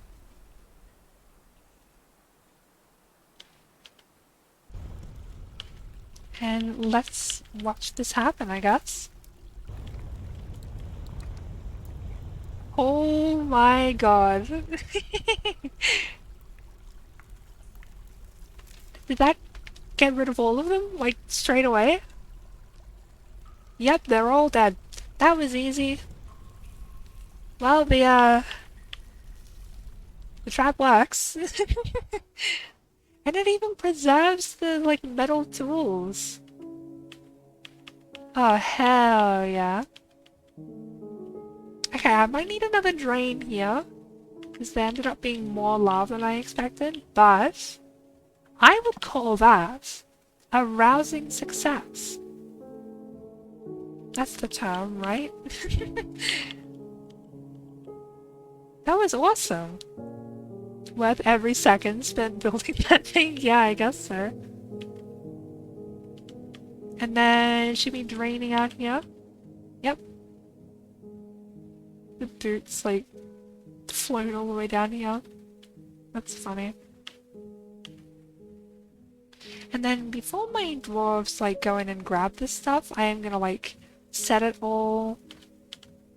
And let's watch this happen, I guess. Oh my god. Did that get rid of all of them? Like, straight away? Yep, they're all dead. That was easy. Well, the trap works. And it even preserves the, like, metal tools. Oh, hell yeah. Okay, I might need another drain here. Because there ended up being more lava than I expected. But I would call that a rousing success. That's the term, right? That was awesome. worth every second spent building that thing? Yeah, I guess so. And then it should be draining out here. Yep. The boot's like flown all the way down here. That's funny. And then before my dwarves like go in and grab this stuff, I am gonna like set it all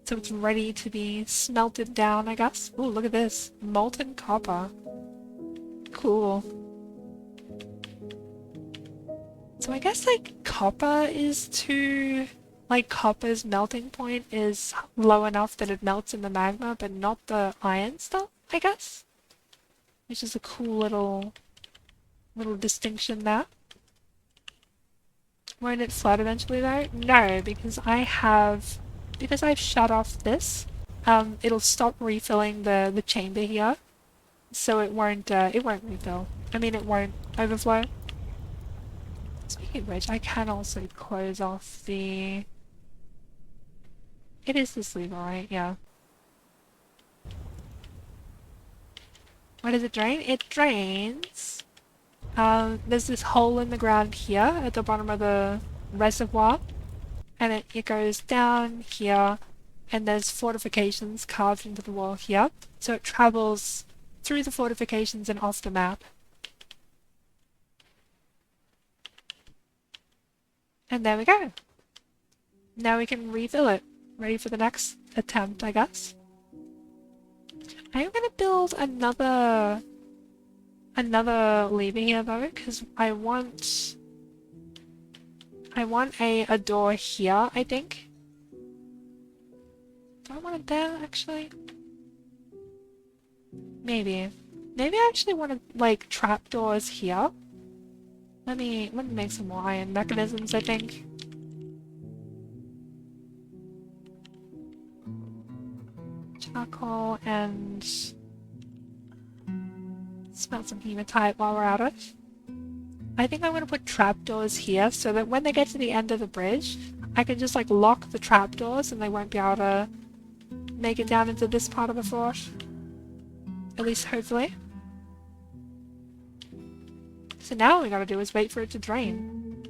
so it's ready to be smelted down, I guess. Ooh, look at this. Molten copper. Cool. So I guess like copper is to... like copper's melting point is low enough that it melts in the magma, but not the iron stuff, I guess? Which is a cool little distinction there. Won't it flood eventually though? No, because I've shut off this, it'll stop refilling the chamber here, so it won't refill. I mean, it won't overflow. Speaking of which, I can also close off the... It is this lever, right? Yeah. What does it drain? It drains... there's this hole in the ground here at the bottom of the reservoir, and it goes down here, and there's fortifications carved into the wall here, so it travels through the fortifications and off the map. And there we go. Now we can refill it. Ready for the next attempt, I guess. I am gonna build another lever here though, because I want a door here, I think. Do I want it there, actually? Maybe. Maybe I actually want to, like, trapdoors here. Let me make some more iron mechanisms, I think. Charcoal and... smelt some hematite while we're at it. I think I'm going to put trapdoors here so that when they get to the end of the bridge, I can just like lock the trapdoors and they won't be able to make it down into this part of the fort. At least hopefully. So now all we gotta do is wait for it to drain.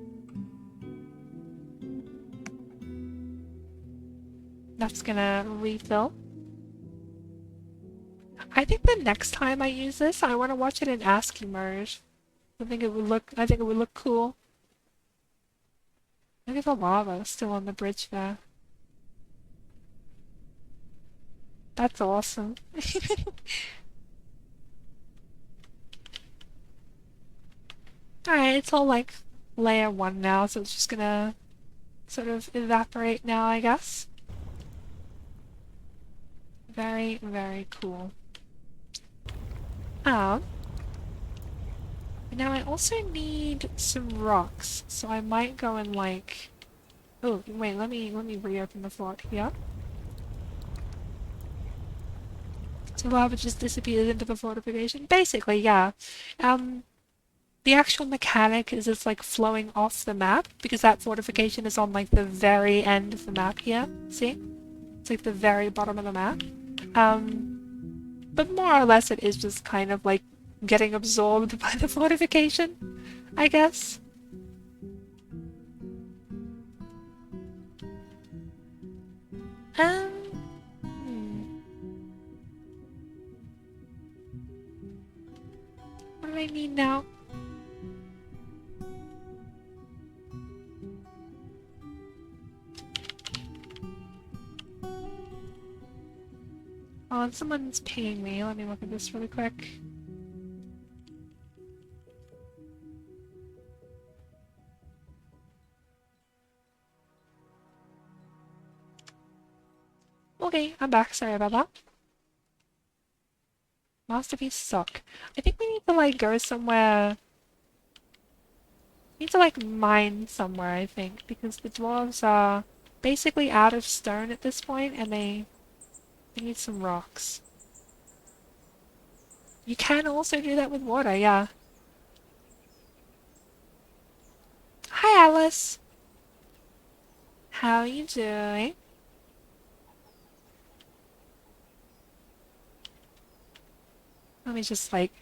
That's gonna refill. I think the next time I use this, I want to watch it in ASCII mode. I think it would look cool. Look at the lava still on the bridge there. That's awesome. Alright, it's all like layer 1 now, so it's just gonna sort of evaporate now, I guess. Very, very cool. Now I also need some rocks, so I might go and like... Oh, wait, let me reopen the fort here. So lava just disappears into the fortification? Basically, yeah. The actual mechanic is it's like flowing off the map, because that fortification is on like the very end of the map here. See? It's like the very bottom of the map. But more or less it is just kind of like getting absorbed by the fortification, I guess. What do I need now? Oh, and someone's pinging me. Let me look at this really quick. Okay, I'm back. Sorry about that. Masterpiece suck. I think we need to like go somewhere. We need to like mine somewhere, I think, because the dwarves are basically out of stone at this point, and they need some rocks. You can also do that with water, yeah. Hi, Alice. How are you doing? Let me just like,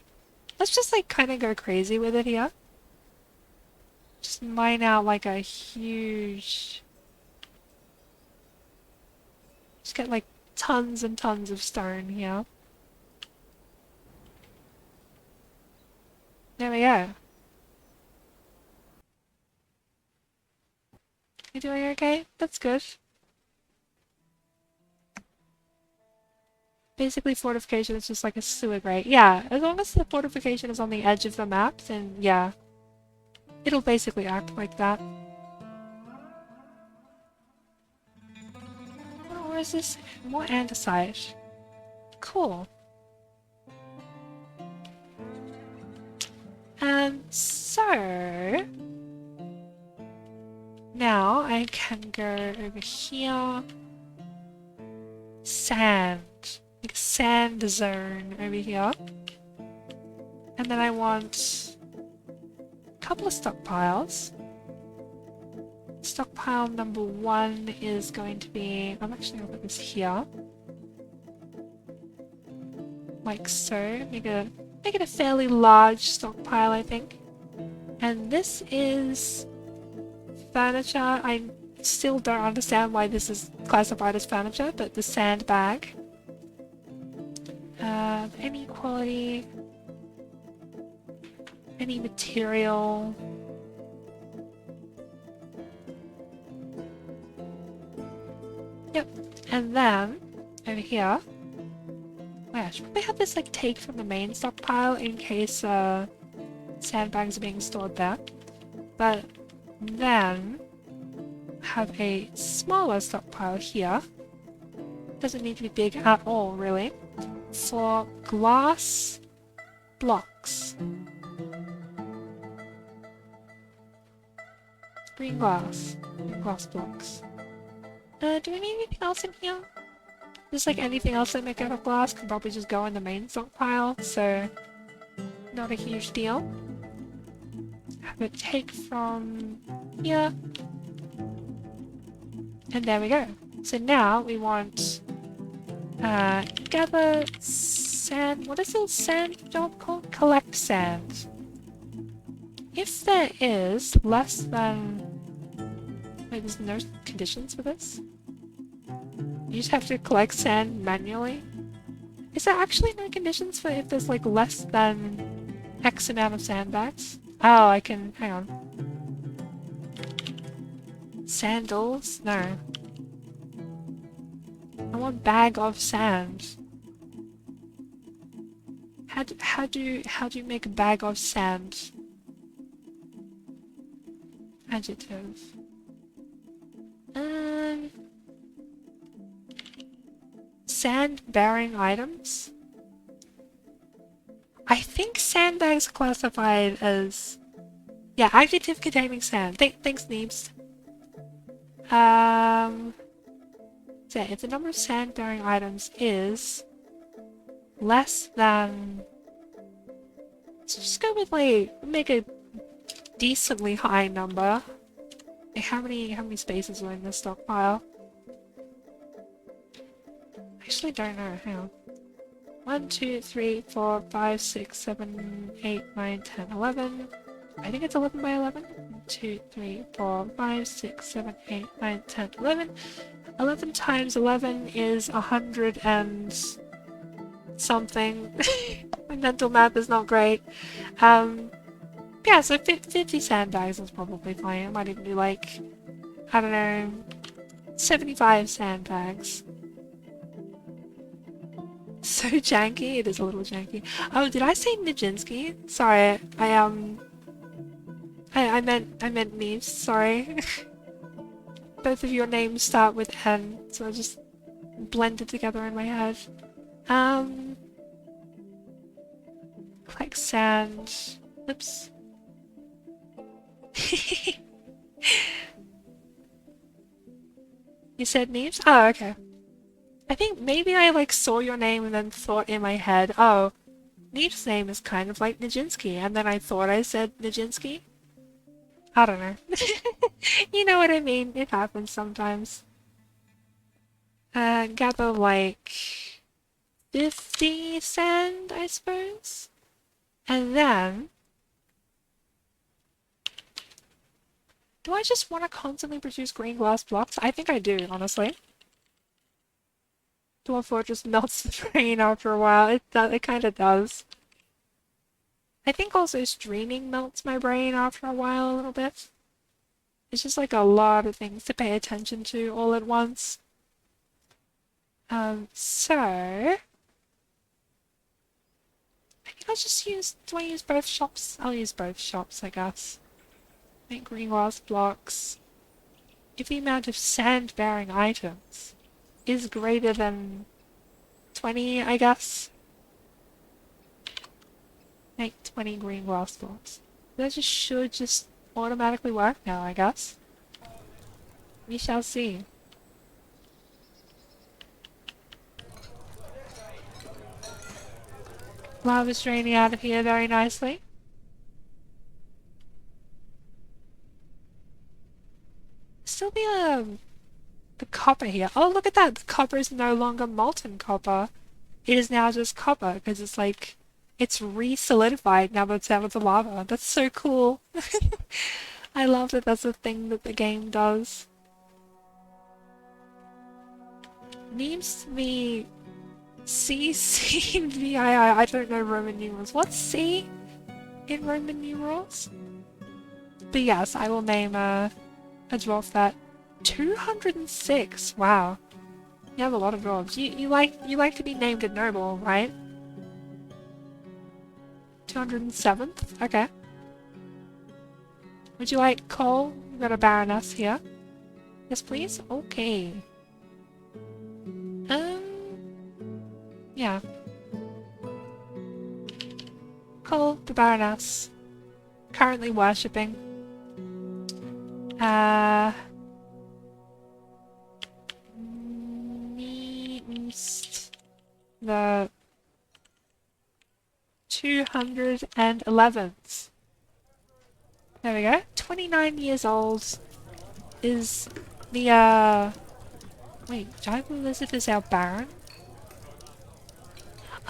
let's just like kind of go crazy with it here. Just mine out like a huge... Just get like tons and tons of stone here. There we go. You doing okay? That's good. Basically, fortification is just like a sewer grate. Yeah, as long as the fortification is on the edge of the map, then yeah. It'll basically act like that. Oh, where is this? More andesite. Cool. So... Now I can go over here. Sand. Like a sand zone over here. And then I want a couple of stockpiles. Stockpile number 1 is going to be... I'm actually going to put this here. Like so. Make it a fairly large stockpile, I think. And this is furniture. I still don't understand why this is classified as furniture, but the sandbag. Any quality, any material. Yep, and then over here, wait, I should probably have this like take from the main stockpile in case sandbags are being stored there. But then have a smaller stockpile here. Doesn't need to be big at all, really. For glass blocks. Green glass blocks. Do we need anything else in here? Just like anything else that make out of glass can probably just go in the main stockpile, so not a huge deal. Have it take from here. And there we go. So now we want gather sand. What is the sand job called? Collect sand. If there is less than... Wait, there's no conditions for this? You just have to collect sand manually? Is there actually no conditions for if there's like less than X amount of sandbags? Oh, I can... hang on. Sandals? No. I want bag of sand. How do you make a bag of sand? Adjective. Sand-bearing items? I think sandbags are classified as... Yeah, adjective containing sand. Thanks, Neebs. So if the number of sand-bearing items is less than... Let's just go with like, make a decently high number. Like how many spaces are in this stockpile? I actually don't know. Hang on. 1, 2, 3, 4, 5, 6, 7, 8, 9, 10, 11. I think it's 11 by 11. 1, 2, 3, 4, 5, 6, 7, 8, 9, 10, 11. 11 times 11 is 100 and something. My mental math is not great. Yeah, so 50 sandbags is probably fine. I might even do like, I don't know, 75 sandbags. So janky, it is a little janky. Oh, did I say Nijinsky? Sorry, I meant Neves, sorry. Both of your names start with N, so I just blended together in my head. Like sand. Oops. You said Neves? Oh, okay. I think maybe I like saw your name and then thought in my head, oh, Neves' name is kind of like Nijinsky, and then I thought I said Nijinsky. I don't know. You know what I mean? It happens sometimes. Gather like 50 sand, I suppose. And then, do I just want to constantly produce green glass blocks? I think I do, honestly. Dwarf Fortress melts the brain after a while. It kind of does. I think also streaming melts my brain after a while a little bit. It's just like a lot of things to pay attention to all at once. So I think I'll just use, do I use both shops? I'll use both shops, I guess. Make green glass blocks. If the amount of sand-bearing items is greater than 20, I guess. Make 20 green glass blocks. That just should just automatically work now, I guess. We shall see. Lava's draining out of here very nicely. Still the copper here. Oh, look at that! The copper is no longer molten copper. It is now just copper, because it's like, it's re-solidified now that it's out with the lava. That's so cool. I love that that's a thing that the game does. Needs to be CCVII. I don't know Roman numerals. What's C in Roman numerals? But yes, I will name a dwarf that. 206. Wow. You have a lot of dwarves. You like to be named a noble, right? 207th? Okay. Would you like coal? We've got a baroness here. Yes, please? Okay. Yeah. Coal, the baroness. Currently worshipping. The 211th. There we go. 29 years old is the, wait, Giant Blue Lizard is our Baron?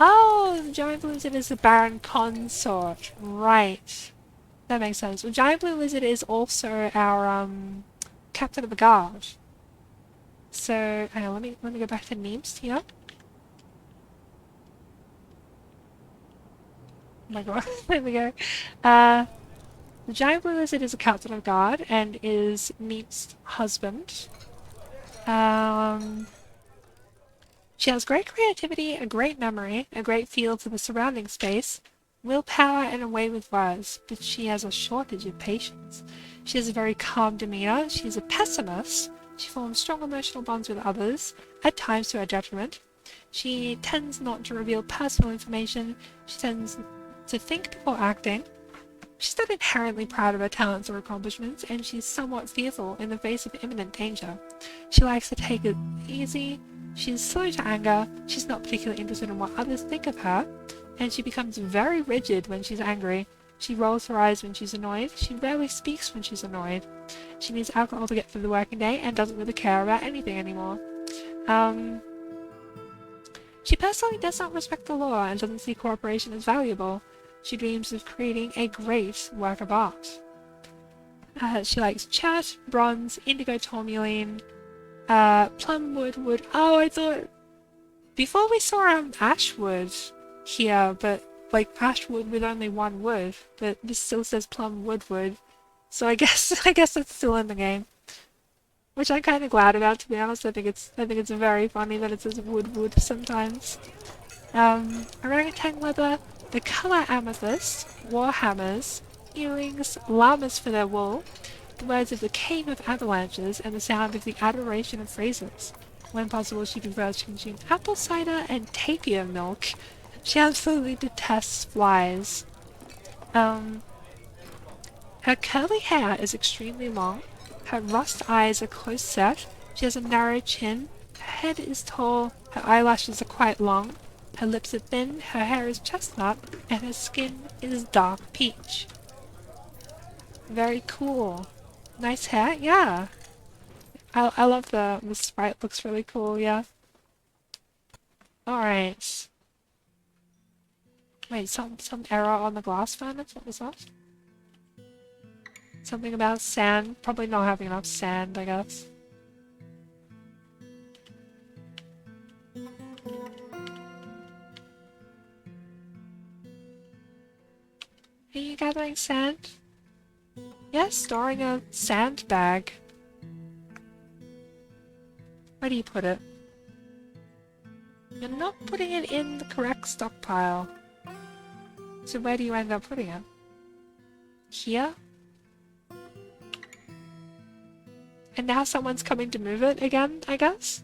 Oh, the Giant Blue Lizard is the Baron Consort. Right. That makes sense. Well, Giant Blue Lizard is also our, Captain of the Guard. So, hang on, let me go back to names here. Oh my god, there we go. The Giant Blue Lizard is a Captain of Guard and is Neep's husband. She has great creativity, a great memory, a great feel for the surrounding space, willpower and a way with words, but she has a shortage of patience. She has a very calm demeanor, she is a pessimist, she forms strong emotional bonds with others, at times to her detriment. She tends not to reveal personal information, she tends to think before acting. She's not inherently proud of her talents or accomplishments, and she's somewhat fearful in the face of imminent danger. She likes to take it easy, she's slow to anger, she's not particularly interested in what others think of her, and she becomes very rigid when she's angry. She rolls her eyes when she's annoyed, she rarely speaks when she's annoyed. She needs alcohol to get through the working day and doesn't really care about anything anymore. She personally does not respect the law and doesn't see cooperation as valuable. She dreams of creating a great work of art. She likes chert, bronze, indigo tourmaline, plumwood wood. Oh, I thought before we saw ashwood here, but like ashwood with only one wood. But this still says plumwood wood, so I guess that's still in the game, which I'm kind of glad about. To be honest, I think it's very funny that it says wood sometimes. Orangutan leather. The colour amethyst, warhammers, earrings, llamas for their wool, the words of the Cave of Avalanches, and the sound of the adoration of phrases. When possible, she prefers to consume apple cider and tapir milk. She absolutely detests flies. Her curly hair is extremely long, her rust eyes are close set, she has a narrow chin, her head is tall, her eyelashes are quite long, her lips are thin, her hair is chestnut, and her skin is dark peach. Very cool. Nice hair, yeah. I love the sprite, looks really cool, yeah. Alright. Wait, some error on the glass furnace? What was that? Something about sand. Probably not having enough sand, I guess. Are you gathering sand? Yes, storing a sandbag. Where do you put it? You're not putting it in the correct stockpile. So where do you end up putting it? Here? And now someone's coming to move it again, I guess?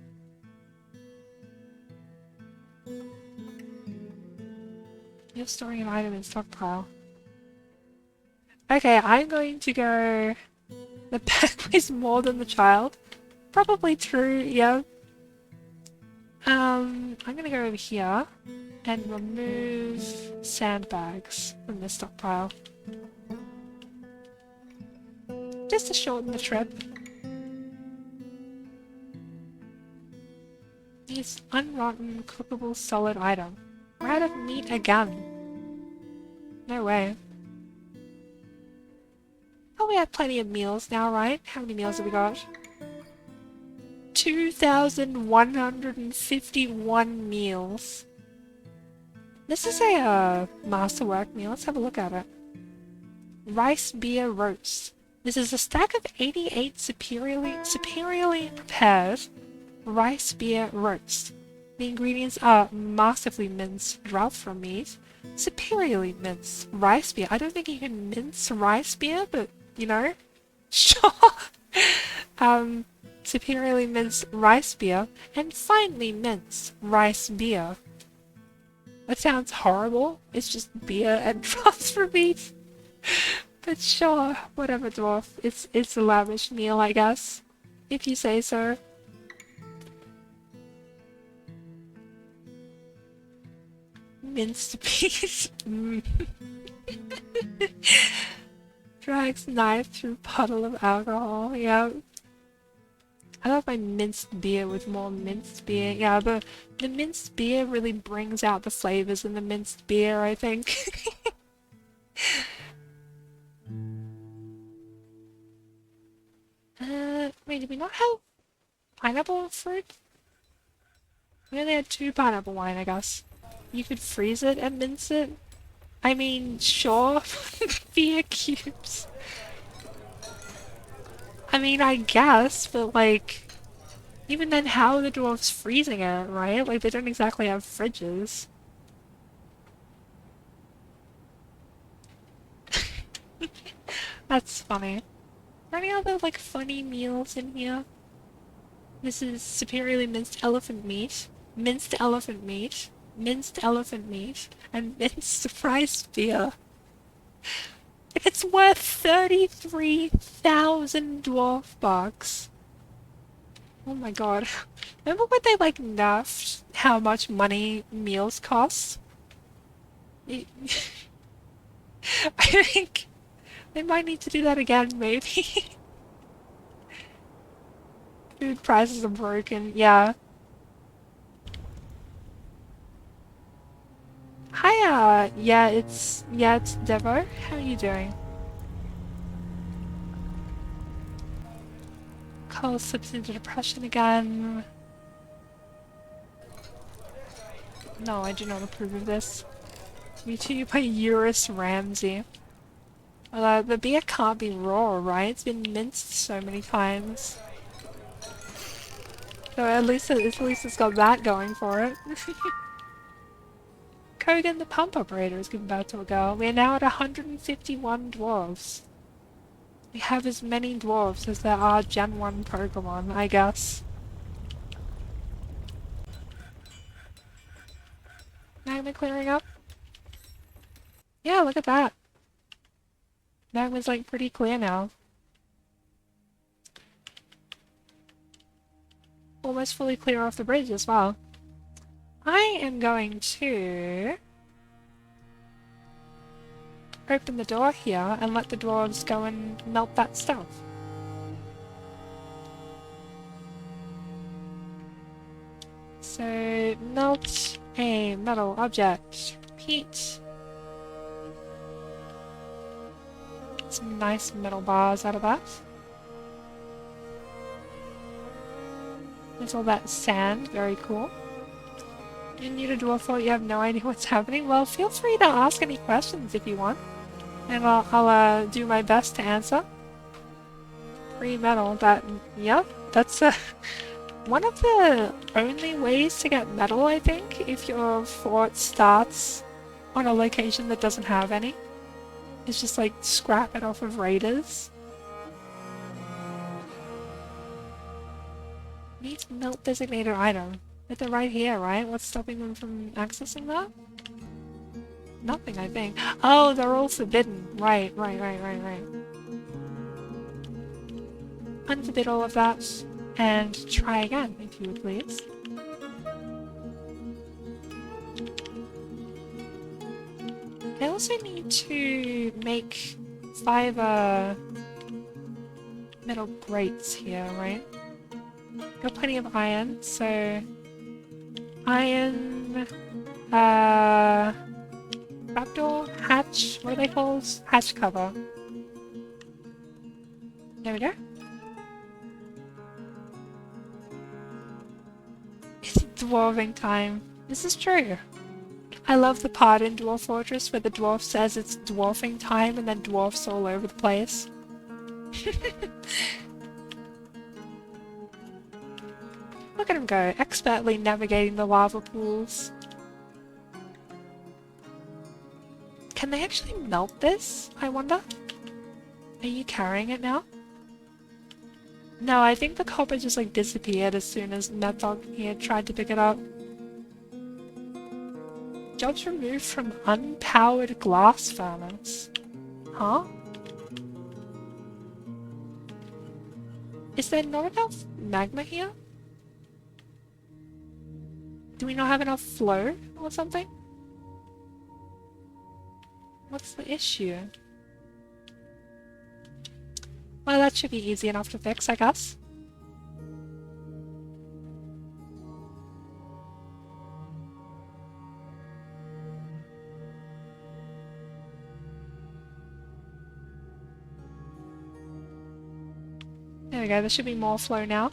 You're storing an item in stockpile. Okay, I'm going to go... The pet weighs more than the child. Probably true, yeah. I'm gonna go over here and remove sandbags from the stockpile. Just to shorten the trip. These unrotten, cookable, solid item. We're out of meat again. No way. Oh, we have plenty of meals now, right? How many meals have we got? 2,151 meals. This is a masterwork meal. Let's have a look at it. Rice beer roast. This is a stack of 88 superiorly prepared rice beer roast. The ingredients are masterfully minced Dwarf from meat, superiorly minced rice beer. I don't think you can mince rice beer, but you know, sure. Superiorly minced rice beer and finely minced rice beer. That sounds horrible. It's just beer and Dwarf from meat. But sure, whatever, Dwarf. It's a lavish meal, I guess. If you say so. Minced beef. Drags knife through puddle of alcohol. Yeah. I love my minced beer with more minced beer. Yeah, the minced beer really brings out the flavors in the minced beer, I think. Wait, did we not have pineapple fruit? We only had 2 pineapple wine, I guess. You could freeze it and mince it? I mean, sure. Beer cubes. I mean, I guess, but like... Even then, how are the dwarves freezing it, right? Like, they don't exactly have fridges. That's funny. Are there any other, like, funny meals in here? This is superiorly minced elephant meat, minced elephant meat, minced elephant meat, and minced rice beer. It's worth 33,000 dwarf bucks. Oh my god. Remember when they, like, nerfed how much money meals cost? I think they might need to do that again, maybe. Food prices are broken, yeah. Hiya! Yeah, it's Devo. How are you doing? Cole slips into depression again. No, I do not approve of this. Me too by Eurus Ramsey. Although the beer can't be raw, right? It's been minced so many times. So at least it's got that going for it. Kogan the pump operator is given back to a girl. We are now at 151 dwarves. We have as many dwarves as there are Gen 1 Pokemon, I guess. Magma clearing up? Yeah, look at that. Magma's like pretty clear now. Almost fully clear off the bridge as well. I am going to open the door here and let the dwarves go and melt that stuff. So, melt a metal object. Repeat. some nice metal bars out of that. There's all that sand, very cool. You're new to Dwarf, you have no idea what's happening? Well, feel free to ask any questions if you want. And I'll do my best to answer. Free metal, yep, that's one of the only ways to get metal, I think, if your fort starts on a location that doesn't have any. It's just like scrap it off of raiders. Needs melt designated item. But they're right here, right? What's stopping them from accessing that? Nothing, I think. Oh, they're all forbidden. Right. Unforbid all of that, and try again, if you would please. I also need to make 5 metal grates here, right? Got plenty of iron, so iron, trapdoor, hatch, what are they called? Hatch cover. There we go. It's dwarving time. This is true. I love the part in Dwarf Fortress where the dwarf says it's dwarfing time and then dwarfs all over the place. Look at him go, expertly navigating the lava pools. Can they actually melt this, I wonder? Are you carrying it now? No, I think the copper just like disappeared as soon as Methog here tried to pick it up. Jobs removed from unpowered glass furnace. Huh? Is there not enough magma here? Do we not have enough flow or something? What's the issue? Well, that should be easy enough to fix, I guess. There we go, there should be more flow now.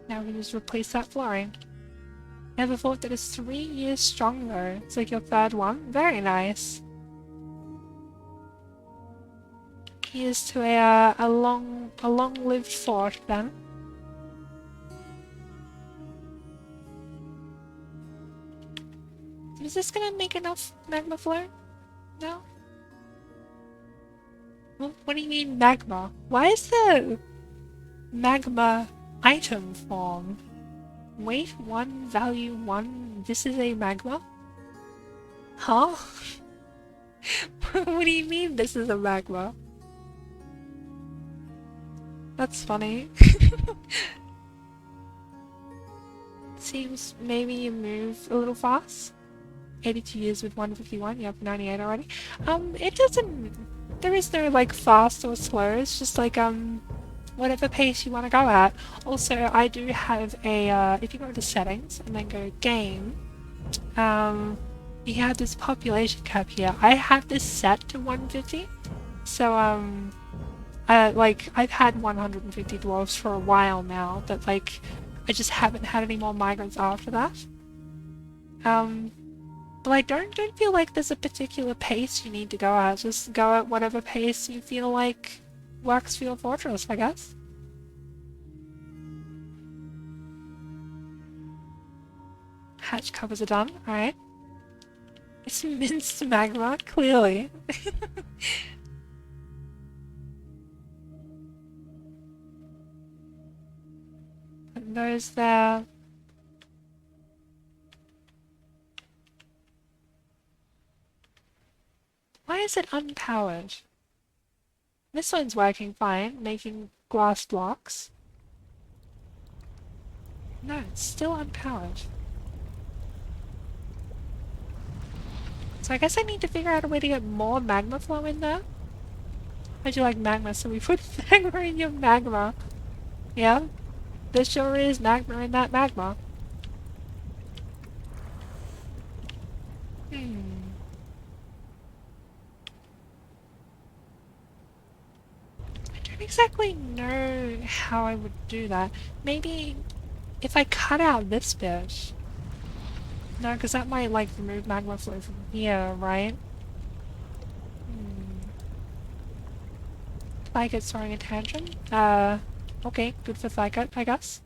Now we can just replace that flooring. Never thought that it's 3 years strong though. It's like your 3rd one. Very nice. Here's to a long-lived fort then. Is this gonna make enough magma flow? No? What do you mean magma? Why is the magma item form? Weight 1, value 1, this is a magma? Huh? What do you mean this is a magma? That's funny. Seems maybe you move a little fast. 82 years with 151, you have 98 already. It doesn't... There is no, like, fast or slow, it's just like, whatever pace you want to go at. Also, I do have a, if you go to settings and then go game, you have this population cap here. I have this set to 150, so, I've had 150 dwarves for a while now, but, like, I just haven't had any more migrants after that. But I don't feel like there's a particular pace you need to go at. Just go at whatever pace you feel like works for your fortress, I guess. Hatch covers are done, alright. It's minced magma, clearly. Put those there. Why is it unpowered? This one's working fine, making glass blocks. No, it's still unpowered. So I guess I need to figure out a way to get more magma flow in there. How'd you like magma? So we put magma in your magma. Yeah? There sure is magma in that magma. exactly know how I would do that. Maybe if I cut out this bit. No, because that might like remove magma flow from here, right? Thight's throwing a tantrum. Okay, good for Thightgut, I guess.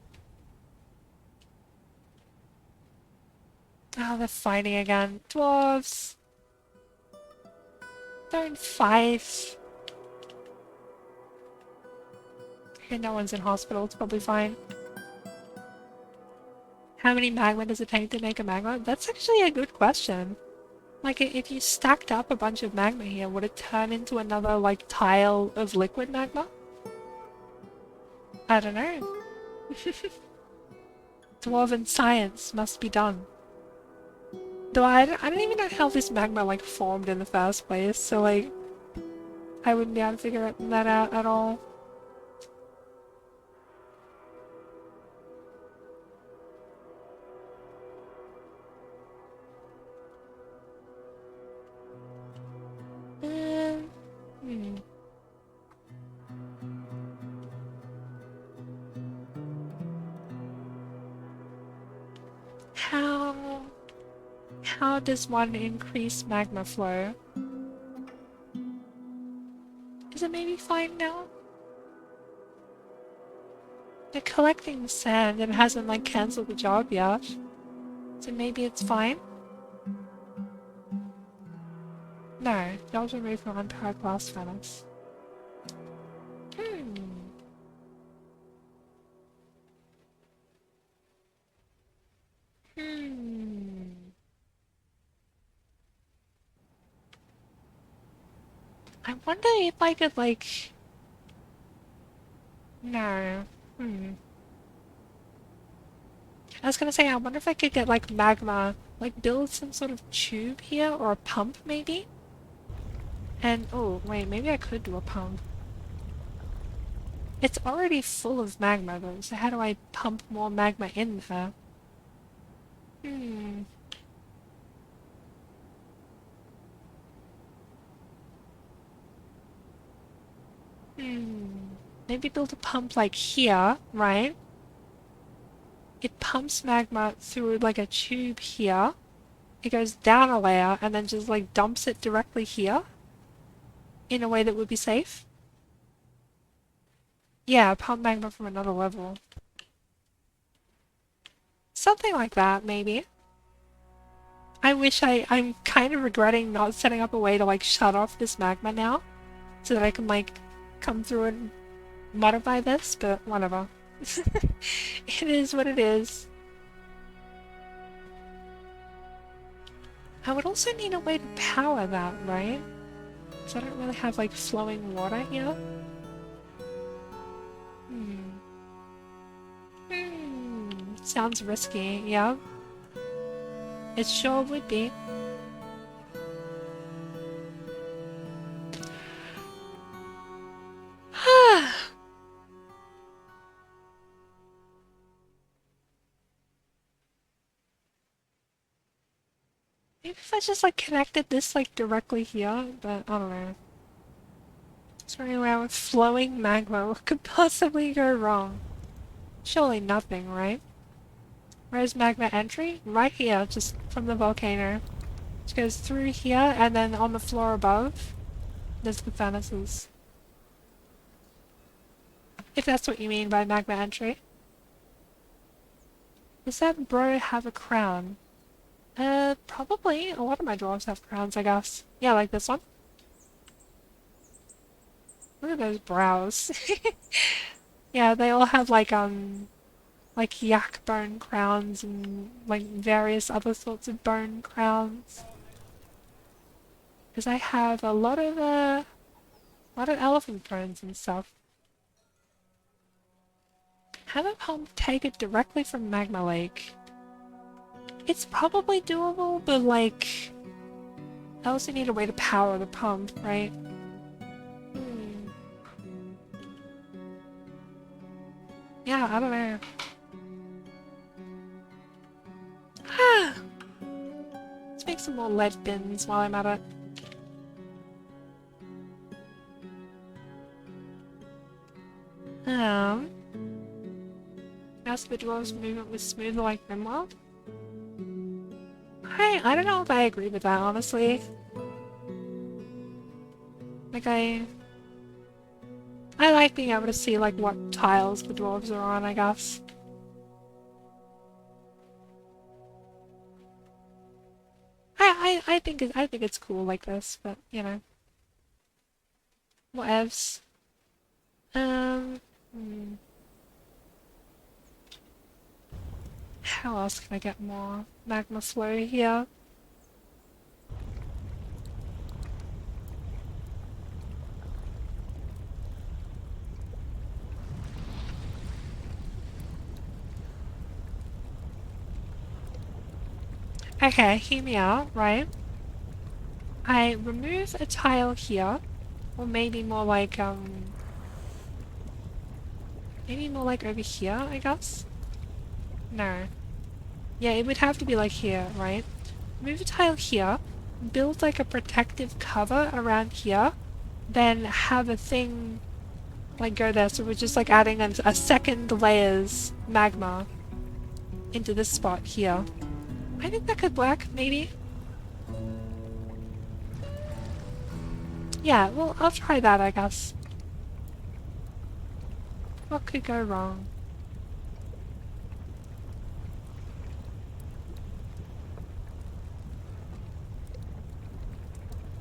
Oh, they're fighting again. Dwarves! Don't fight! Okay, no one's in hospital, it's probably fine. How many magma does it take to make a magma? That's actually a good question. Like, if you stacked up a bunch of magma here, would it turn into another, like, tile of liquid magma? I don't know. Dwarven science must be done. Though I don't even know how this magma, like, formed in the first place, so, like, I wouldn't be able to figure that out at all. Hmm. How does one increase magma flow? Is it maybe fine now? They're collecting the sand and hasn't like cancelled the job yet. So maybe it's fine? No, jobs removed from unpowered blast furnace. Hmm. Hmm. I wonder if I could like... No. Hmm. I was gonna say, I wonder if I could get like magma, like build some sort of tube here or a pump maybe? And, oh wait, maybe I could do a pump. It's already full of magma though, so how do I pump more magma in there? Hmm. Maybe build a pump like here, right? It pumps magma through like a tube here. It goes down a layer and then just like dumps it directly here in a way that would be safe. Yeah, pump magma from another level. Something like that, maybe. I'm kind of regretting not setting up a way to like shut off this magma now so that I can like come through and modify this, but whatever. It is what it is. I would also need a way to power that, right? Because I don't really have like flowing water here. Sounds risky, yeah. It sure would be. Maybe if I just like connected this like directly here, but I don't know. Just running around with flowing magma. What could possibly go wrong? Surely nothing, right? Where's magma entry? Right here, just from the volcano. It goes through here, and then on the floor above, there's the furnaces. If that's what you mean by magma entry. Does that bro have a crown? Probably. A lot of my dwarves have crowns, I guess. Yeah, like this one. Look at those brows. Yeah, they all have like yak bone crowns and like various other sorts of bone crowns. Because I have a lot of elephant bones and stuff. Have a pump take it directly from Magma Lake. It's probably doable, but like, I also need a way to power the pump, right? Yeah, I don't know. Let's make some more lead bins while I'm at it. Ask the dwarves' movement was smoother like Rimworld? I don't know if I agree with that, honestly. Like, I like being able to see, like, what tiles the dwarves are on, I guess. I think it's cool like this, but, you know. Whatevs. Hmm. How else can I get more magma flow here? Okay, hear me out, right? I remove a tile here, or maybe more like, maybe more like over here, I guess? No. Yeah, it would have to be like here, right? Move a tile here, build like a protective cover around here, then have a thing like go there, so we're just like adding a second layer's magma into this spot here. I think that could work, maybe. Yeah, well, I'll try that, I guess. What could go wrong?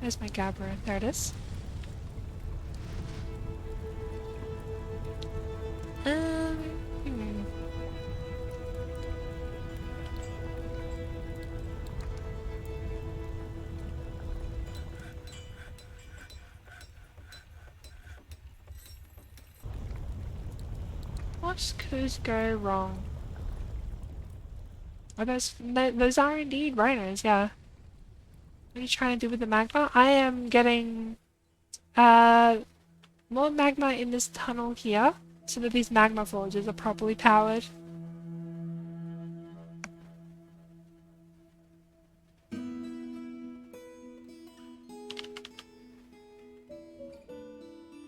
There's my Gabbro. There it is. Hmm. What could go wrong? Are those are indeed rhinos, yeah. What are you trying to do with the magma? I am getting more magma in this tunnel here, so that these magma forges are properly powered.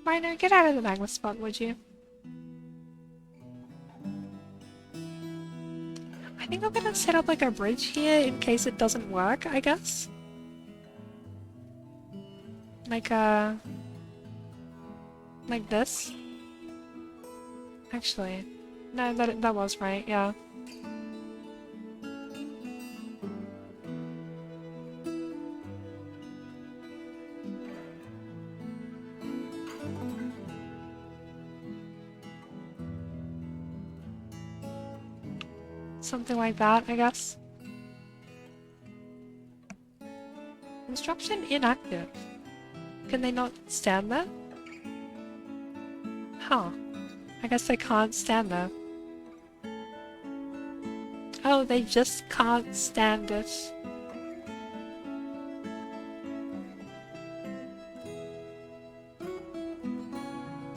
Rhino, get out of the magma spot, would you? I think I'm gonna set up like a bridge here in case it doesn't work, I guess. Like like this. Actually, no, that was right, yeah. Something like that, I guess. Construction inactive. Can they not stand there? Huh. I guess they can't stand there. Oh, they just can't stand it.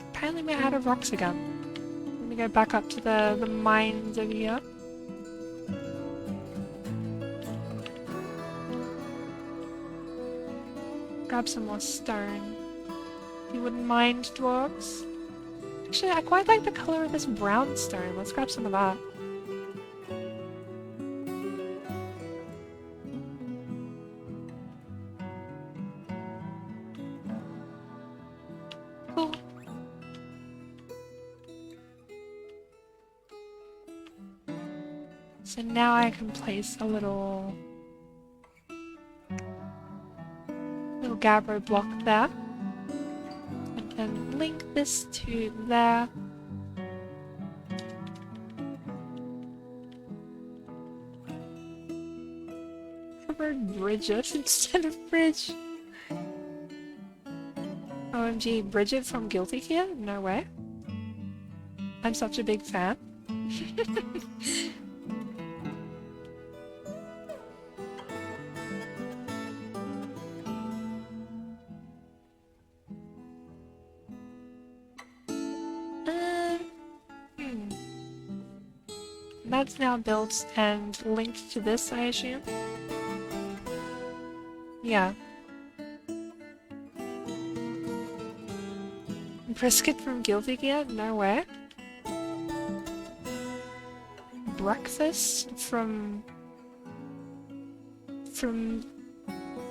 Apparently we're out of rocks again. Let me go back up to the mines over here. Grab some more stone. If you wouldn't mind, dwarves. Actually, I quite like the color of this brown stone. Let's grab some of that. Cool. So now I can place a little Gabbro block there. And then link this to there. Preferred Bridget instead of Bridge. OMG, Bridget from Guilty Gear? No way. I'm such a big fan. That's now built and linked to this, I assume? Yeah. Brisket from Guilty Gear? No way. Breakfast from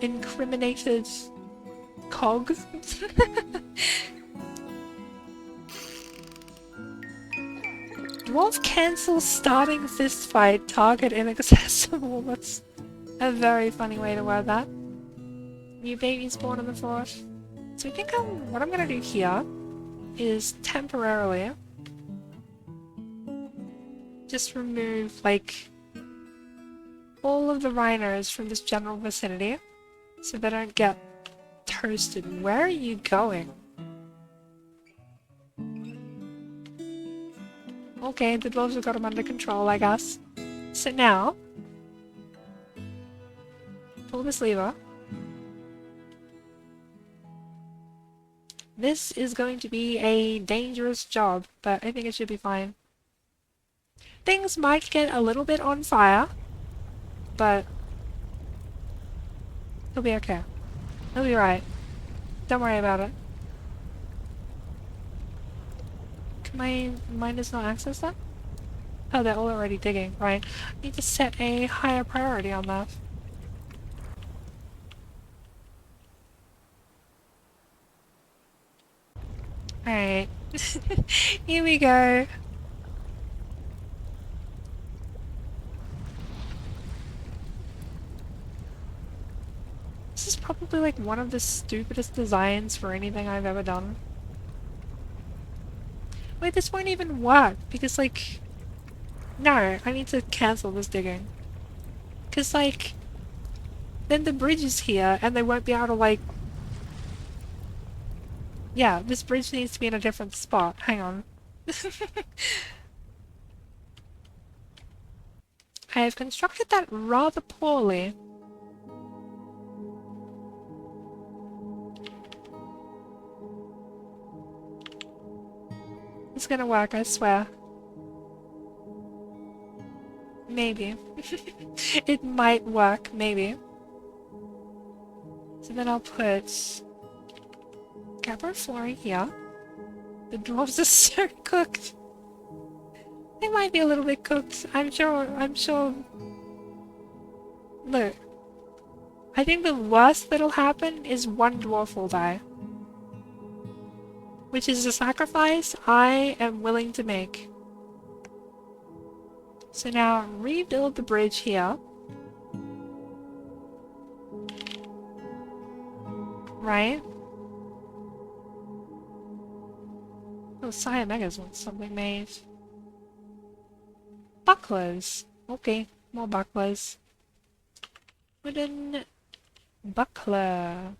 incriminated cog. Dwarf cancels starting fist fight, target inaccessible. That's a very funny way to word that. New babies born on the fort. So I think what I'm gonna do here is temporarily just remove, like, all of the rhinos from this general vicinity so they don't get toasted. Where are you going? Okay, the dwarves have got him under control, I guess. So now, pull this lever. This is going to be a dangerous job, but I think it should be fine. Things might get a little bit on fire, but he'll be okay. He'll be right. Don't worry about it. Can my miners not access that? Oh, they're all already digging, right. I need to set a higher priority on that. Alright. Here we go. This is probably like one of the stupidest designs for anything I've ever done. Wait, this won't even work because, like... No, I need to cancel this digging. Because, like... Then the bridge is here and they won't be able to, like... Yeah, this bridge needs to be in a different spot. Hang on. I have constructed that rather poorly. It's gonna work, I swear. Maybe. It might work, maybe. So then I'll put... Copper flooring here. The dwarves are so cooked. They might be a little bit cooked. I'm sure. Look. I think the worst that'll happen is one dwarf will die. Which is a sacrifice I am willing to make. So now, rebuild the bridge here. Right? Oh, Sire Megas wants something made. Bucklers. Okay, more bucklers. Wooden buckler.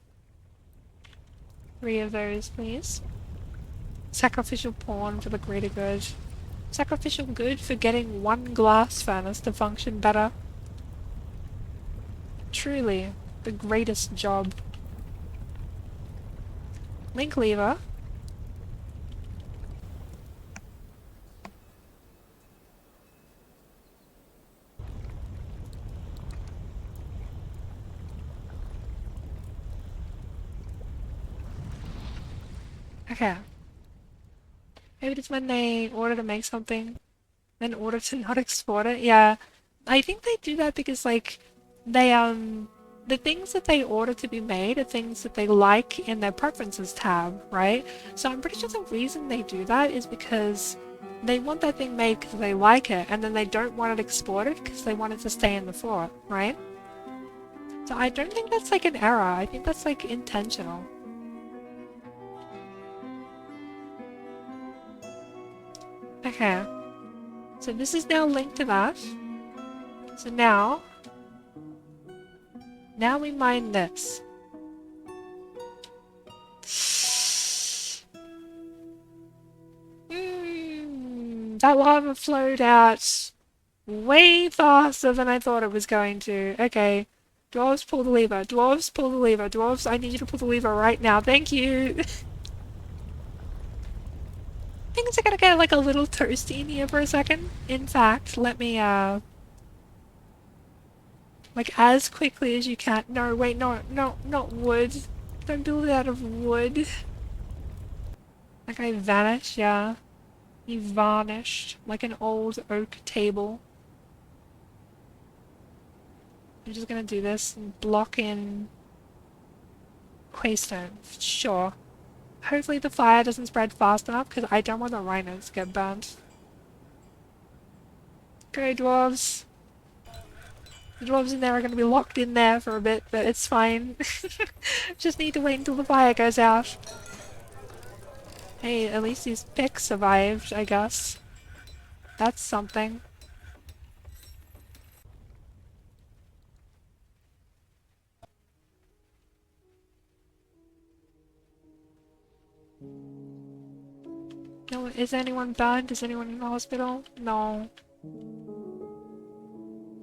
3 of those, please. Sacrificial pawn for the greater good. Sacrificial good for getting 1 glass furnace to function better. Truly, the greatest job. Link lever. Okay. Maybe it's when they order to make something, then order to not export it. Yeah, I think they do that because, like, they, the things that they order to be made are things that they like in their preferences tab, right? So I'm pretty sure the reason they do that is because they want that thing made because they like it, and then they don't want it exported because they want it to stay in the fort, right? So I don't think that's, like, an error. I think that's, like, intentional. Okay, so this is now linked to that. So now we mine this. That lava flowed out way faster than I thought it was going to. Okay, dwarves pull the lever, dwarves pull the lever, dwarves I need you to pull the lever right now, thank you! Things are gonna get like a little toasty in here for a second. In fact, let me like as quickly as you can. No, wait, no, not wood. Don't build it out of wood. That guy vanished, yeah. He vanished like an old oak table. I'm just gonna do this and block in Quaystone. Sure. Hopefully the fire doesn't spread fast enough because I don't want the rhinos to get burnt. Go, dwarves. The dwarves in there are going to be locked in there for a bit, but it's fine. Just need to wait until the fire goes out. Hey, at least these picks survived, I guess. That's something. No, is anyone burned? Is anyone in the hospital? No.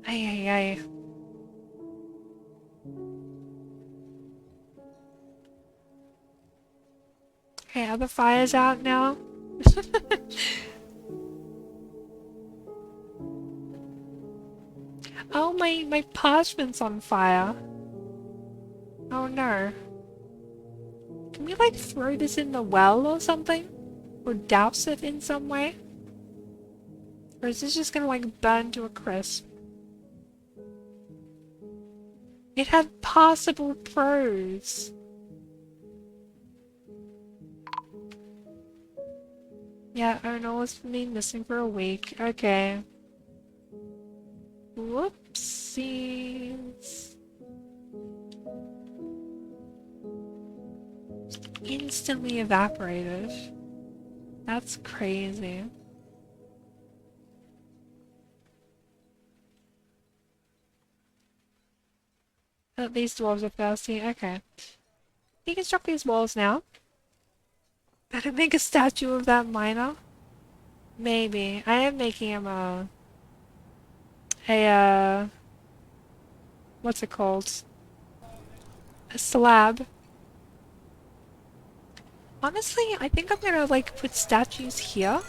Ay, ay, ay. Okay, are the fires out now? Oh, my parchment's on fire. Oh no. Can we like throw this in the well or something? Or douse it in some way? Or is this just gonna like burn to a crisp? It had passable prose. Yeah, Ernal's been missing for a week. Okay. Whoopsies. Instantly evaporated. That's crazy. Oh, these dwarves are thirsty. Okay. You can struck these walls now. Better make a statue of that miner. Maybe. I am making him what's it called? A slab. Honestly, I think I'm gonna like put statues here.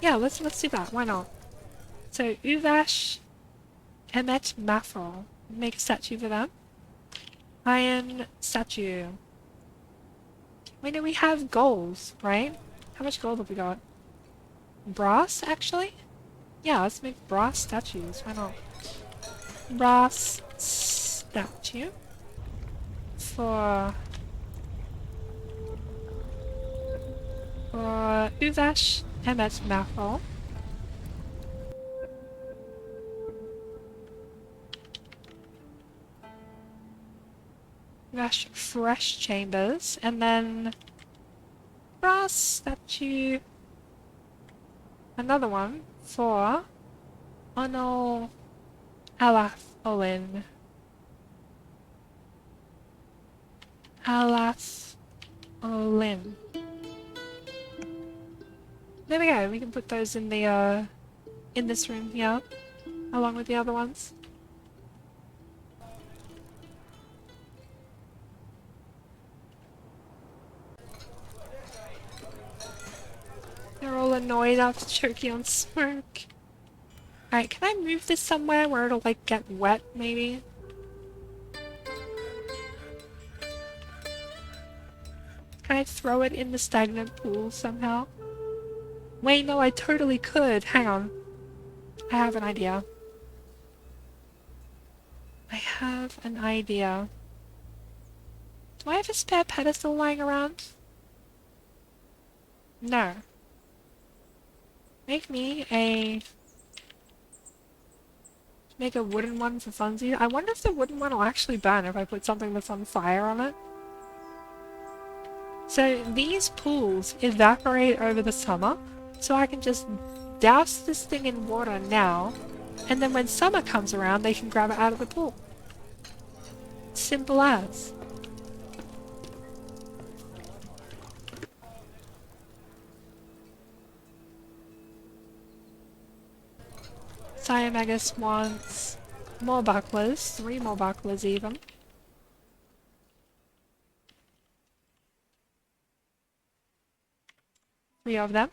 Yeah, let's do that. Why not? So Uvash, Emmet, Mafrol. Make a statue for them. Iron statue. Wait, do we have golds, right? How much gold have we got? Brass, actually? Yeah, let's make brass statues. Why not? Brass statue. For Uvash, Emmet, Mafrol. Fresh chambers, and then brass statue. Another one for Onol Alath Olin. Alath Olin. There we go. We can put those in the in this room here, along with the other ones. They're all annoyed after choking on smoke. Alright, can I move this somewhere where it'll like get wet, maybe? Can I throw it in the stagnant pool somehow? Wait, no, I totally could. Hang on. I have an idea. I have an idea. Do I have a spare pedestal lying around? No. Make a wooden one for funsies. I wonder if the wooden one will actually burn if I put something that's on fire on it. So these pools evaporate over the summer, so I can just douse this thing in water now, and then when summer comes around they can grab it out of the pool. Simple as. Cyamagus wants more bucklers, 3 more bucklers even. Three of them.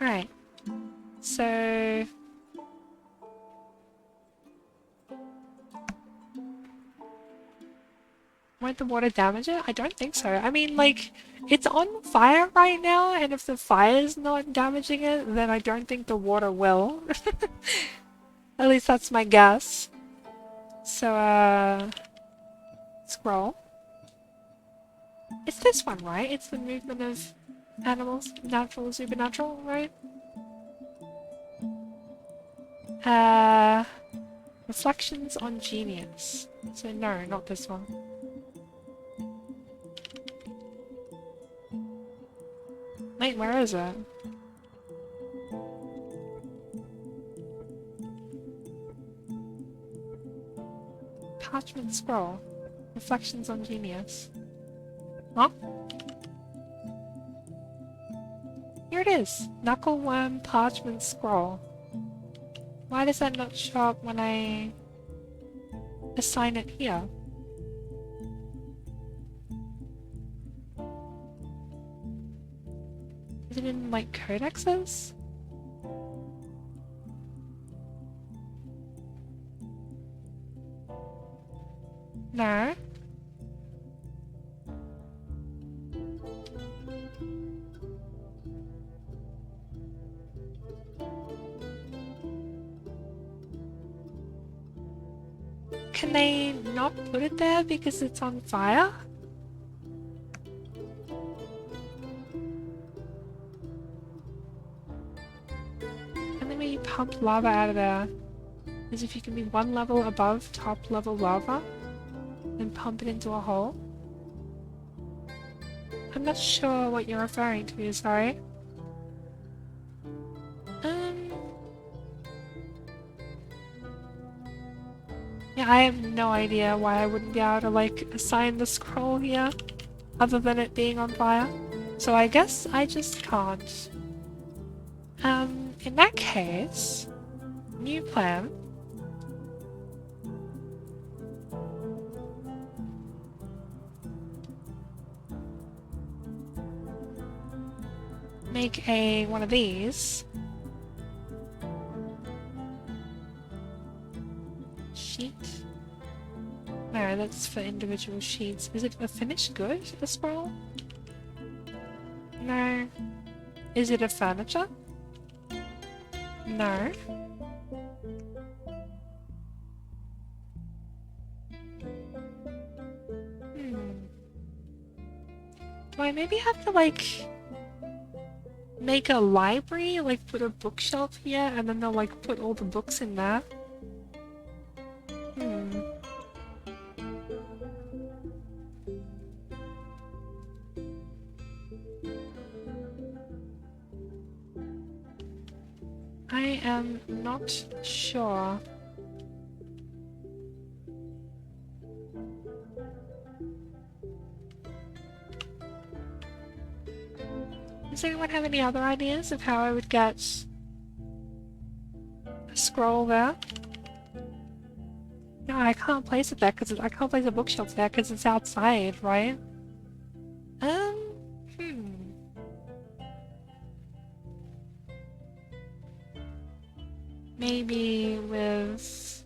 Alright. So Won't the water damage it? I don't think so. I mean, like, it's on fire right now, and if the fire's not damaging it, then I don't think the water will. At least that's my guess. So, scroll. It's this one, right? It's the movement of animals, natural, supernatural, right? Reflections on genius. So no, not this one. Wait, where is it? Parchment scroll. Reflections on genius. Huh? Here it is! Knuckleworm parchment scroll. Why does that not show up when I assign it here? Is it in, like, codexes? No. Can they not put it there because it's on fire? And then when you pump lava out of there, as if you can be one level above top level lava and pump it into a hole. I'm not sure what you're referring to, sorry. Yeah, I have no idea why I wouldn't be able to, like, assign the scroll here, other than it being on fire. So I guess I just can't. In that case, new plan. Make one of these. Sheet? No, that's for individual sheets. Is it a finished good, the scroll? No. Is it a furniture? No. Do I maybe have to, like, make a library? Like, put a bookshelf here, and then they'll, like, put all the books in there? I am not sure. Does anyone have any other ideas of how I would get a scroll there? No, I can't place it there because I can't place a bookshelf there because it's outside, right? Maybe with...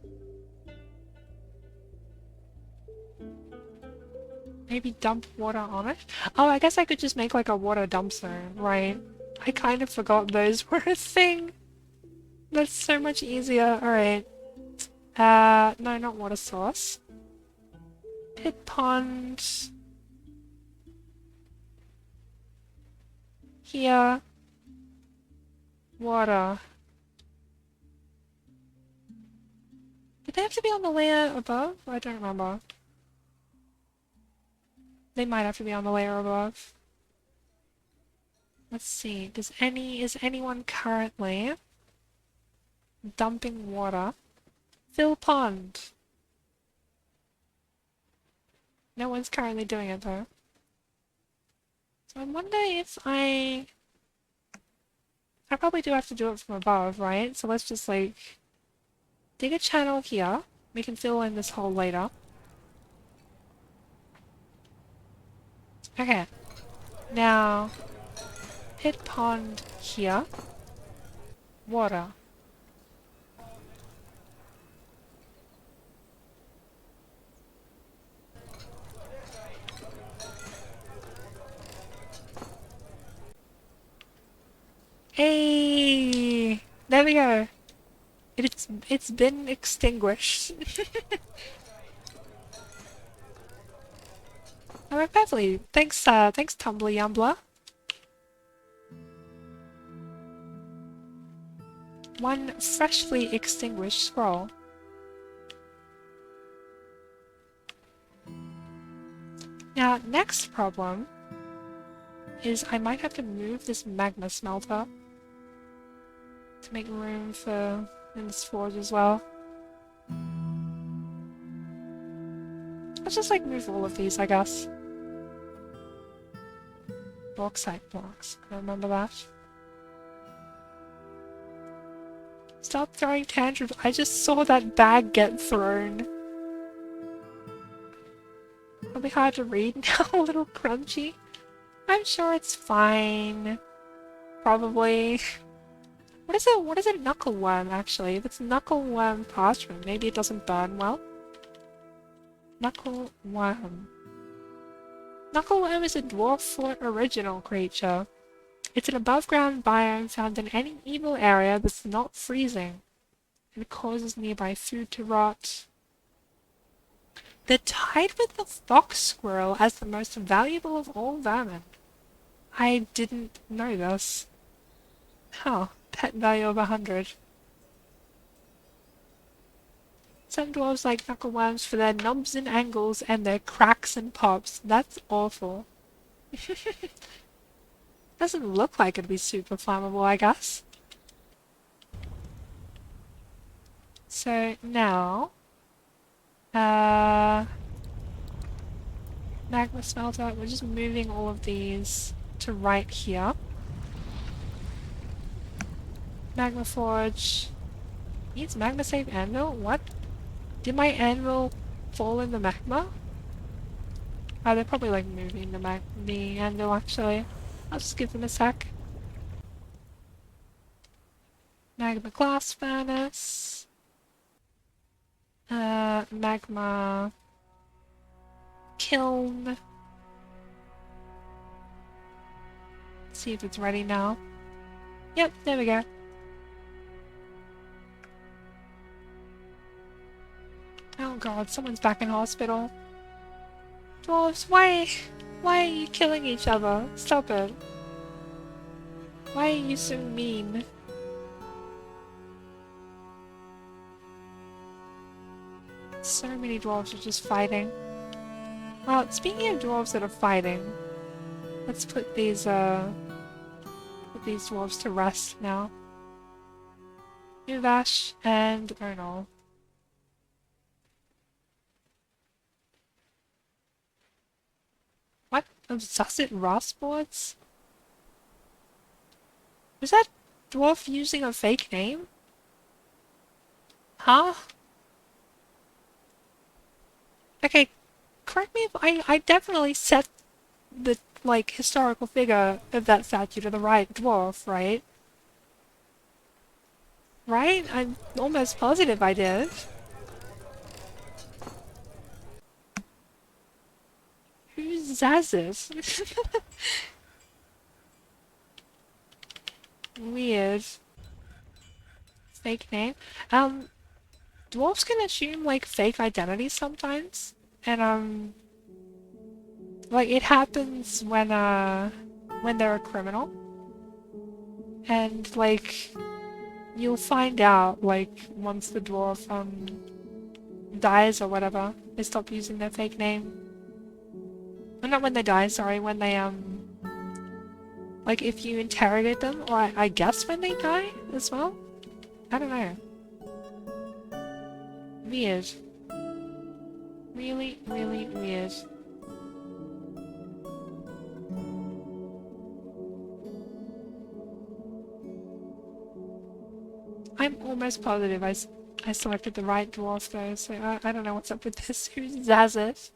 Maybe dump water on it? Oh, I guess I could just make like a water dumpster, right? I kind of forgot those were a thing. That's so much easier. Alright. No, not water source. Pit pond. Here. Water. Did they have to be on the layer above? I don't remember. They might have to be on the layer above. Let's see. Is anyone currently dumping water? Fill pond. No one's currently doing it though. So I wonder if I probably do have to do it from above, right? So let's just like dig a channel here. We can fill in this hole later. Okay. Now, pit pond here. Water. there we go. It's been extinguished. Alright, Beverly. Thanks, Tumbler Yumbler. One freshly extinguished scroll. Now, next problem is I might have to move this magma smelter to make room for this forge as well. Let's just like move all of these, I guess. Bauxite blocks. I remember that. Stop throwing tantrums. I just saw that bag get thrown. It'll be hard to read now, a little crunchy. I'm sure it's fine. Probably. What is a knuckleworm, actually? If it's knuckleworm parchment, maybe it doesn't burn well. Knuckleworm. Knuckleworm is a dwarf foot original creature. It's an above-ground biome found in any evil area that's not freezing. It causes nearby food to rot. They're tied with the fox squirrel as the most valuable of all vermin. I didn't know this. Huh. Pet value of 100. Some dwarves like knuckleworms for their knobs and angles and their cracks and pops. That's awful. Doesn't look like it'd be super flammable, I guess. So now, magma smelter. We're just moving all of these to right here. Magma forge. Needs magma safe anvil? What? Did my anvil fall in the magma? Oh, they're probably like moving the anvil actually. I'll just give them a sec. Magma glass furnace. Magma kiln. Let's see if it's ready now. Yep, there we go. Oh god, someone's back in hospital. Dwarves, why are you killing each other? Stop it. Why are you so mean? So many dwarves are just fighting. Well, speaking of dwarves that are fighting, let's put these dwarves to rest now. Uvash and Ernal. What? Susset Ross boards? Was that dwarf using a fake name? Huh? Okay, correct me if I definitely set the, like, historical figure of that statue to the right dwarf, right? Right? I'm almost positive I did. Who's Zazis? Weird. Fake name. Dwarves can assume, like, fake identities sometimes. And, like, it happens when they're a criminal. And, like, you'll find out, like, once the dwarf, dies or whatever. They stop using their fake name. Well, not when they die, sorry, when they, like, if you interrogate them, or I guess when they die as well? I don't know. Weird. Really, really weird. I'm almost positive I selected the right dwarf though, so I don't know what's up with this. Who's Zazit?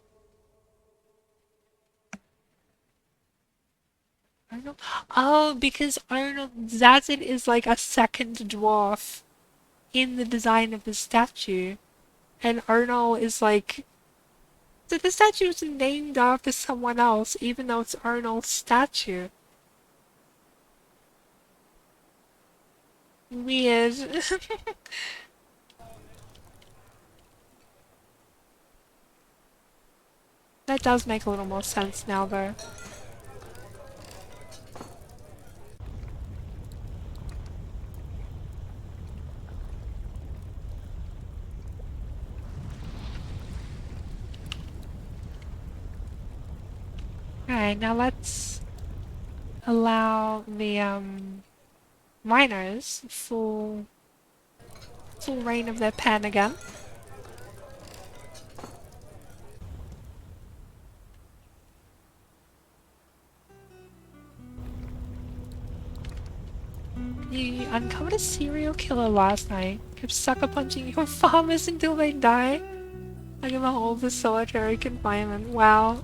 Arnold? Oh, because Zazit is like a second dwarf in the design of the statue. And Arnold is like... So the statue is named after someone else, even though it's Arnold's statue. Weird. That does make a little more sense now, though. Alright, now let's allow the rhinos full reign of their pen again. You uncovered a serial killer last night. Kept sucker punching your farmers until they die. Like in the whole of the solitary confinement. Wow.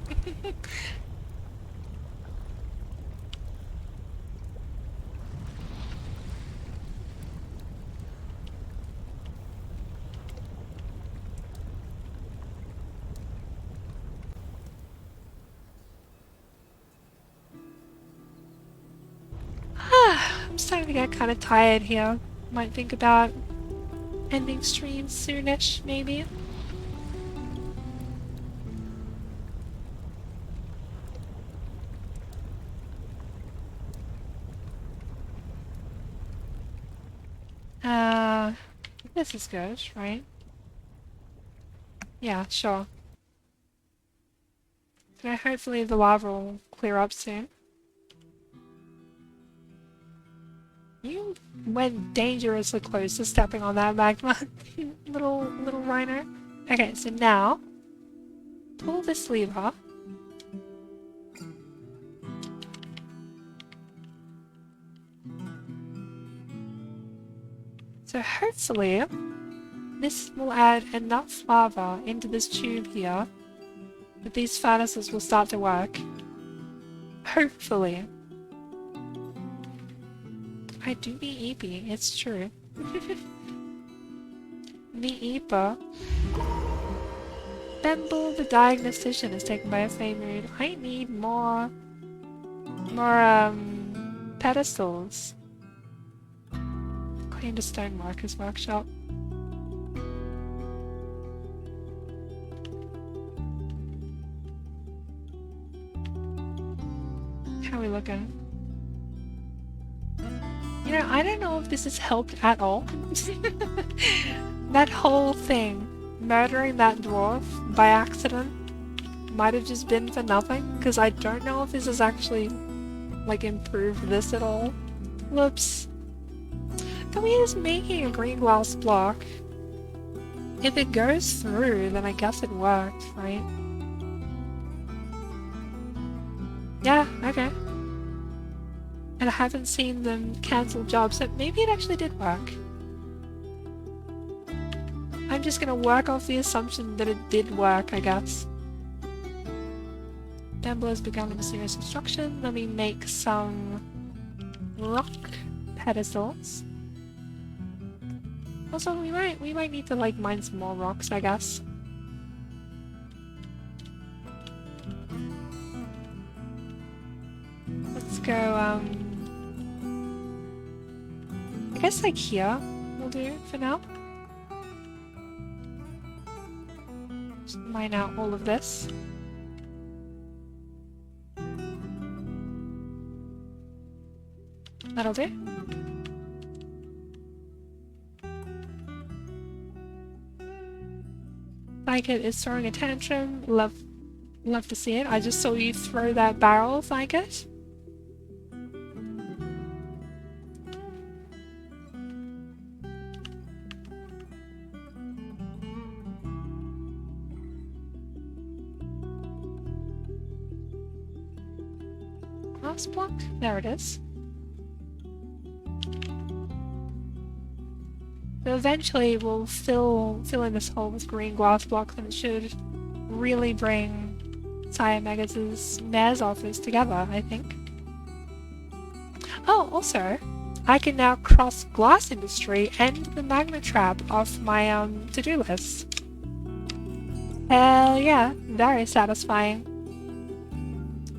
I'm starting to get kind of tired here. Might think about ending stream soonish, maybe. This is good, right? Yeah, sure. So hopefully the lava will clear up soon. You went dangerously close to stepping on that magma, little rhino. Okay, so now pull this lever. So hopefully this will add enough lava into this tube here that these furnaces will start to work. Hopefully. I do be eepy, it's true. The Eeper. Bemble the diagnostician is taken by a fey mood. I need more pedestals. Clean the stoneworker's workshop. How are we looking? You know, I don't know if this has helped at all. That whole thing, murdering that dwarf by accident, might have just been for nothing, because I don't know if this has actually, like, improved this at all. Whoops. Can we just making a green glass block? If it goes through, then I guess it worked, right? Yeah, okay. And I haven't seen them cancel jobs, so maybe it actually did work. I'm just gonna work off the assumption that it did work, I guess. Bamble has begun a mysterious construction. Let me make some rock pedestals. Also, we might need to like mine some more rocks, I guess. Let's go, I guess like here will do for now. Just mine out all of this. That'll do. Thyket is throwing a tantrum. Love to see it. I just saw you throw that barrel, Thyket. Glass block? There it is. So eventually we'll fill in this hole with green glass blocks, and it should really bring Sire Megas' mayor's office together, I think. Oh, also, I can now cross glass industry and the magma trap off my to-do list. Hell yeah, very satisfying.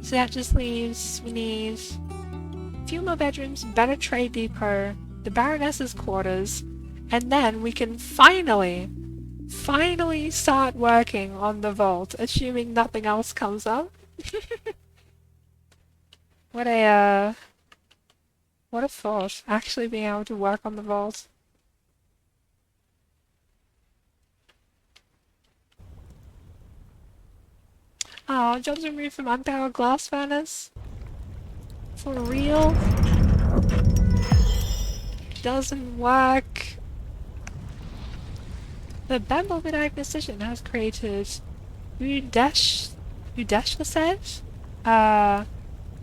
So that just leaves, we need a few more bedrooms, better trade depot, the Baroness's quarters, and then we can finally start working on the vault, assuming nothing else comes up. What a thought, actually being able to work on the vault. Oh, jobs removed from unpowered glass furnace? For real? Doesn't work. The Bumblebee Diagnostician has created Udeshlased?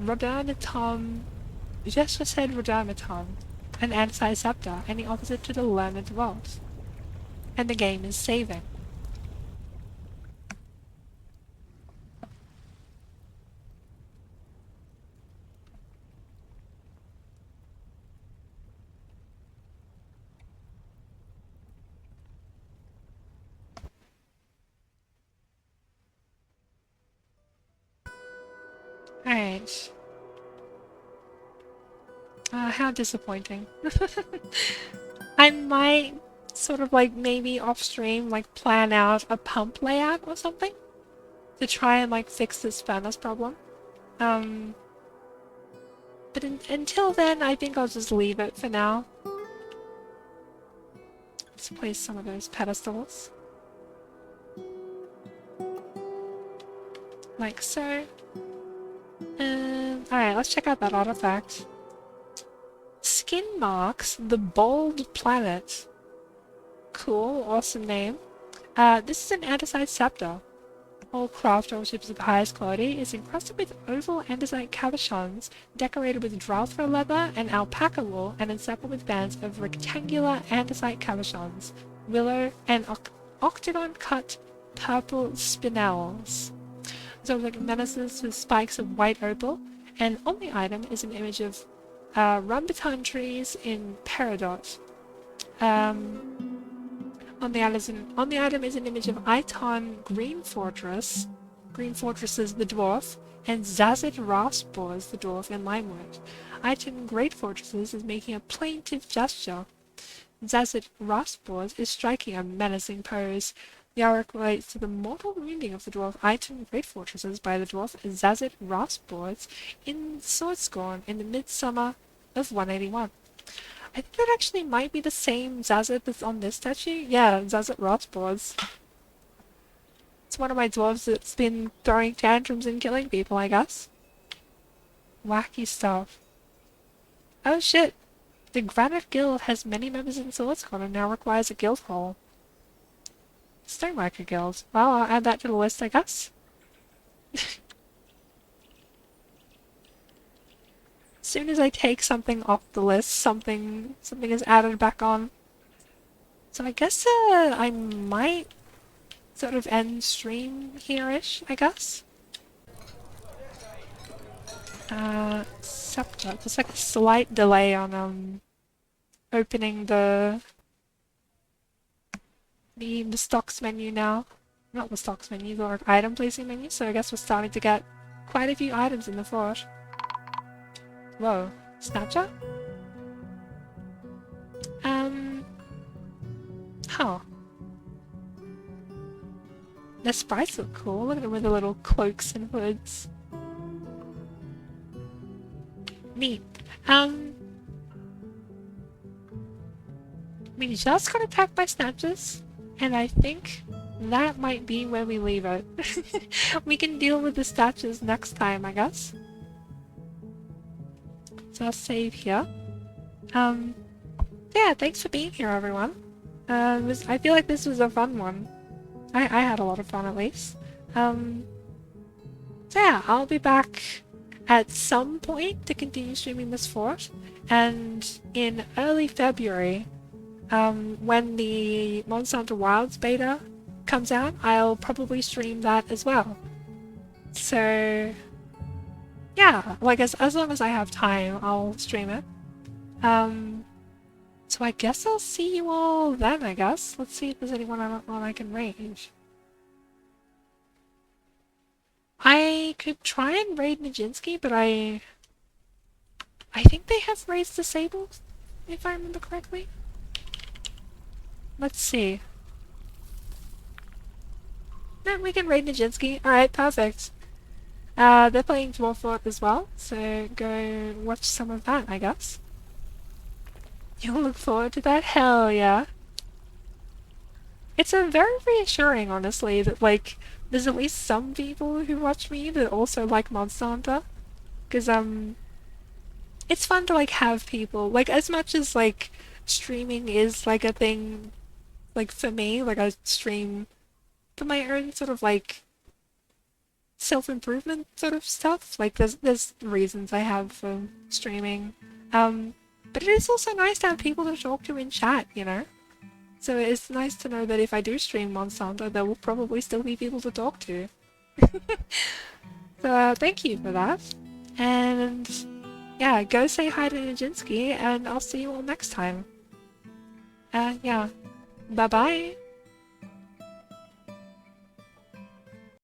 Rodamaton. Udeshlased Rodamaton. An anti-scepter, any opposite to the Learned Vault. And the game is saving. Alright. How disappointing. I might sort of like maybe off stream like plan out a pump layout or something to try and like fix this furnace problem. But until then, I think I'll just leave it for now. Let's place some of those pedestals. Like so. Alright, let's check out that artifact. Skin marks the Bold Planet. Cool, awesome name. This is an andesite scepter. All craft ships of the highest quality is encrusted with oval andesite cabochons, decorated with Dwarf leather and alpaca wool, and encircled with bands of rectangular andesite cabochons, willow and octagon-cut purple spinels. So like menaces with spikes of white opal, and on the item is an image of rambutan trees in peridot. On the item is an image of Iton Green Fortress, Green Fortress is the Dwarf, and Zazit Raspors, the Dwarf in Limewood. Iton Great Fortresses is making a plaintive gesture. Zazit Raspors is striking a menacing pose. The artwork relates to the mortal wounding of the dwarf Iton Great Fortresses by the dwarf Zazit Raspors in Swordscorn in the midsummer of 181. I think that actually might be the same Zazit that's on this statue. Yeah, Zazit Raspors. It's one of my dwarves that's been throwing tantrums and killing people, I guess. Wacky stuff. Oh shit! The Granite Guild has many members in Swordscorn and now requires a guild hall. Stoneworker Guild. Well, I'll add that to the list, I guess. As soon as I take something off the list, something is added back on. So I guess I might sort of end stream here-ish, I guess. Scepter. There's like a slight delay on opening the stocks menu now. Not the stocks menu, the item placing menu, so I guess we're starting to get quite a few items in the fort. Whoa. Snapchat? Huh. The sprites look cool. Look at them with the little cloaks and hoods. Neat. We just got attacked by snatches, and I think that might be where we leave it. We can deal with the snatches next time, I guess. So I'll save here. Yeah, thanks for being here, everyone. I feel like this was a fun one. I had a lot of fun, at least. So yeah, I'll be back at some point to continue streaming this fort, and in early February, when the Monster Hunter Wilds beta comes out, I'll probably stream that as well. So yeah, like as long as I have time, I'll stream it. So I guess I'll see you all then, I guess. Let's see if there's anyone I can raid. I could try and raid Nijinsky, but I think they have raids disabled. if I remember correctly. Let's see. No, we can raid Nijinsky. Alright, perfect. They're playing Dwarf as well, so go watch some of that, I guess. You'll look forward to that? Hell yeah. It's a very reassuring, honestly, that, like, there's at least some people who watch me that also like Monster Hunter. Because, it's fun to, like, have people, like, as much as, like, streaming is, like, a thing, like, for me, like, I stream for my own sort of, like, self-improvement sort of stuff. Like, there's reasons I have for streaming. But it is also nice to have people to talk to in chat, you know? So it's nice to know that if I do stream Monster Hunter, there will probably still be people to talk to. So thank you for that. And yeah, go say hi to Nijinsky, and I'll see you all next time. Yeah. Bye-bye.